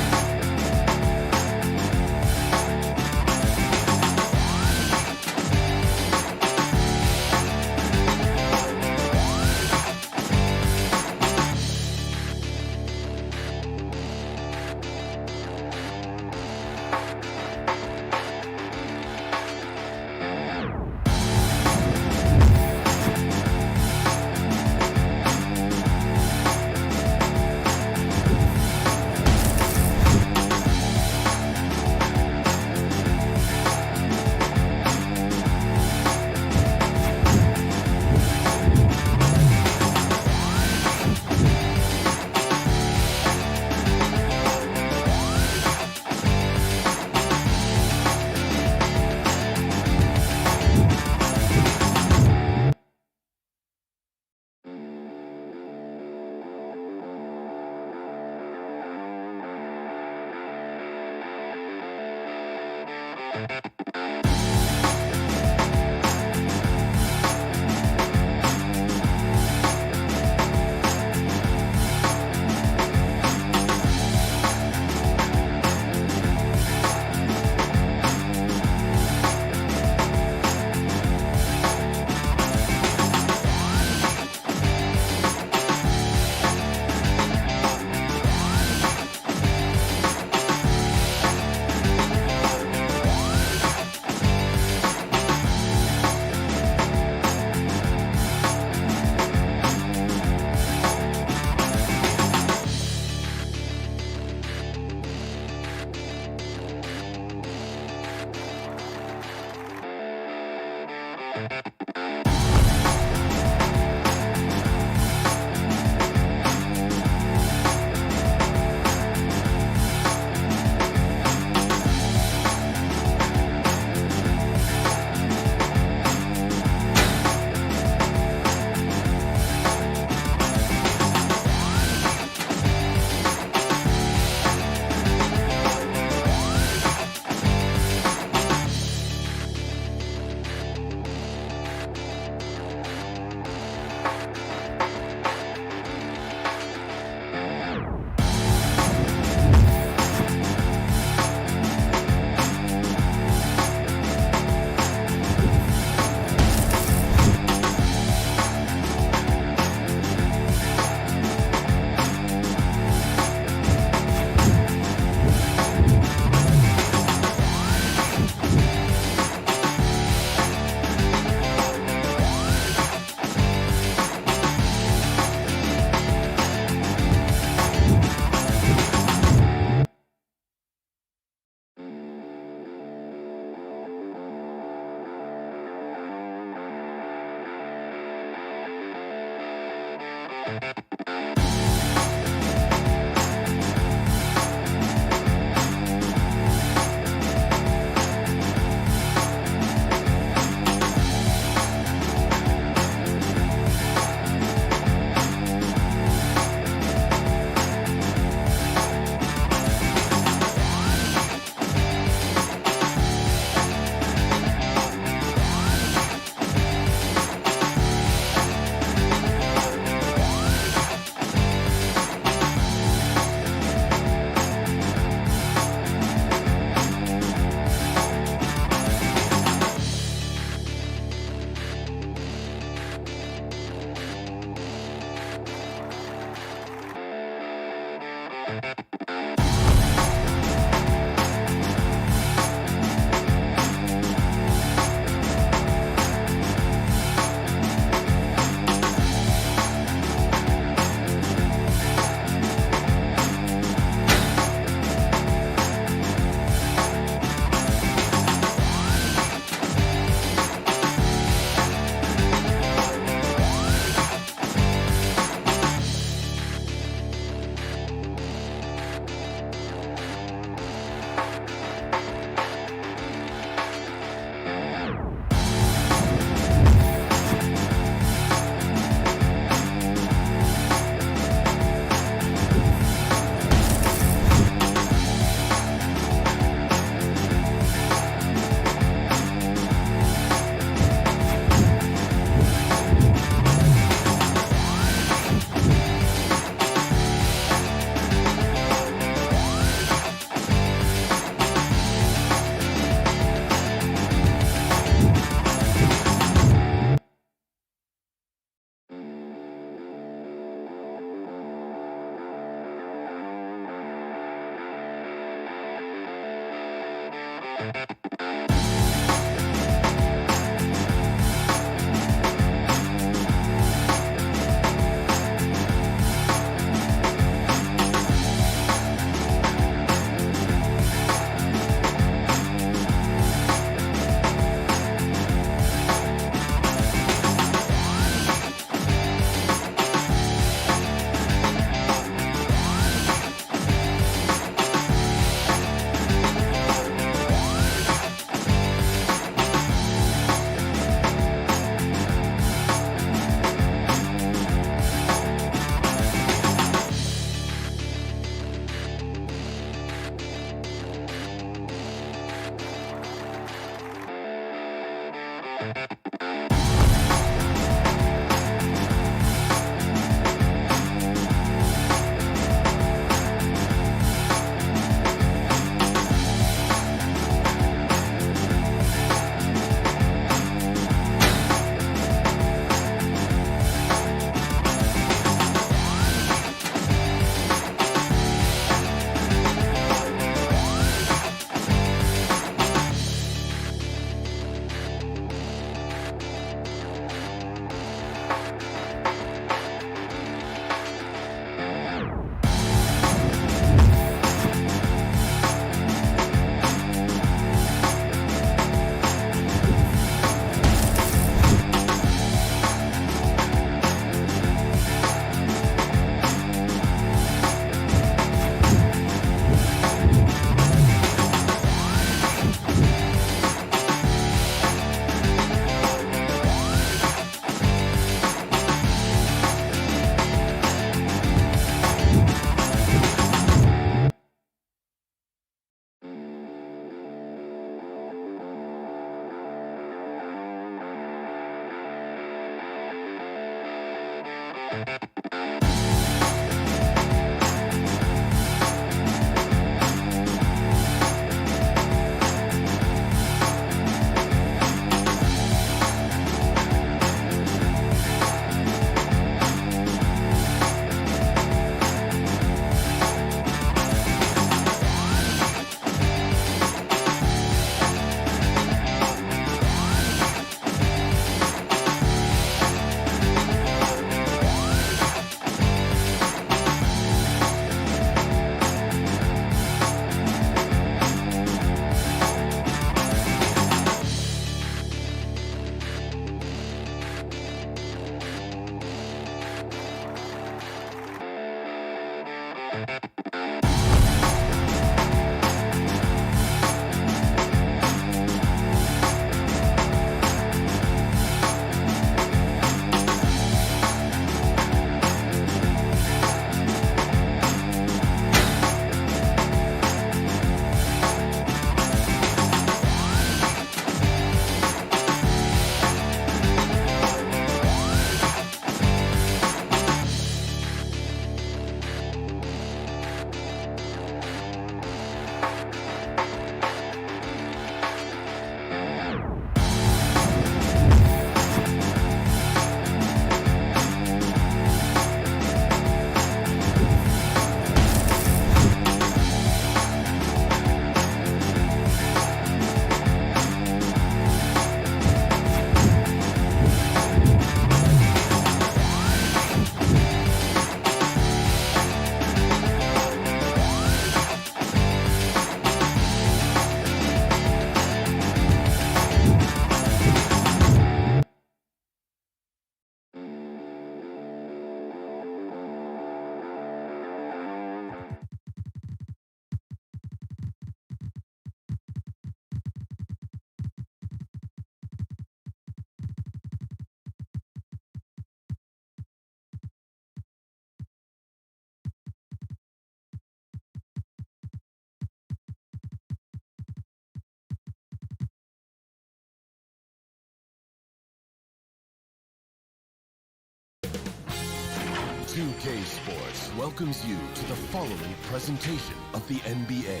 2K Sports welcomes you to the following presentation of the NBA.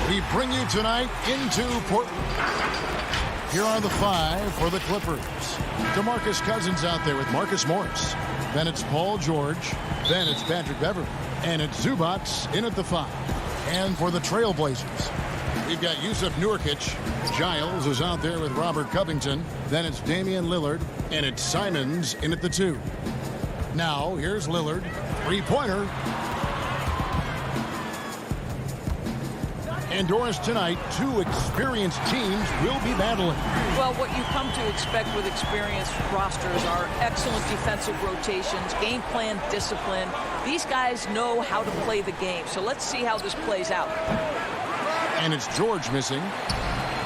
We bring you tonight into Portland. Here are the 5 for the Clippers. DeMarcus Cousins out there with Marcus Morris. Then it's Paul George. Then it's Patrick Beverley. And it's Zubats in at the 5. And for the Trailblazers, we've got Yusuf Nurkic. Giles is out there with Robert Covington. Then it's Damian Lillard. And it's Simons in at the 2. Now, here's Lillard. Three-pointer. And Doris, tonight, 2 experienced teams will be battling. Well, what you come to expect with experienced rosters are excellent defensive rotations, game plan discipline. These guys know how to play the game. So let's see how this plays out. And it's George missing.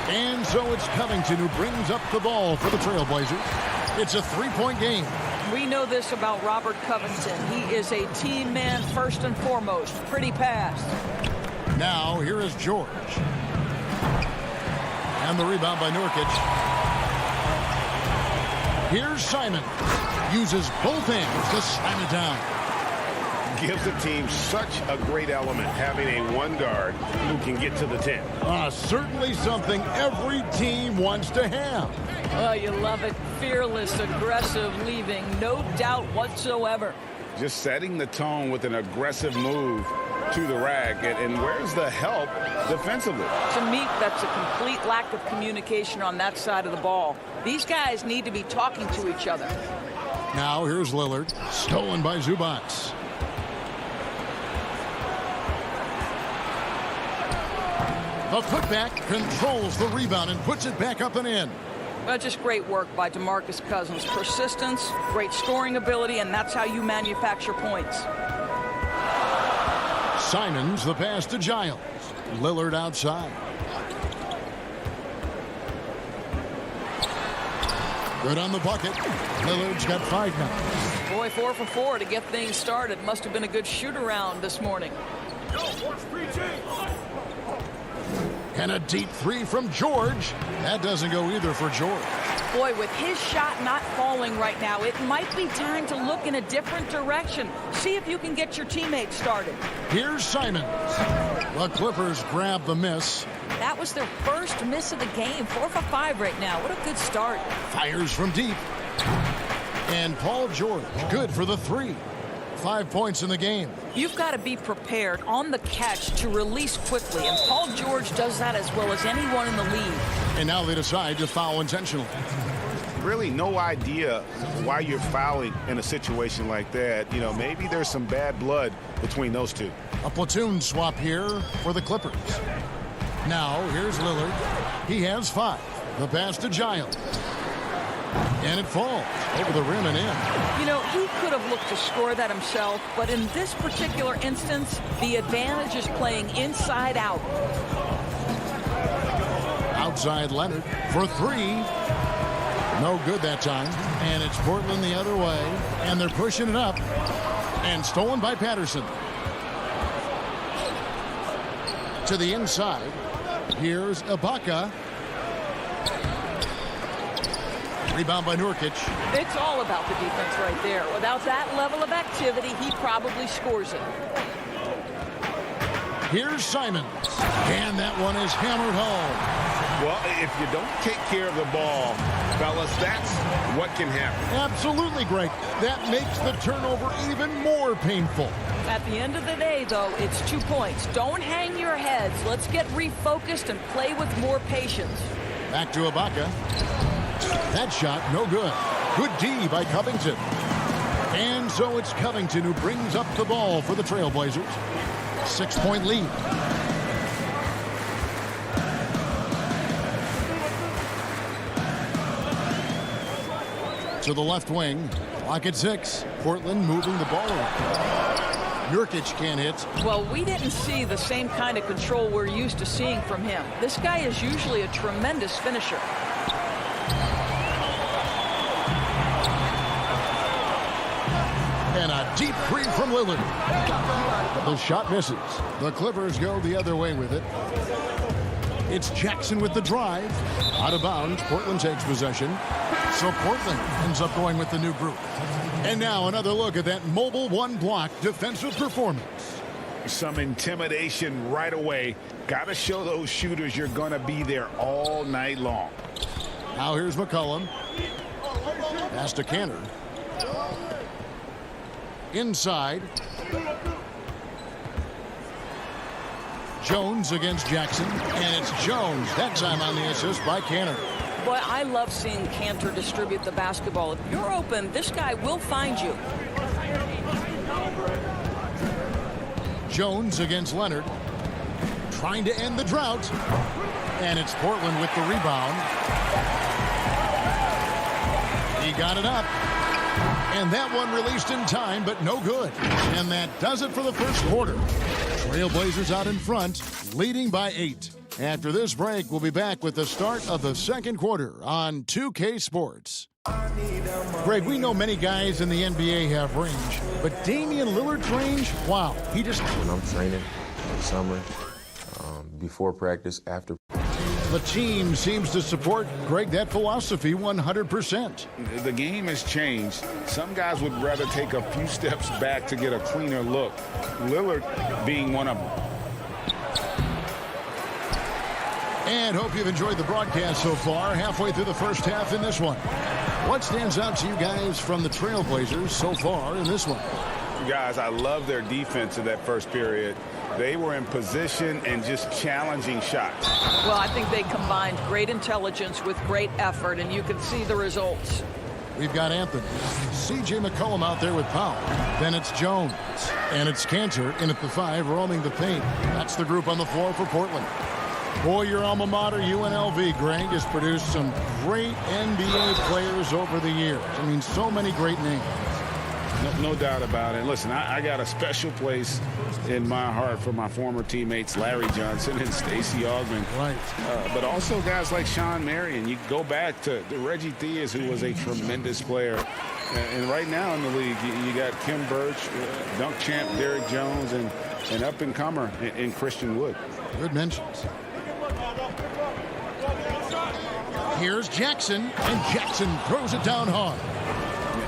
And so it's Covington who brings up the ball for the Trailblazers. It's a 3-point game. We know this about Robert Covington. He is a team man first and foremost. Pretty pass. Now, here is George. And the rebound by Nurkic. Here's Simon. Uses both hands to slam it down. Gives the team such a great element, having a one guard who can get to the 10. Certainly something every team wants to have. Oh, you love it. Fearless, aggressive, leaving no doubt whatsoever. Just setting the tone with an aggressive move to the rack. And where's the help defensively? To me, that's a complete lack of communication on that side of the ball. These guys need to be talking to each other. Now here's Lillard. Stolen by Zubats. The putback controls the rebound and puts it back up and in. Well, just great work by DeMarcus Cousins. Persistence, great scoring ability, and that's how you manufacture points. Simons, the pass to Giles. Lillard outside. Good on the bucket. Lillard's got 5 now. Boy, 4 for 4 to get things started. Must have been a good shoot-around this morning. And a deep 3 from George. That doesn't go either for George. Boy, with his shot not falling right now, it might be time to look in a different direction. See if you can get your teammates started. Here's Simons. The Clippers grab the miss. That was their first miss of the game. 4 for 5 right now. What a good start. Fires from deep. And Paul George, good for the 3. 5 points in the game. You've got to be prepared on the catch to release quickly, and Paul George does that as well as anyone in the league. And now they decide to foul intentionally. Really no idea why you're fouling in a situation like that. You know, maybe there's some bad blood between those two. A platoon swap here for the Clippers. Now here's Lillard. He has 5. The pass to Giles. And it falls over the rim and in. You know, he could have looked to score that himself, but in this particular instance, the advantage is playing inside out. Outside Leonard for three. No good that time. And it's Portland the other way. And they're pushing it up. And stolen by Patterson. To the inside. Here's Ibaka. Rebound by Nurkic. It's all about the defense right there. Without that level of activity, he probably scores it. Here's Simons. And that one is hammered home. Well, if you don't take care of the ball, fellas, that's what can happen. Absolutely, Greg. That makes the turnover even more painful. At the end of the day, though, it's 2 points. Don't hang your heads. Let's get refocused and play with more patience. Back to Ibaka. That shot, no good. Good D by Covington. And so it's Covington who brings up the ball for the Trailblazers. 6-point lead. To the left wing. Clock at 6. Portland moving the ball around. Nurkic can't hit. Well, we didn't see the same kind of control we're used to seeing from him. This guy is usually a tremendous finisher. And a deep three from Lillard. The shot misses. The Clippers go the other way with it. It's Jackson with the drive. Out of bounds. Portland takes possession. So Portland ends up going with the new group. And now another look at that mobile one-block defensive performance. Some intimidation right away. Got to show those shooters you're going to be there all night long. Now here's McCollum. Pass to Cantor. Inside. Jones against Jackson. And it's Jones. That time on the assist by Cantor. Boy, I love seeing Cantor distribute the basketball. If you're open, this guy will find you. Jones against Leonard. Trying to end the drought. And it's Portland with the rebound. He got it up. And that one released in time, but no good. And that does it for the first quarter. Trailblazers out in front, leading by 8. After this break, we'll be back with the start of the second quarter on 2K Sports. Greg, we know many guys in the NBA have range, but Damian Lillard's range, wow, he just... When I'm training in the summer, before practice, after... The team seems to support, Greg, that philosophy 100%. The game has changed. Some guys would rather take a few steps back to get a cleaner look. Lillard being one of them. And hope you've enjoyed the broadcast so far, halfway through the first half in this one. What stands out to you guys from the Trailblazers so far in this one? Guys, I love their defense in that first period. They were in position and just challenging shots. Well, I think they combined great intelligence with great effort, and you can see the results. We've got Anthony. C.J. McCollum out there with Powell. Then it's Jones. And it's Cantor in at the 5, roaming the paint. That's the group on the floor for Portland. Boy, your alma mater, UNLV, Greg, has produced some great NBA players over the years. I mean, so many great names. No doubt about it. Listen, I got a special place in my heart for my former teammates Larry Johnson and Stacey Augmon. Right. But also guys like Sean Marion. You go back to Reggie Theus, who was a tremendous player. And right now in the league, you got Kim Birch, dunk champ Derrick Jones, and up-and-comer in Christian Wood. Good mentions. Here's Jackson, and Jackson throws it down hard.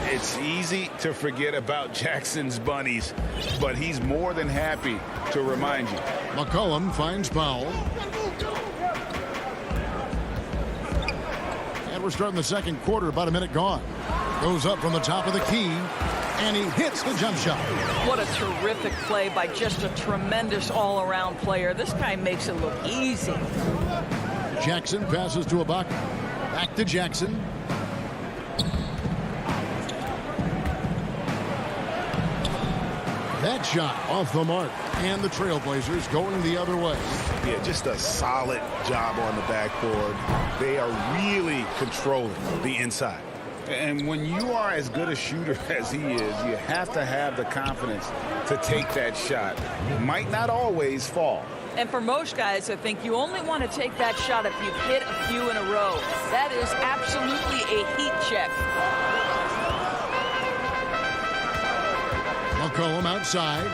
It's easy to forget about Jackson's bunnies, but he's more than happy to remind you. McCollum finds Powell. And we're starting the second quarter, about a minute gone. Goes up from the top of the key, and he hits the jump shot. What a terrific play by just a tremendous all-around player. This guy makes it look easy. Jackson passes to Ibaka. Back to Jackson. That shot off the mark. And the Trailblazers going the other way. Yeah, just a solid job on the backboard. They are really controlling the inside. And when you are as good a shooter as he is, you have to have the confidence to take that shot. It might not always fall. And for most guys, I think you only want to take that shot if you've hit a few in a row. That is absolutely a heat check. McCollum outside.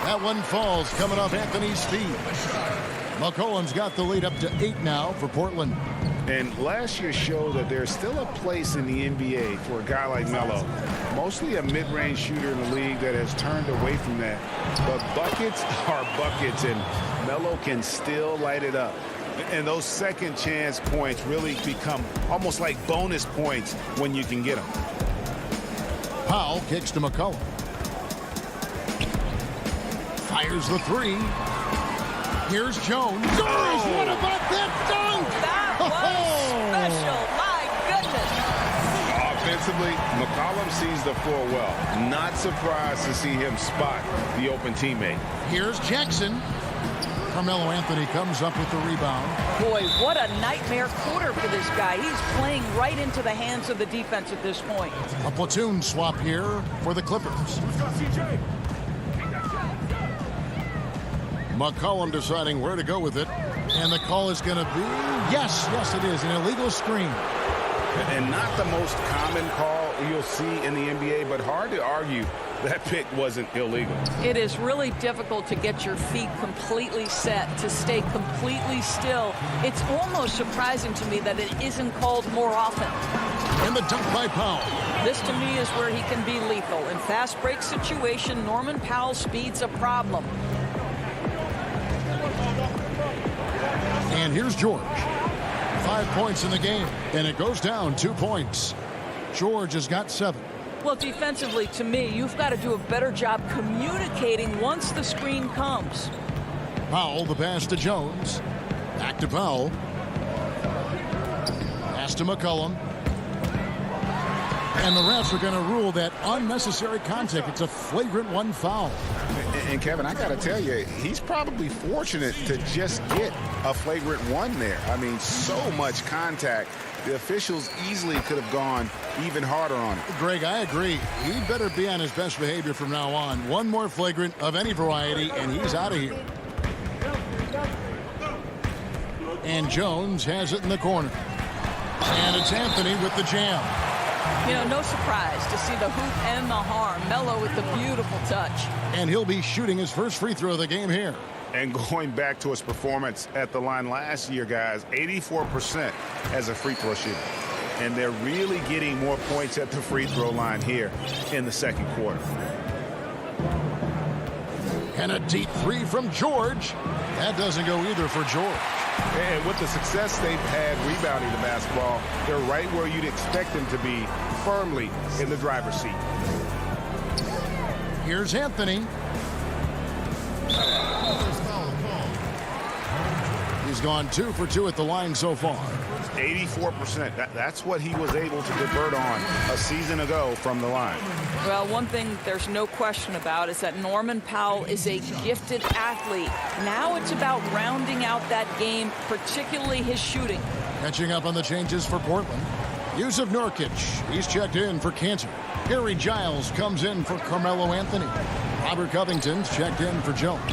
That one falls, coming off Anthony's feet. McCollum's got the lead up to 8 now for Portland. And last year showed that there's still a place in the NBA for a guy like Melo. Mostly a mid-range shooter in the league that has turned away from that. But buckets are buckets, and Melo can still light it up. And those second chance points really become almost like bonus points when you can get them. Powell kicks to McCollum. Fires the three. Here's Jones. Oh. What about that dunk? That was special. My goodness. Offensively, McCollum sees the floor well. Not surprised to see him spot the open teammate. Here's Jackson. Carmelo Anthony comes up with the rebound. Boy, what a nightmare quarter for this guy. He's playing right into the hands of the defense at this point. A platoon swap here for the Clippers. McCollum deciding where to go with it. And the call is going to be, yes, it is, an illegal screen. And not the most common call you'll see in the NBA, but hard to argue that pick wasn't illegal. It is really difficult to get your feet completely set, to stay completely still. It's almost surprising to me that it isn't called more often. And the dunk by Powell. This, to me, is where he can be lethal. In fast break situation, Norman Powell's speed's a problem. And here's George. 5 points in the game, and it goes down 2 points. George has got 7. Well, defensively, to me, you've got to do a better job communicating once the screen comes. Powell, the pass to Jones. Back to Powell. Pass to McCollum. And the refs are going to rule that unnecessary contact. It's a flagrant 1 foul. And Kevin, I got to tell you, he's probably fortunate to just get a flagrant 1 there. I mean, so much contact. The officials easily could have gone even harder on it. Greg, I agree. He better be on his best behavior from now on. One more flagrant of any variety, and he's out of here. And Jones has it in the corner. And it's Anthony with the jam. You know, no surprise to see the hoop and the harm. Melo with the beautiful touch. And he'll be shooting his first free throw of the game here. And going back to his performance at the line last year, guys, 84% as a free throw shooter. And they're really getting more points at the free throw line here in the second quarter. And a deep 3 from George. That doesn't go either for George. And with the success they've had rebounding the basketball, they're right where you'd expect them to be, firmly in the driver's seat. Here's Anthony. He's gone 2 for 2 at the line so far. 84%. That's what he was able to convert on a season ago from the line. Well, one thing there's no question about is that Norman Powell is a gifted athlete. Now it's about rounding out that game, particularly his shooting. Catching up on the changes for Portland. Yusuf Nurkic, he's checked in for Cantor. Harry Giles comes in for Carmelo Anthony. Robert Covington's checked in for Jones.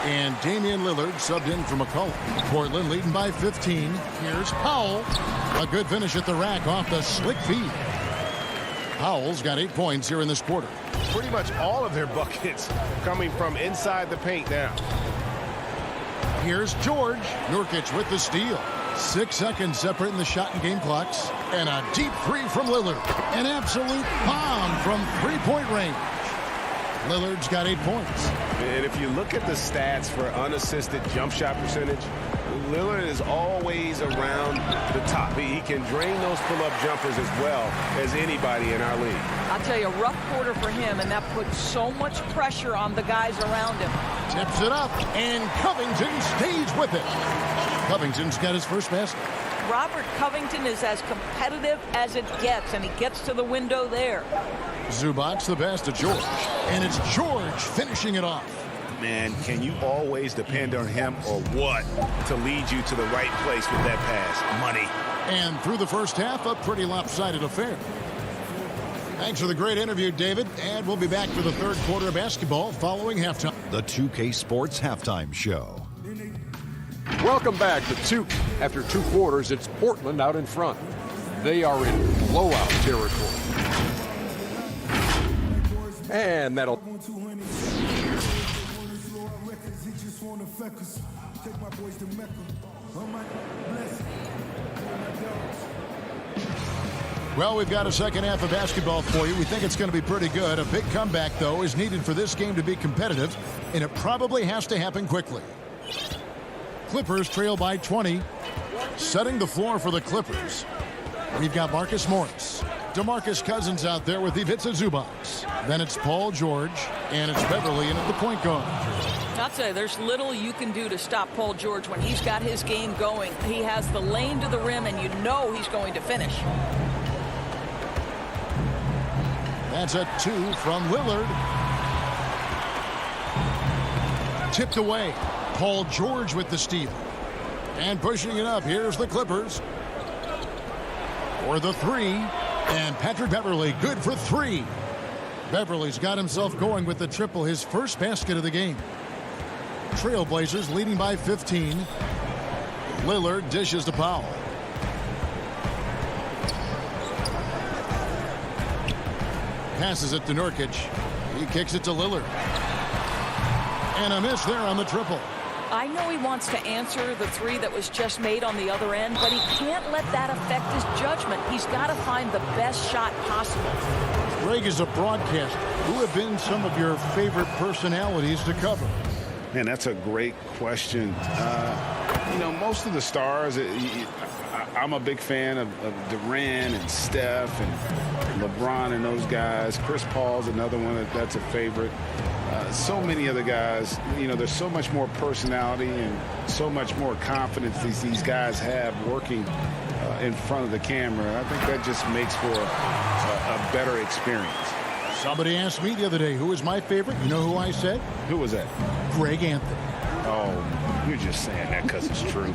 And Damian Lillard subbed in for McCollum. Portland leading by 15. Here's Powell. A good finish at the rack off the slick feed. Powell's got 8 points here in this quarter. Pretty much all of their buckets coming from inside the paint now. Here's George. Nurkic with the steal. 6 seconds separating the shot and game clocks. And a deep 3 from Lillard. An absolute bomb from 3-point range. Lillard's got 8 points. And if you look at the stats for unassisted jump shot percentage, Lillard is always around the top. He can drain those pull-up jumpers as well as anybody in our league. I'll tell you, a rough quarter for him, and that puts so much pressure on the guys around him. Tips it up, and Covington stays with it. Covington's got his first basket. Robert Covington is as competitive as it gets, and he gets to the window there. Zubac's the pass to George, and it's George finishing it off. man. Can you always depend on him or what to lead you to the right place with that pass? Money. And through the first half, a pretty lopsided affair. Thanks for the great interview, David. And we'll be back for the third quarter of basketball following halftime. The 2K Sports Halftime Show. Welcome back to 2. After 2 quarters, it's Portland out in front. They are in blowout territory. And that'll... Well, we've got a second half of basketball for you. We think it's going to be pretty good. A big comeback, though, is needed for this game to be competitive, and it probably has to happen quickly. Clippers trail by 20. Setting the floor for the Clippers, we've got Marcus Morris. DeMarcus Cousins out there with Ivica Zubac. Then it's Paul George, and it's Beverly in at the point guard. I'll tell you, there's little you can do to stop Paul George when he's got his game going. He has the lane to the rim, and you know he's going to finish. That's a 2 from Lillard. Tipped away. Paul George with the steal. And pushing it up, here's the Clippers. For the 3. And Patrick Beverly good for 3. Beverly's got himself going with the triple, his first basket of the game. Trailblazers leading by 15. Lillard dishes to Powell. Passes it to Nurkic. He kicks it to Lillard. And a miss there on the triple. I know he wants to answer the 3 that was just made on the other end, but he can't let that affect his judgment. He's got to find the best shot possible. Greg is a broadcaster. Who have been some of your favorite personalities to cover? Man, that's a great question. You know, most of the stars, I'm a big fan of Durant and Steph and LeBron and those guys. Chris Paul's another one that's a favorite. So many other guys, you know, there's so much more personality and so much more confidence these guys have working in front of the camera. I think that just makes for a better experience. Somebody asked me the other day, who is my favorite? You know who I said? Who was that? Greg Anthony. Oh, you're just saying that because it's true.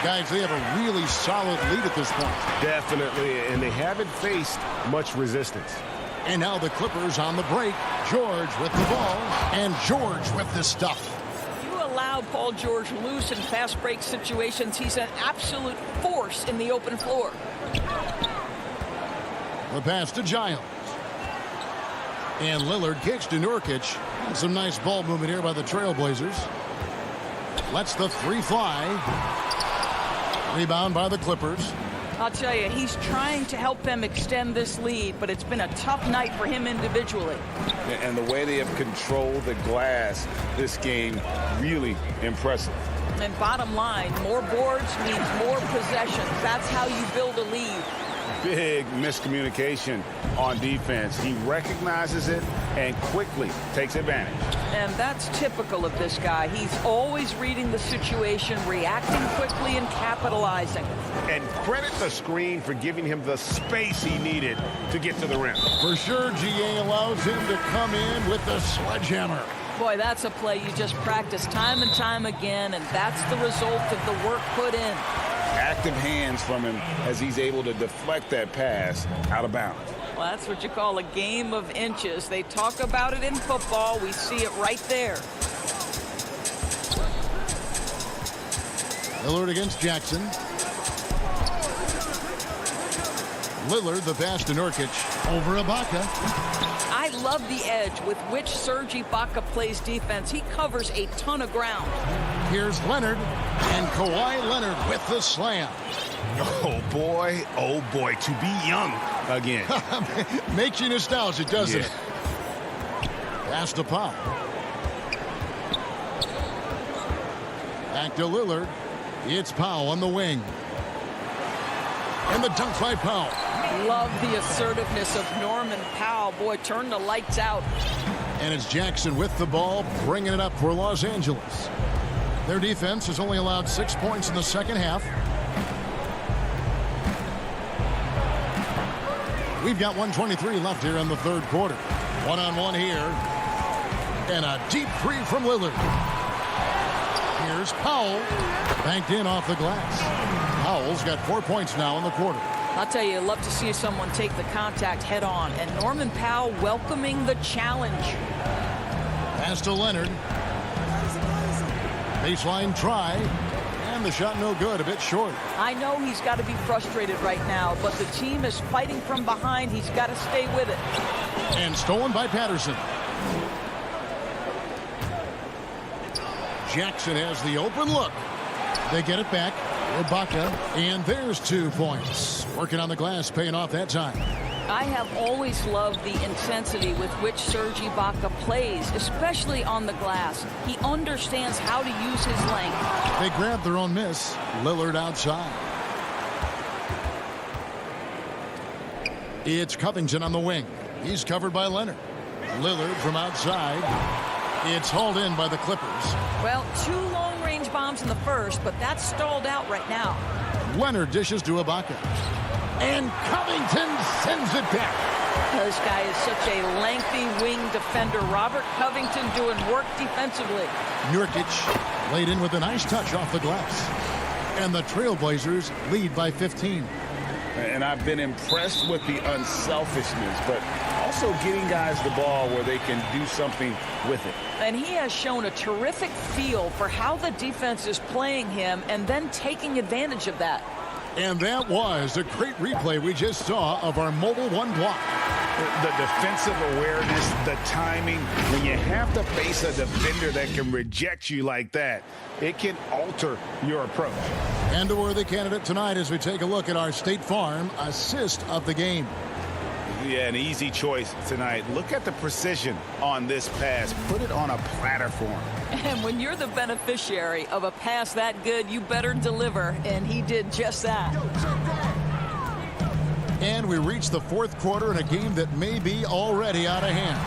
Guys, they have a really solid lead at this point. Definitely, and they haven't faced much resistance. And now the Clippers on the break. George with the ball, and George with the stuff. You allow Paul George loose in fast break situations. He's an absolute force in the open floor. The pass to Giles. And Lillard kicks to Nurkic. Some nice ball movement here by the Trailblazers. Lets the 3 fly. Rebound by the Clippers. I'll tell you, he's trying to help them extend this lead, but it's been a tough night for him individually. And the way they have controlled the glass this game, really impressive. And bottom line, more boards means more possessions. That's how you build a lead. Big miscommunication on defense. He recognizes it and quickly takes advantage. And that's typical of this guy. He's always reading the situation, reacting quickly, and capitalizing. And credit the screen for giving him the space he needed to get to the rim. For sure, GA allows him to come in with the sledgehammer. Boy, that's a play you just practice time and time again, and that's the result of the work put in. Active hands from him as he's able to deflect that pass out of bounds. Well, that's what you call a game of inches. They talk about it in football. We see it right there. Lillard against Jackson. Lillard, the pass to Nurkic. Over Ibaka. I love the edge with which Serge Ibaka plays defense. He covers a ton of ground. Here's Leonard, and Kawhi Leonard with the slam. Oh boy, to be young again. Makes you nostalgic, doesn't it? Pass to Powell. Back to Lillard. It's Powell on the wing. And the dunk by Powell. Love the assertiveness of Norman Powell. Boy, turn the lights out. And it's Jackson with the ball, bringing it up for Los Angeles. Their defense has only allowed 6 points in the second half. We've got 1:23 left here in the third quarter. One-on-one here. And a deep three from Lillard. Here's Powell. Banked in off the glass. Powell's got 4 points now in the quarter. I'll tell you, love to see someone take the contact head on. And Norman Powell welcoming the challenge. Pass to Leonard. Baseline try. And the shot no good, a bit short. I know he's got to be frustrated right now, but the team is fighting from behind. He's got to stay with it. And stolen by Patterson. Jackson has the open look. They get it back. Ibaka, and there's 2 points. Working on the glass, paying off that time. I have always loved the intensity with which Serge Ibaka plays, especially on the glass. He understands how to use his length. They grab their own miss. Lillard outside. It's Covington on the wing. He's covered by Leonard. Lillard from outside. It's hauled in by the Clippers. Well, 2 long-range bombs in the first, but that's stalled out right now. Leonard dishes to Ibaka. And Covington sends it back. This guy is such a lengthy wing defender. Robert Covington doing work defensively. Nurkic laid in with a nice touch off the glass. And the Trailblazers lead by 15. And I've been impressed with the unselfishness, but also getting guys the ball where they can do something with it. And he has shown a terrific feel for how the defense is playing him and then taking advantage of that. And that was a great replay we just saw of our mobile one block. The defensive awareness, the timing. When you have to face a defender that can reject you like that, it can alter your approach. And a worthy candidate tonight as we take a look at our State Farm assist of the game. Yeah, an easy choice tonight. Look at the precision on this pass. Put it on a platter for him. And when you're the beneficiary of a pass that good, you better deliver. And he did just that. And we reach the 4th quarter in a game that may be already out of hand.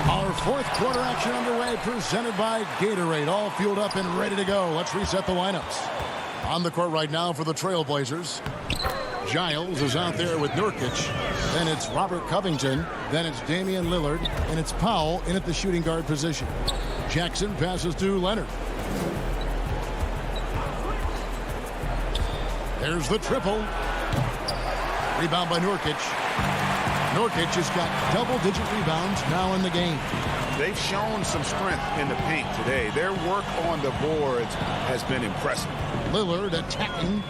Our 4th quarter action underway, presented by Gatorade. All fueled up and ready to go. Let's reset the lineups. On the court right now for the Trailblazers. Giles is out there with Nurkic. Then it's Robert Covington. Then it's Damian Lillard. And it's Powell in at the shooting guard position. Jackson passes to Leonard. There's the triple. Rebound by Nurkic. Nurkic has got double-digit rebounds now in the game. They've shown some strength in the paint today. Their work on the boards has been impressive. Lillard attacking.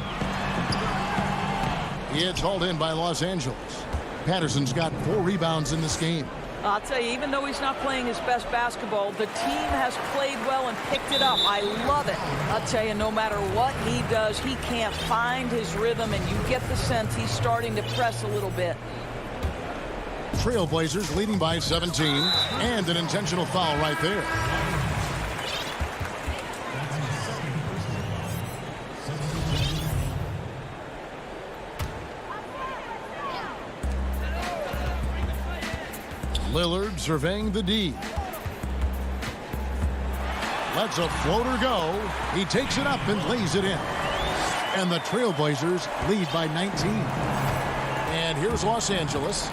It's hauled in by Los Angeles. Patterson's got 4 rebounds in this game. I'll tell you, even though he's not playing his best basketball, the team has played well and picked it up. I love it. I'll tell you, no matter what he does, he can't find his rhythm, and you get the sense he's starting to press a little bit. Trailblazers leading by 17, and an intentional foul right there. Lillard surveying the D. Lets a floater go. He takes it up and lays it in. And the Trailblazers lead by 19. And here's Los Angeles.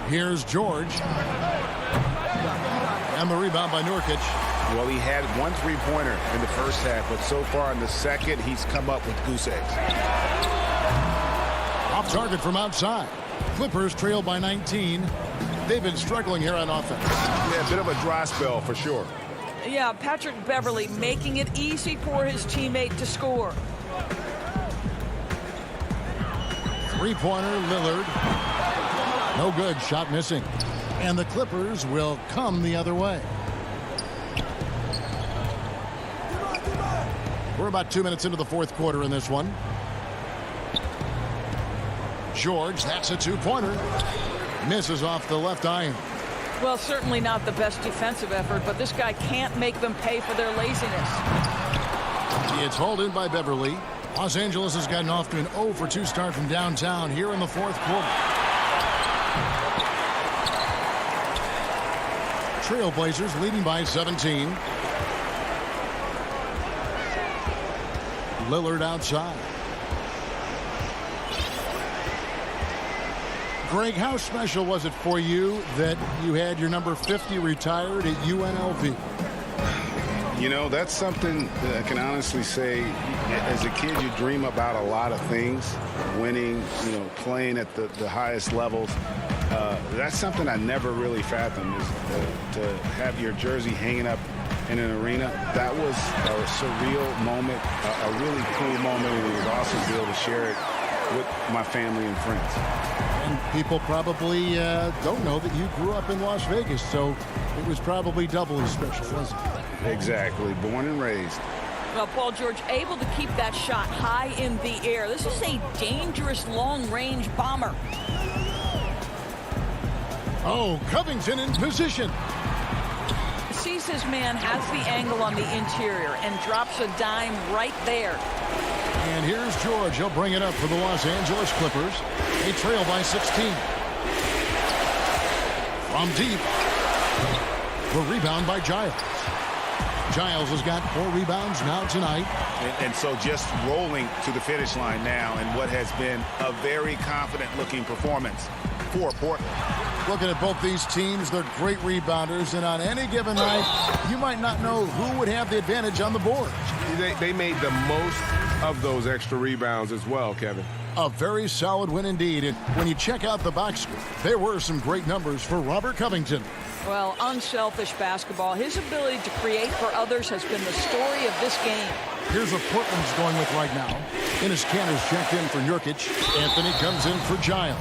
Here's George. And the rebound by Nurkic. Well, he had 1 3-pointer in the first half, but so far in the second, he's come up with goose eggs. Off target from outside. Clippers trail by 19. They've been struggling here on offense. Yeah, a bit of a dry spell for sure. Yeah, Patrick Beverley making it easy for his teammate to score. 3-pointer, Lillard. No good, shot missing. And the Clippers will come the other way. We're about 2 minutes into the 4th quarter in this one. George, that's a 2-pointer. Misses off the left iron. Well, certainly not the best defensive effort, but this guy can't make them pay for their laziness. It's hauled in by Beverley. Los Angeles has gotten off to an 0 for 2 start from downtown here in the 4th quarter. Trailblazers leading by 17. Lillard outside. Greg, how special was it for you that you had your number 50 retired at UNLV? You know, that's something that I can honestly say, as a kid, you dream about a lot of things, winning, you know, playing at the highest levels. That's something I never really fathomed, is to have your jersey hanging up in an arena. That was a surreal moment, a really cool moment, and it was awesome to be able to share it with my family and friends. And people probably don't know that you grew up in Las Vegas, so it was probably doubly special, wasn't it? Exactly. Born and raised. Well, Paul George able to keep that shot high in the air. This is a dangerous long-range bomber. Oh, Covington in position. Sees his man, has the angle on the interior, and drops a dime right there. And here's George. He'll bring it up for the Los Angeles Clippers. They trail by 16. From deep. The rebound by Giles. Giles has got 4 rebounds now tonight. And so just rolling to the finish line now in what has been a very confident-looking performance for Portland. Looking at both these teams, they're great rebounders, and on any given night, you might not know who would have the advantage on the board. They made the most of those extra rebounds as well, Kevin. A very solid win indeed. And when you check out the box score, there were some great numbers for Robert Covington. Well, unselfish basketball. His ability to create for others has been the story of this game. Here's what Portland's going with right now. Enes Kanter's checked in for Nurkic. Anthony comes in for Giles.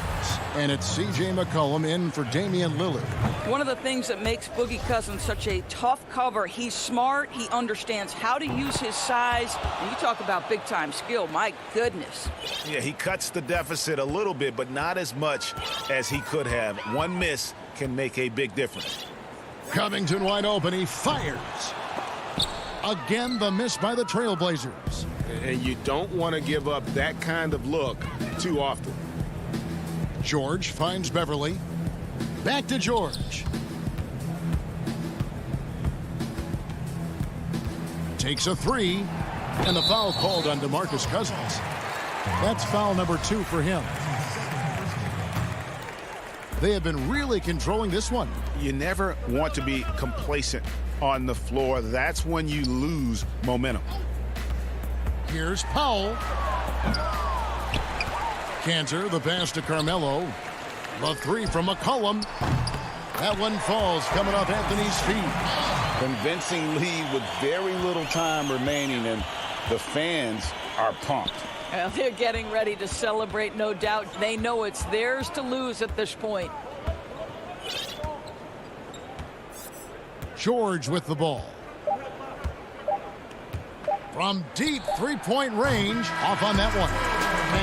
And it's C.J. McCollum in for Damian Lillard. One of the things that makes Boogie Cousins such a tough cover, he's smart, he understands how to use his size. And you talk about big-time skill, my goodness. Yeah, he cuts the deficit a little bit, but not as much as he could have. One miss can make a big difference. Covington wide open, he fires. Again, the miss by the Trailblazers. And you don't want to give up that kind of look too often. George finds Beverly. Back to George. Takes a 3. And the foul called on DeMarcus Cousins. That's foul number 2 for him. They have been really controlling this one. You never want to be complacent on the floor. That's when you lose momentum. Here's Powell. Kanter, the pass to Carmelo. The 3 from McCollum. That one falls, coming off Anthony's feet. Convincing lead with very little time remaining, and the fans are pumped. Well, they're getting ready to celebrate, no doubt. They know it's theirs to lose at this point. George with the ball. From deep three-point range, off on that one.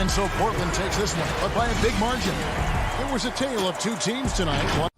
And so Portland takes this one, but by a big margin. It was a tale of 2 teams tonight.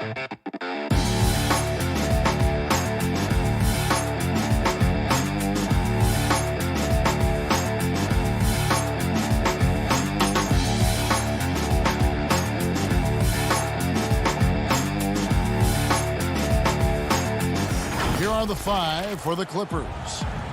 Here are the 5 for the Clippers.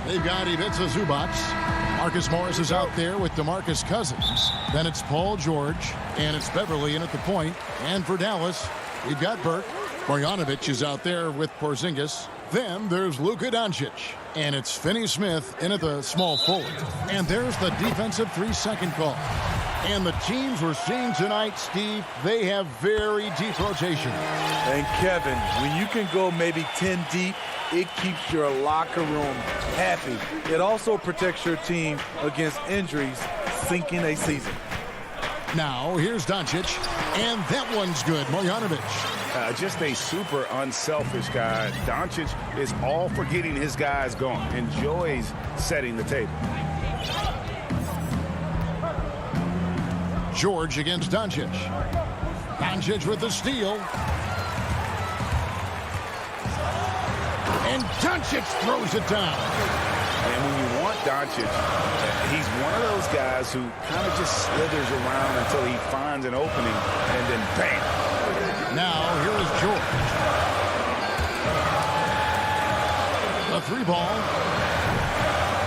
They've got Ivica Zubac. Marcus Morris is out there with DeMarcus Cousins. Then it's Paul George, and it's Beverly in at the point. And for Dallas, we've got Burke. Marjanovic is out there with Porzingis. Then there's Luka Doncic, and it's Finney-Smith in at the small forward. And there's the defensive 3-second call. And the teams we're seeing tonight, Steve, they have very deep rotation. And Kevin, when you can go maybe 10 deep, it keeps your locker room happy. It also protects your team against injuries sinking a season. Now, here's Doncic, and that one's good. Marjanovic. Just a super unselfish guy. Doncic is all for getting his guys going. Enjoys setting the table. George against Doncic. Doncic with the steal. And Doncic throws it down. And when you want Doncic, he's one of those guys who kind of just slithers around until he finds an opening, and then bam. Now, here is George. The 3-ball.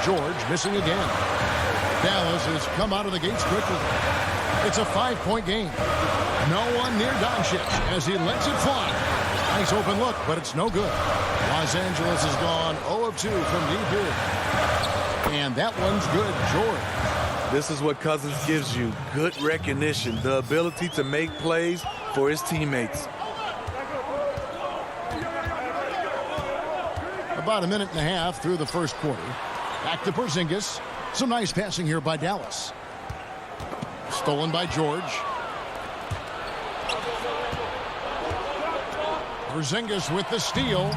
George missing again. Dallas has come out of the gates quickly. It's a 5-point game. No one near Doncic as he lets it fly. Nice open look, but it's no good. Los Angeles has gone 0 of 2 from deep here. And that one's good, George. This is what Cousins gives you. Good recognition, the ability to make plays for his teammates. About a minute and a half through the first quarter. Back to Porzingis. Some nice passing here by Dallas. Stolen by George. Porzingis with the steal.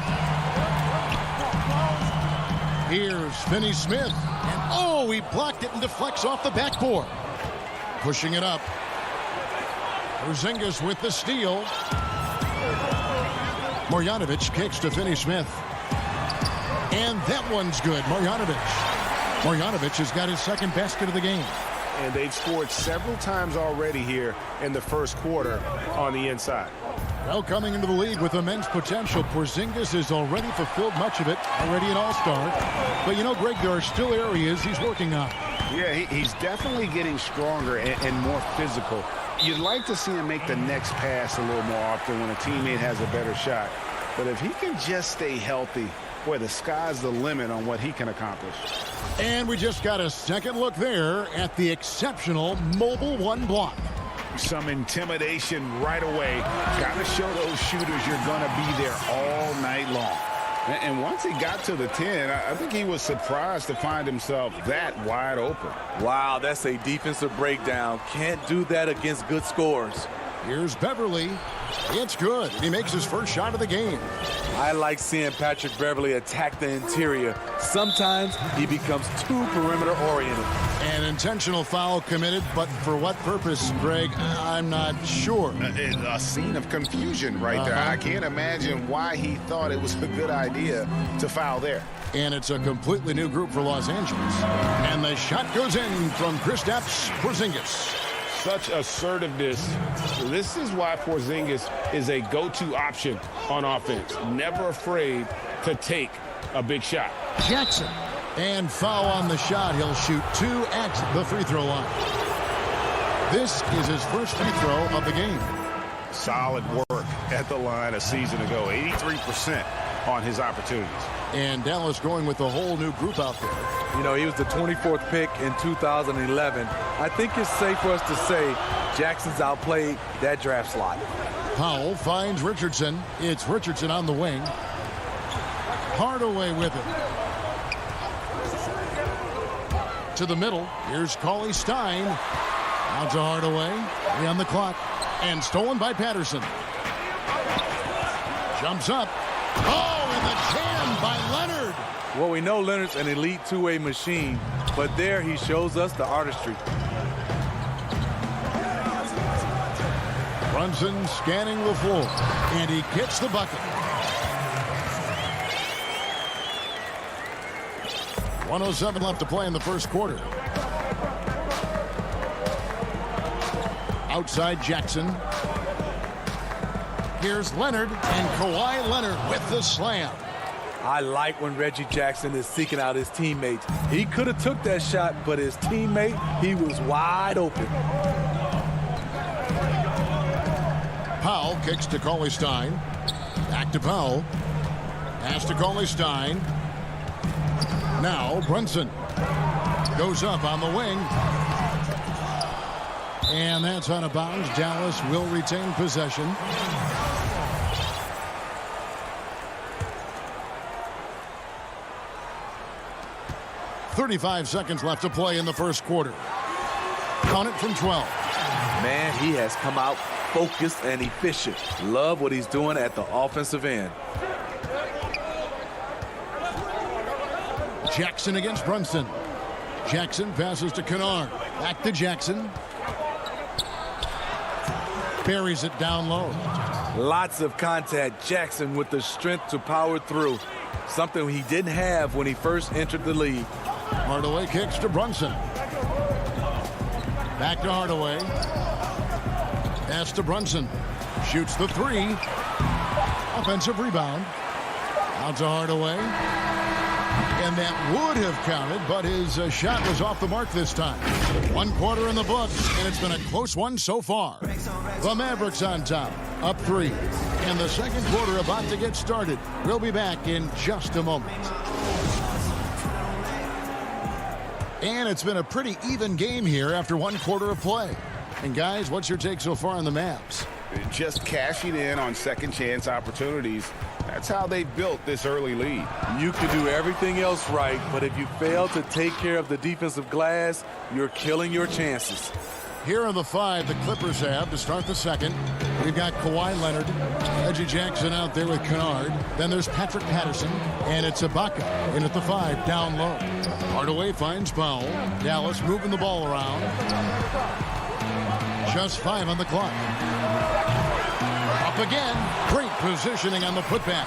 Here's Finney-Smith. And oh, he blocked it and deflects off the backboard. Pushing it up. Porzingis with the steal. Marjanovic kicks to Finney-Smith. And that one's good. Marjanovic has got his second basket of the game. And they've scored several times already here in the first quarter on the inside. Well, coming into the league with immense potential, Porzingis has already fulfilled much of it, already an all-star. But, you know, Greg, there are still areas he's working on. Yeah, he's definitely getting stronger and more physical. You'd like to see him make the next pass a little more often when a teammate has a better shot. But if he can just stay healthy, boy, the sky's the limit on what he can accomplish. And we just got a second look there at the exceptional mobile 1 block. Some intimidation right away. Got to show those shooters you're going to be there all night long. And once he got to the 10, I think he was surprised to find himself that wide open. Wow, that's a defensive breakdown. Can't do that against good scores. Here's Beverly. It's good. He makes his first shot of the game. I like seeing Patrick Beverly attack the interior. Sometimes he becomes too perimeter-oriented. An intentional foul committed, but for what purpose, Greg? I'm not sure. A scene of confusion right there. I can't imagine why he thought it was a good idea to foul there. And it's a completely new group for Los Angeles. And the shot goes in from Kristaps Porzingis. Such assertiveness. This is why Porzingis is a go-to option on offense. Never afraid to take a big shot. Jackson. And foul on the shot. He'll shoot 2 at the free throw line. This is his first free throw of the game. Solid work at the line a season ago. 83% on his opportunities. And Dallas going with a whole new group out there. You know, he was the 24th pick in 2011. I think it's safe for us to say Jackson's outplayed that draft slot. Powell finds Richardson. It's Richardson on the wing. Hardaway with it. To the middle. Here's Cauley Stein. Out to Hardaway. 3 on the clock. And stolen by Patterson. Jumps up. Oh, and the jam by Leonard. Well, we know Leonard's an elite two-way machine, but there he shows us the artistry. Brunson scanning the floor, and he gets the bucket. 1:07 left to play in the first quarter. Outside Jackson. Here's Leonard, and Kawhi Leonard with the slam. I like when Reggie Jackson is seeking out his teammates. He could have took that shot, but his teammate, he was wide open. Powell kicks to Cauley Stein. Back to Powell. Pass to Cauley Stein. Now Brunson goes up on the wing. And that's out of bounds. Dallas will retain possession. .35 seconds left to play in the first quarter. Count it from 12. Man, he has come out focused and efficient. Love what he's doing at the offensive end. Jackson against Brunson. Jackson passes to Kennard. Back to Jackson. Buries it down low. Lots of contact. Jackson with the strength to power through. Something he didn't have when he first entered the league. Hardaway kicks to Brunson. Back to Hardaway. Pass to Brunson. Shoots the three. Offensive rebound. Out to Hardaway. And that would have counted, but his shot was off the mark this time. 1 quarter in the books, and it's been a close one so far. The Mavericks on top, up 3. And the second quarter about to get started. We'll be back in just a moment. And it's been a pretty even game here after 1 quarter of play. And guys, what's your take so far on the Mavs? Just cashing in on second chance opportunities. That's how they built this early lead. You can do everything else right, but if you fail to take care of the defensive glass, you're killing your chances. Here are the 5 the Clippers have to start the second. We've got Kawhi Leonard, Reggie Jackson out there with Kennard. Then there's Patrick Patterson, and it's Ibaka in at the 5 down low. Hardaway finds Powell. Dallas moving the ball around. Just 5 on the clock. Up again. Great positioning on the putback.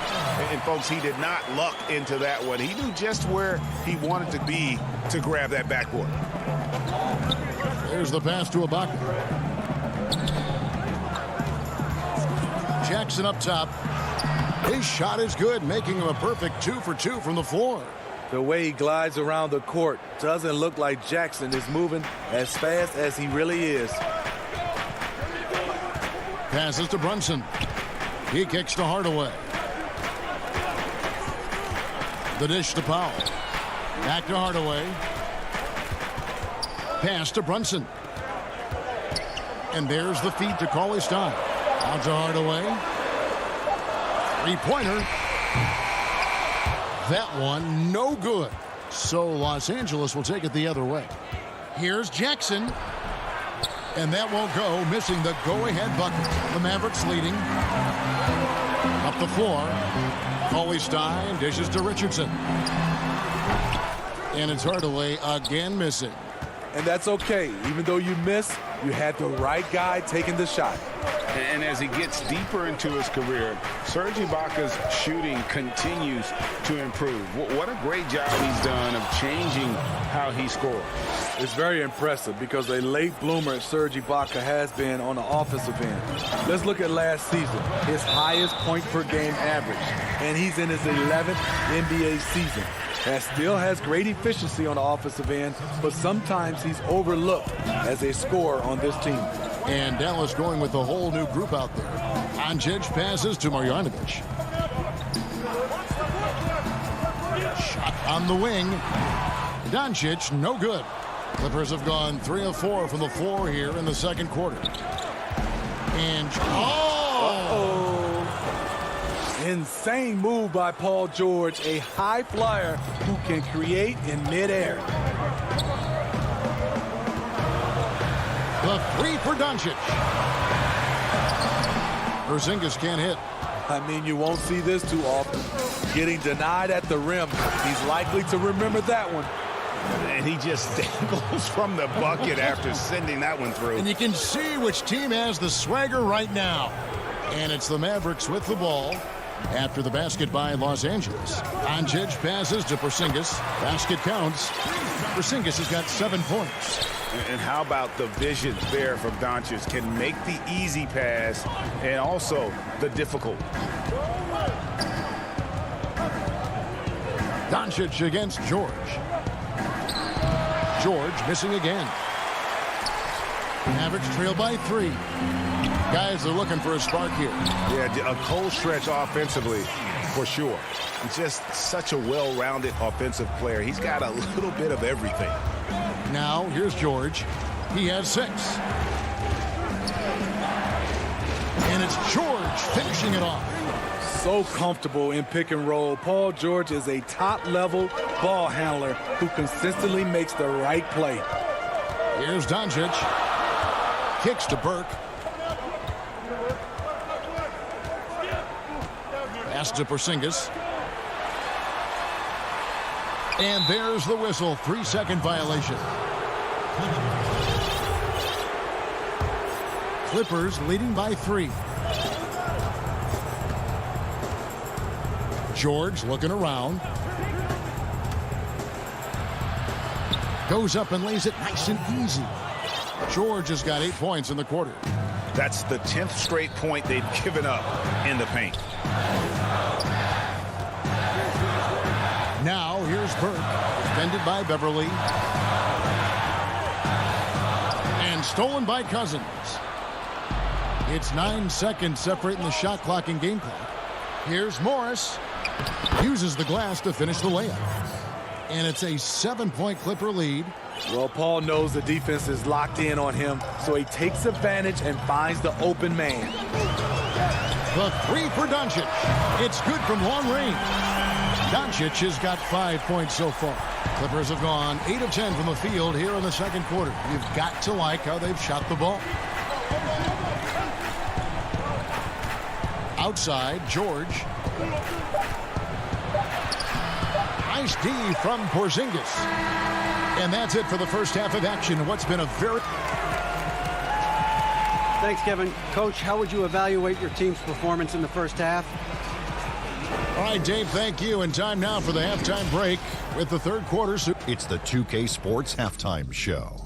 And folks, he did not luck into that one. He knew just where he wanted to be to grab that backboard. There's the pass to Ibaka. Jackson up top. His shot is good, making him a perfect 2 for 2 from the floor. The way he glides around the court doesn't look like Jackson is moving as fast as he really is. Passes to Brunson. He kicks to Hardaway. The dish to Powell. Back to Hardaway. Pass to Brunson. And there's the feed to Cauley Stein. Out to Hardaway. 3-pointer. That one no good. So Los Angeles will take it the other way. Here's Jackson. And that won't go, missing the go-ahead bucket. The Mavericks leading. Up the floor. Cauley Stein dishes to Richardson. And it's Hardaway again missing. And that's okay. Even though you miss, you had the right guy taking the shot. And as he gets deeper into his career, Serge Ibaka's shooting continues to improve. What a great job he's done of changing how he scores. It's very impressive because a late bloomer Serge Ibaka has been on the offensive end. Let's look at last season, his highest point per game average, and he's in his 11th NBA season. That still has great efficiency on the offensive end, but sometimes he's overlooked as a scorer on this team. And Dallas going with a whole new group out there. Doncic passes to Marjanovic. Shot on the wing. Doncic, no good. Clippers have gone 3 of 4 from the floor here in the second quarter. And, Insane move by Paul George, a high flyer who can create in midair. The 3 for Doncic. Porzingis can't hit. I mean, you won't see this too often. Getting denied at the rim. He's likely to remember that one. And he just dangles from the bucket after sending that one through. And you can see which team has the swagger right now. And it's the Mavericks with the ball after the basket by Los Angeles. Doncic passes to Porzingis. Basket counts. Porzingis has got 7 points. And how about the vision there from Doncic? Can make the easy pass and also the difficult. Doncic against George. George missing again. Mavericks trail by 3. Guys are looking for a spark here. Yeah, a cold stretch offensively for sure. He's just such a well-rounded offensive player. He's got a little bit of everything. Now here's George. He has 6. And it's George finishing it off. So comfortable in pick and roll. Paul George is a top-level ball handler who consistently makes the right play. Here's Doncic. Kicks to Burke. Pass to Porzingis. And there's the whistle. 3-second violation. Clippers leading by 3. George looking around. Goes up and lays it nice and easy. George has got 8 points in the quarter. That's the 10th straight point they've given up in the paint. Now here's Burke, defended by Beverly. And stolen by Cousins. It's 9 seconds separating the shot clock and game clock. Here's Morris. Uses the glass to finish the layup. And it's a 7-point Clipper lead. Well, Paul knows the defense is locked in on him, so he takes advantage and finds the open man. The 3 for Doncic. It's good from long range. Doncic has got 5 points so far. Clippers have gone 8 of 10 from the field here in the second quarter. You've got to like how they've shot the ball. Outside, George. Nice D from Porzingis. And that's it for the first half of action. What's been a very... Thanks, Kevin. Coach, how would you evaluate your team's performance in the first half? All right, Dave, thank you. And time now for the halftime break with the third quarter. It's the 2K Sports Halftime Show.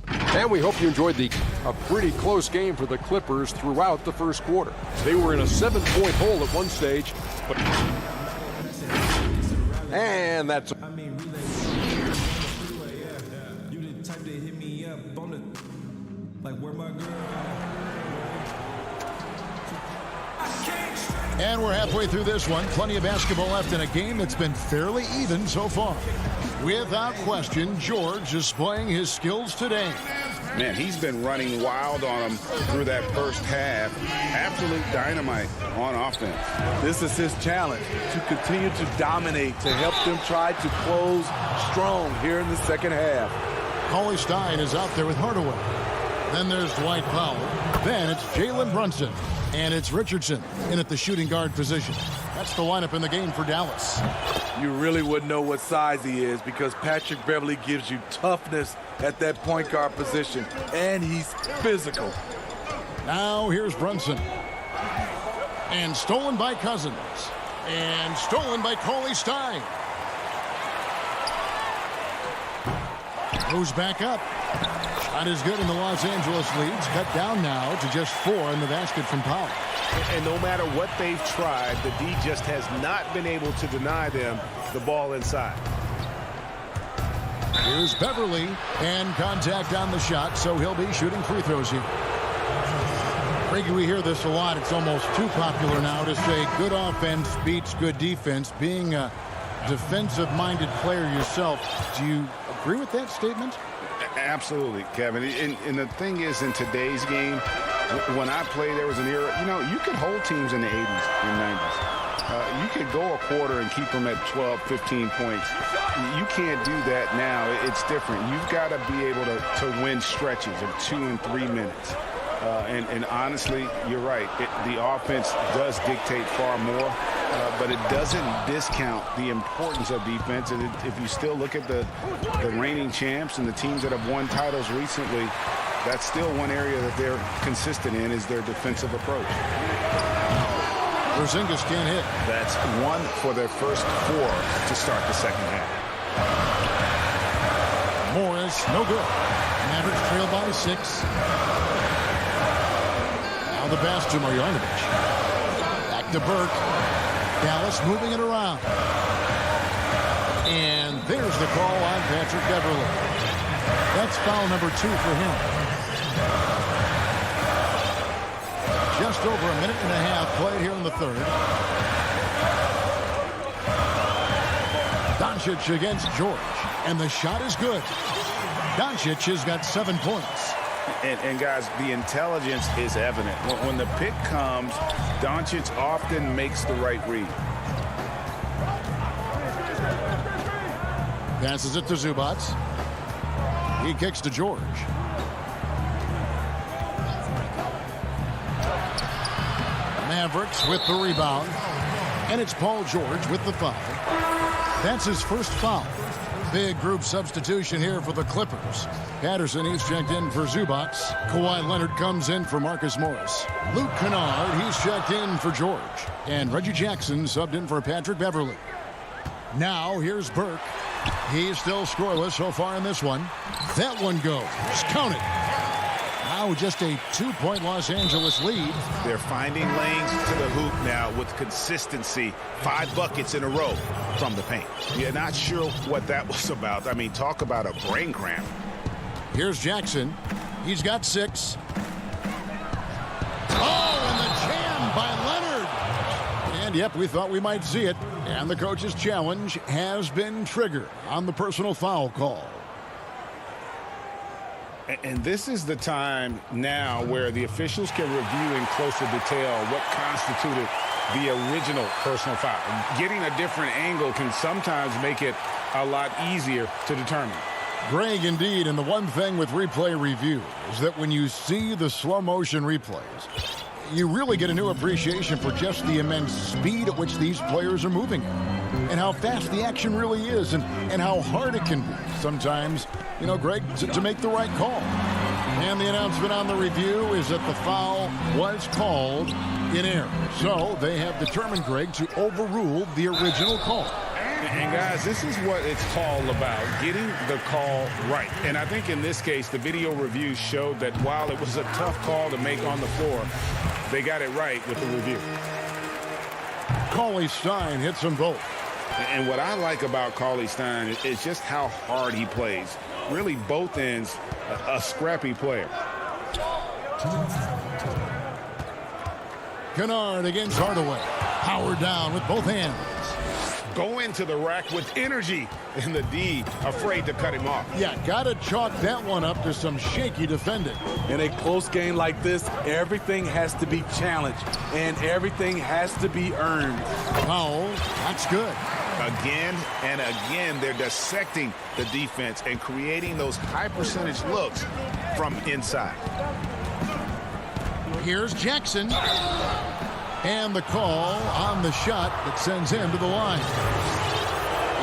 And we hope you enjoyed a pretty close game for the Clippers throughout the first quarter. They were in a 7-point hole at one stage, but... And that's... And we're halfway through this one. Plenty of basketball left in a game that's been fairly even so far. Without question, George is playing his skills today. Man, he's been running wild on him through that first half. Absolute dynamite on offense. This is his challenge, to continue to dominate, to help them try to close strong here in the second half. Cauley Stein is out there with Hardaway. Then there's Dwight Powell. Then it's Jalen Brunson. And it's Richardson in at the shooting guard position. That's the lineup in the game for Dallas. You really wouldn't know what size he is because Patrick Beverly gives you toughness at that point guard position. And he's physical. Now here's Brunson. And stolen by Cousins. And stolen by Cauley Stein. Goes back up. Shot is good, and the Los Angeles leads cut down now to just 4 in the basket from Powell. And no matter what they've tried, the D just has not been able to deny them the ball inside. Here's Beverly, and contact on the shot, so he'll be shooting free throws here. Frankie, we hear this a lot. It's almost too popular now to say good offense beats good defense. Being a defensive-minded player yourself, do you agree with that statement? Absolutely, Kevin. And the thing is, in today's game, when I played, there was an era, you could hold teams in the 80s and 90s. You could go a quarter and keep them at 12, 15 points. You can't do that now. It's different. You've got to be able to win stretches of 2 and 3 minutes. And honestly, you're right. The offense does dictate far more. but it doesn't discount the importance of defense. And if you still look at the reigning champs and the teams that have won titles recently, that's still one area that they're consistent in, is their defensive approach. Porzingis can't hit. That's 1 for their first 4 to start the second half. Morris, no good. Mavericks trail by 6. Now the pass to Marjanovic. Back to Burke. Dallas moving it around. And there's the call on Patrick Beverley. That's foul number 2 for him. Just over a minute and a half played here in the third. Doncic against George. And the shot is good. Doncic has got 7 points. And guys, the intelligence is evident. When the pick comes, Doncic often makes the right read. Passes it to Zubac. He kicks to George. Mavericks with the rebound. And it's Paul George with the foul. That's his first foul. Big group substitution here for the Clippers. Patterson, he's checked in for Zubac. Kawhi Leonard comes in for Marcus Morris. Luke Kennard, he's checked in for George. And Reggie Jackson subbed in for Patrick Beverley. Now here's Burke. He's still scoreless so far in this one. That one goes. Count it. Now just a 2-point Los Angeles lead. They're finding lanes to the hoop now with consistency. 5 buckets in a row from the paint. You're not sure what that was about. I mean, talk about a brain cramp. Here's Jackson. He's got 6. Oh, and the jam by Leonard. And yep, we thought we might see it. And the coach's challenge has been triggered on the personal foul call. And this is the time now where the officials can review in closer detail what constituted the original personal foul. Getting a different angle can sometimes make it a lot easier to determine. Greg, indeed, and the one thing with replay review is that when you see the slow motion replays, you really get a new appreciation for just the immense speed at which these players are moving and how fast the action really is and how hard it can be sometimes, you know, Greg, to make the right call. And the announcement on the review is that the foul was called in error. So they have determined, Greg, to overrule the original call. And guys, this is what it's all about, getting the call right. And I think in this case, the video review showed that while it was a tough call to make on the floor, they got it right with the review. Cauley-Stein hits them both. And what I like about Cauley-Stein is just how hard he plays. Really, both ends, a scrappy player. Kennard against Hardaway. Howard down with both hands. Go into the rack with energy, and the D afraid to cut him off. Yeah, gotta chalk that one up to some shaky defending. In a close game like this, everything has to be challenged, and everything has to be earned. Powell, that's good. Again and again, they're dissecting the defense and creating those high-percentage looks from inside. Here's Jackson. And the call on the shot that sends him to the line.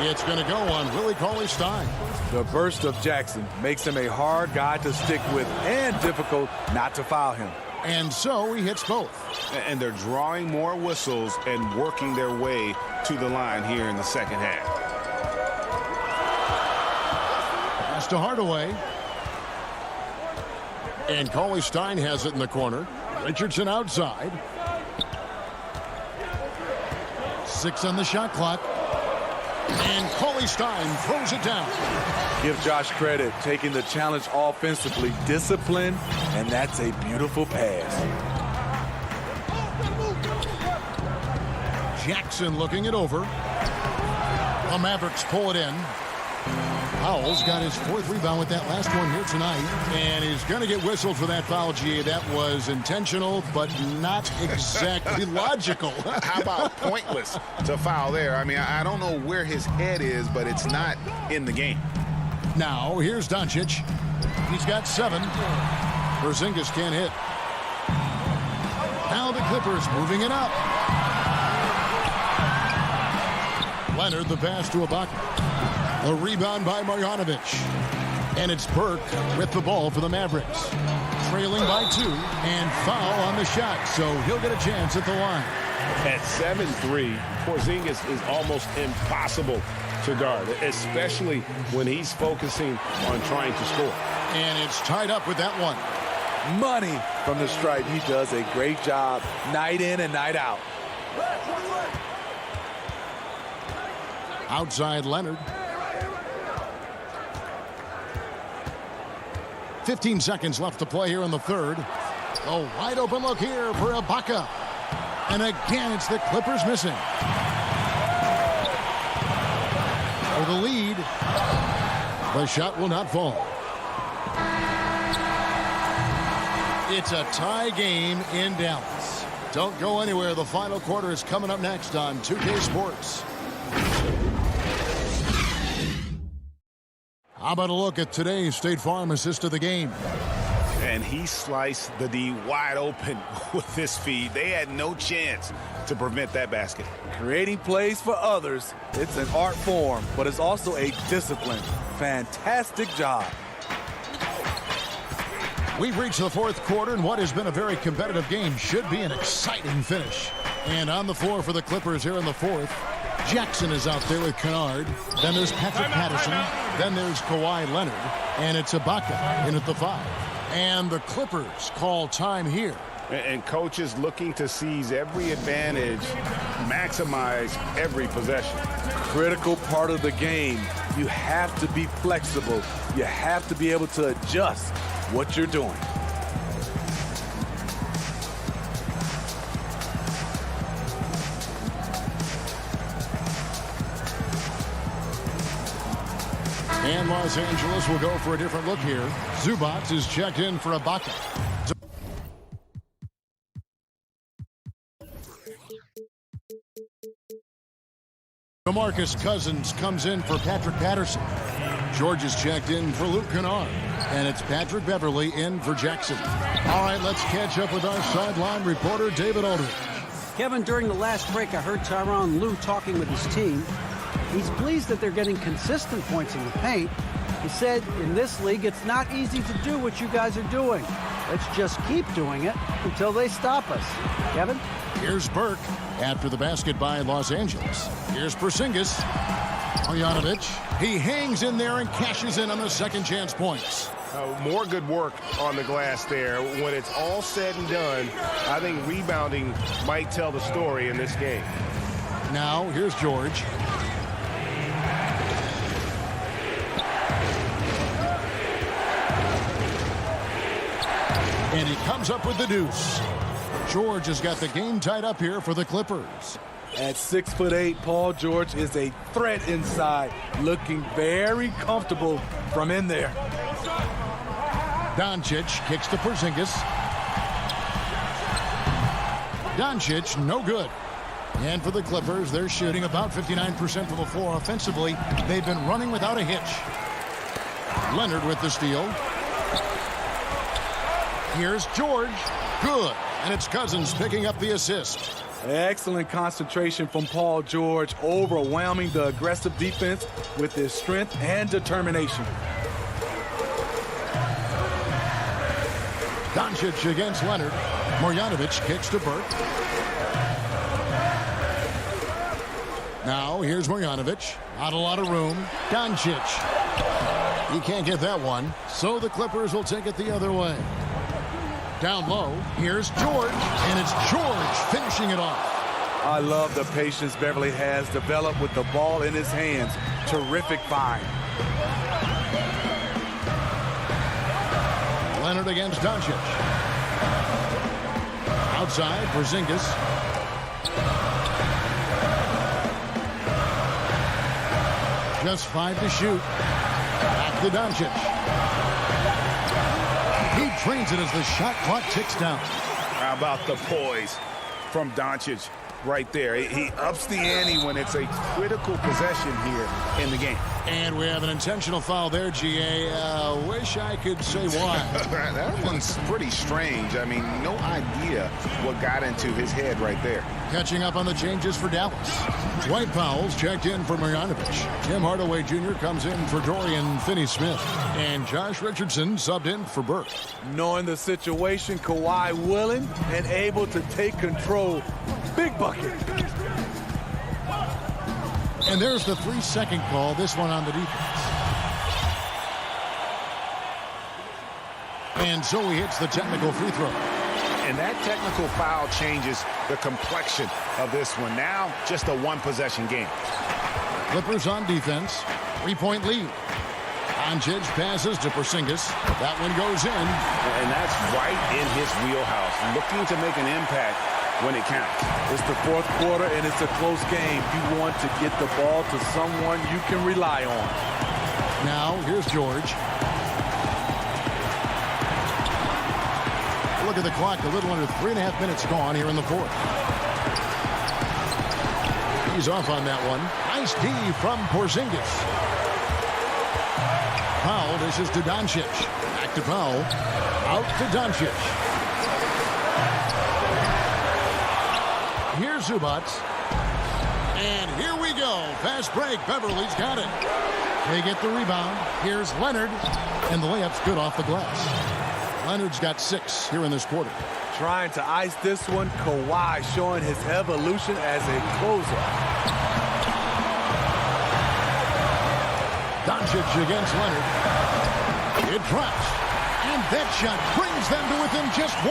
It's going to go on Willie Cauley-Stein. The burst of Jackson makes him a hard guy to stick with and difficult not to foul him. And so he hits both. And they're drawing more whistles and working their way to the line here in the second half. Pass to Hardaway. And Cauley-Stein has it in the corner. Richardson outside. 6 on the shot clock. And Cauley-Stein throws it down. Give Josh credit, taking the challenge offensively, disciplined, and that's a beautiful pass. Jackson looking it over. The Mavericks pull it in. Powell's got his 4th rebound with that last one here tonight. And he's going to get whistled for that foul, G. That was intentional, but not exactly logical. How about pointless to foul there? I mean, I don't know where his head is, but it's not in the game. Now, here's Doncic. He's got 7. Porzingis can't hit. Now the Clippers moving it up. Leonard, the pass to Ibaka. A rebound by Marjanovic. And it's Burke with the ball for the Mavericks. Trailing by 2, and foul on the shot, so he'll get a chance at the line. At 7'3", Porzingis is almost impossible to guard, especially when he's focusing on trying to score. And it's tied up with that one. Money from the stripe. He does a great job night in and night out. Outside Leonard. 15 seconds left to play here in the third. A wide open look here for Ibaka. And again, it's the Clippers missing. For the lead, the shot will not fall. It's a tie game in Dallas. Don't go anywhere. The final quarter is coming up next on 2K Sports. How about a look at today's State Farm assist of the game? And he sliced the D wide open with this feed. They had no chance to prevent that basket. Creating plays for others, it's an art form, but it's also a discipline. Fantastic job. We've reached the fourth quarter, and what has been a very competitive game should be an exciting finish. And on the floor for the Clippers here in the fourth, Jackson is out there with Kennard. Then there's Patrick Patterson. Then there's Kawhi Leonard. And it's Ibaka in at the 5. And the Clippers call time here. And coach is looking to seize every advantage, maximize every possession. Critical part of the game. You have to be flexible. You have to be able to adjust what you're doing. And Los Angeles will go for a different look here. Zubac is checked in for Ibaka. DeMarcus Cousins comes in for Patrick Patterson. George is checked in for Luke Kennard. And it's Patrick Beverly in for Jackson. All right, let's catch up with our sideline reporter, David Aldridge. Kevin, during the last break, I heard Tyronn Lue talking with his team. He's pleased that they're getting consistent points in the paint. He said, in this league, it's not easy to do what you guys are doing. Let's just keep doing it until they stop us. Kevin? Here's Burke after the basket by Los Angeles. Here's Porzingis. Marjanovic. He hangs in there and cashes in on the second chance points. More good work on the glass there. When it's all said and done, I think rebounding might tell the story in this game. Now, here's George. And he comes up with the deuce. George has got the game tied up here for the Clippers. At 6'8", Paul George is a threat inside, looking very comfortable from in there. Doncic kicks to Porzingis. Doncic, no good. And for the Clippers, they're shooting about 59% from the floor offensively. They've been running without a hitch. Leonard with the steal. Here's George. Good. And it's Cousins picking up the assist. Excellent concentration from Paul George, overwhelming the aggressive defense with his strength and determination. Doncic against Leonard. Marjanovic kicks to Burke. Now here's Marjanovic. Not a lot of room. Doncic. He can't get that one, so the Clippers will take it the other way. Down low, here's George, and it's George finishing it off. I love the patience Beverly has developed with the ball in his hands. Terrific find. Leonard against Doncic. Outside, Porzingis. Just 5 to shoot. Back to Doncic. He drains it as the shot clock ticks down. How about the poise from Doncic? right there. He ups the ante when it's a critical possession here in the game. And we have an intentional foul there, GA. Wish I could say why. That one's pretty strange. I mean, no idea what got into his head right there. Catching up on the changes for Dallas. Dwight Powell's checked in for Marjanovic. Tim Hardaway Jr. comes in for Dorian Finney-Smith. And Josh Richardson subbed in for Burke. Knowing the situation, Kawhi willing and able to take control. Big bucket. And there's the 3-second call, this one on the defense. And so he hits the technical free throw. And that technical foul changes the complexion of this one. Now, just a one-possession game. Clippers on defense. 3-point lead. Doncic passes to Porzingis. That one goes in. And that's right in his wheelhouse. Looking to make an impact when it counts. It's the fourth quarter, and it's a close game. You want to get the ball to someone you can rely on. Now, here's George. Look at the clock. A little under 3.5 minutes gone here in the fourth. He's off on that one. Nice D from Porzingis. Powell dishes to Doncic. Back to Powell. Out to Doncic. Here's Zubac. And here we go. Fast break. Beverly's got it. They get the rebound. Here's Leonard. And the layup's good off the glass. Leonard's got 6 here in this quarter. Trying to ice this one. Kawhi showing his evolution as a closer. Doncic against Leonard. It drops. And that shot brings them to within just 1.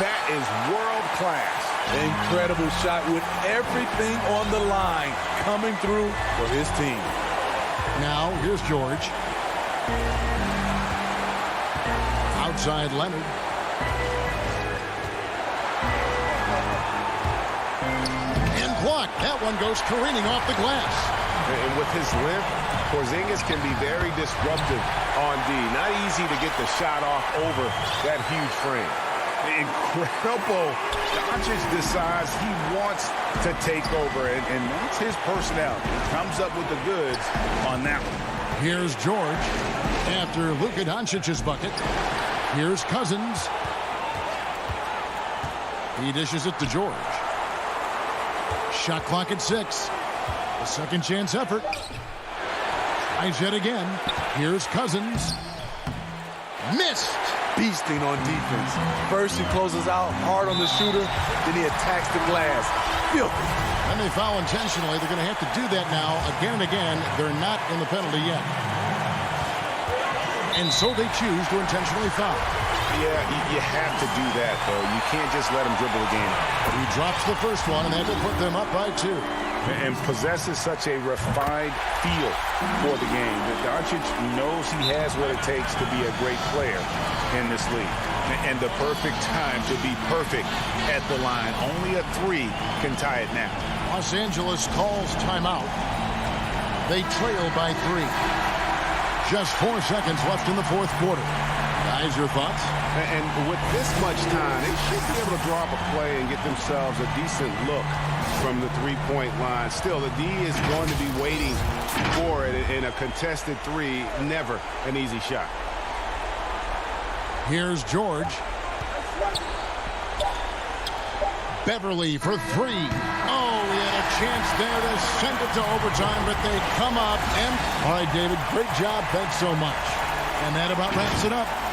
That is world class. Incredible shot with everything on the line coming through for his team. Now, here's George. Outside Leonard. And blocked. That one goes careening off the glass. And with his length, Porzingis can be very disruptive on D. Not easy to get the shot off over that huge frame. Incredible. Doncic decides he wants to take over, and that's his personality. He comes up with the goods on that one. Here's George after Luka Doncic's bucket. Here's Cousins. He dishes it to George. Shot clock at 6. A second chance effort. Tries yet again. Here's Cousins. Missed. Beasting on defense. First he closes out hard on the shooter, then he attacks the glass. Filthy. And they foul intentionally. They're going to have to do that now again and again. They're not in the penalty yet. And so they choose to intentionally foul. Yeah, you have to do that, though. You can't just let him dribble the game. He drops the first one, and that will put them up by 2. And possesses such a refined feel for the game. Doncic knows he has what it takes to be a great player in this league. And the perfect time to be perfect at the line. Only a 3 can tie it now. Los Angeles calls timeout. They trail by 3. Just 4 seconds left in the fourth quarter. Guys, your thoughts? And with this much time, they should be able to draw up a play and get themselves a decent look from the three-point line. Still, the D is going to be waiting for it in a contested 3. Never an easy shot. Here's George. Beverly for 3. Oh, he had a chance there to send it to overtime, but they come up and... All right, David, great job. Thanks so much. And that about wraps it up.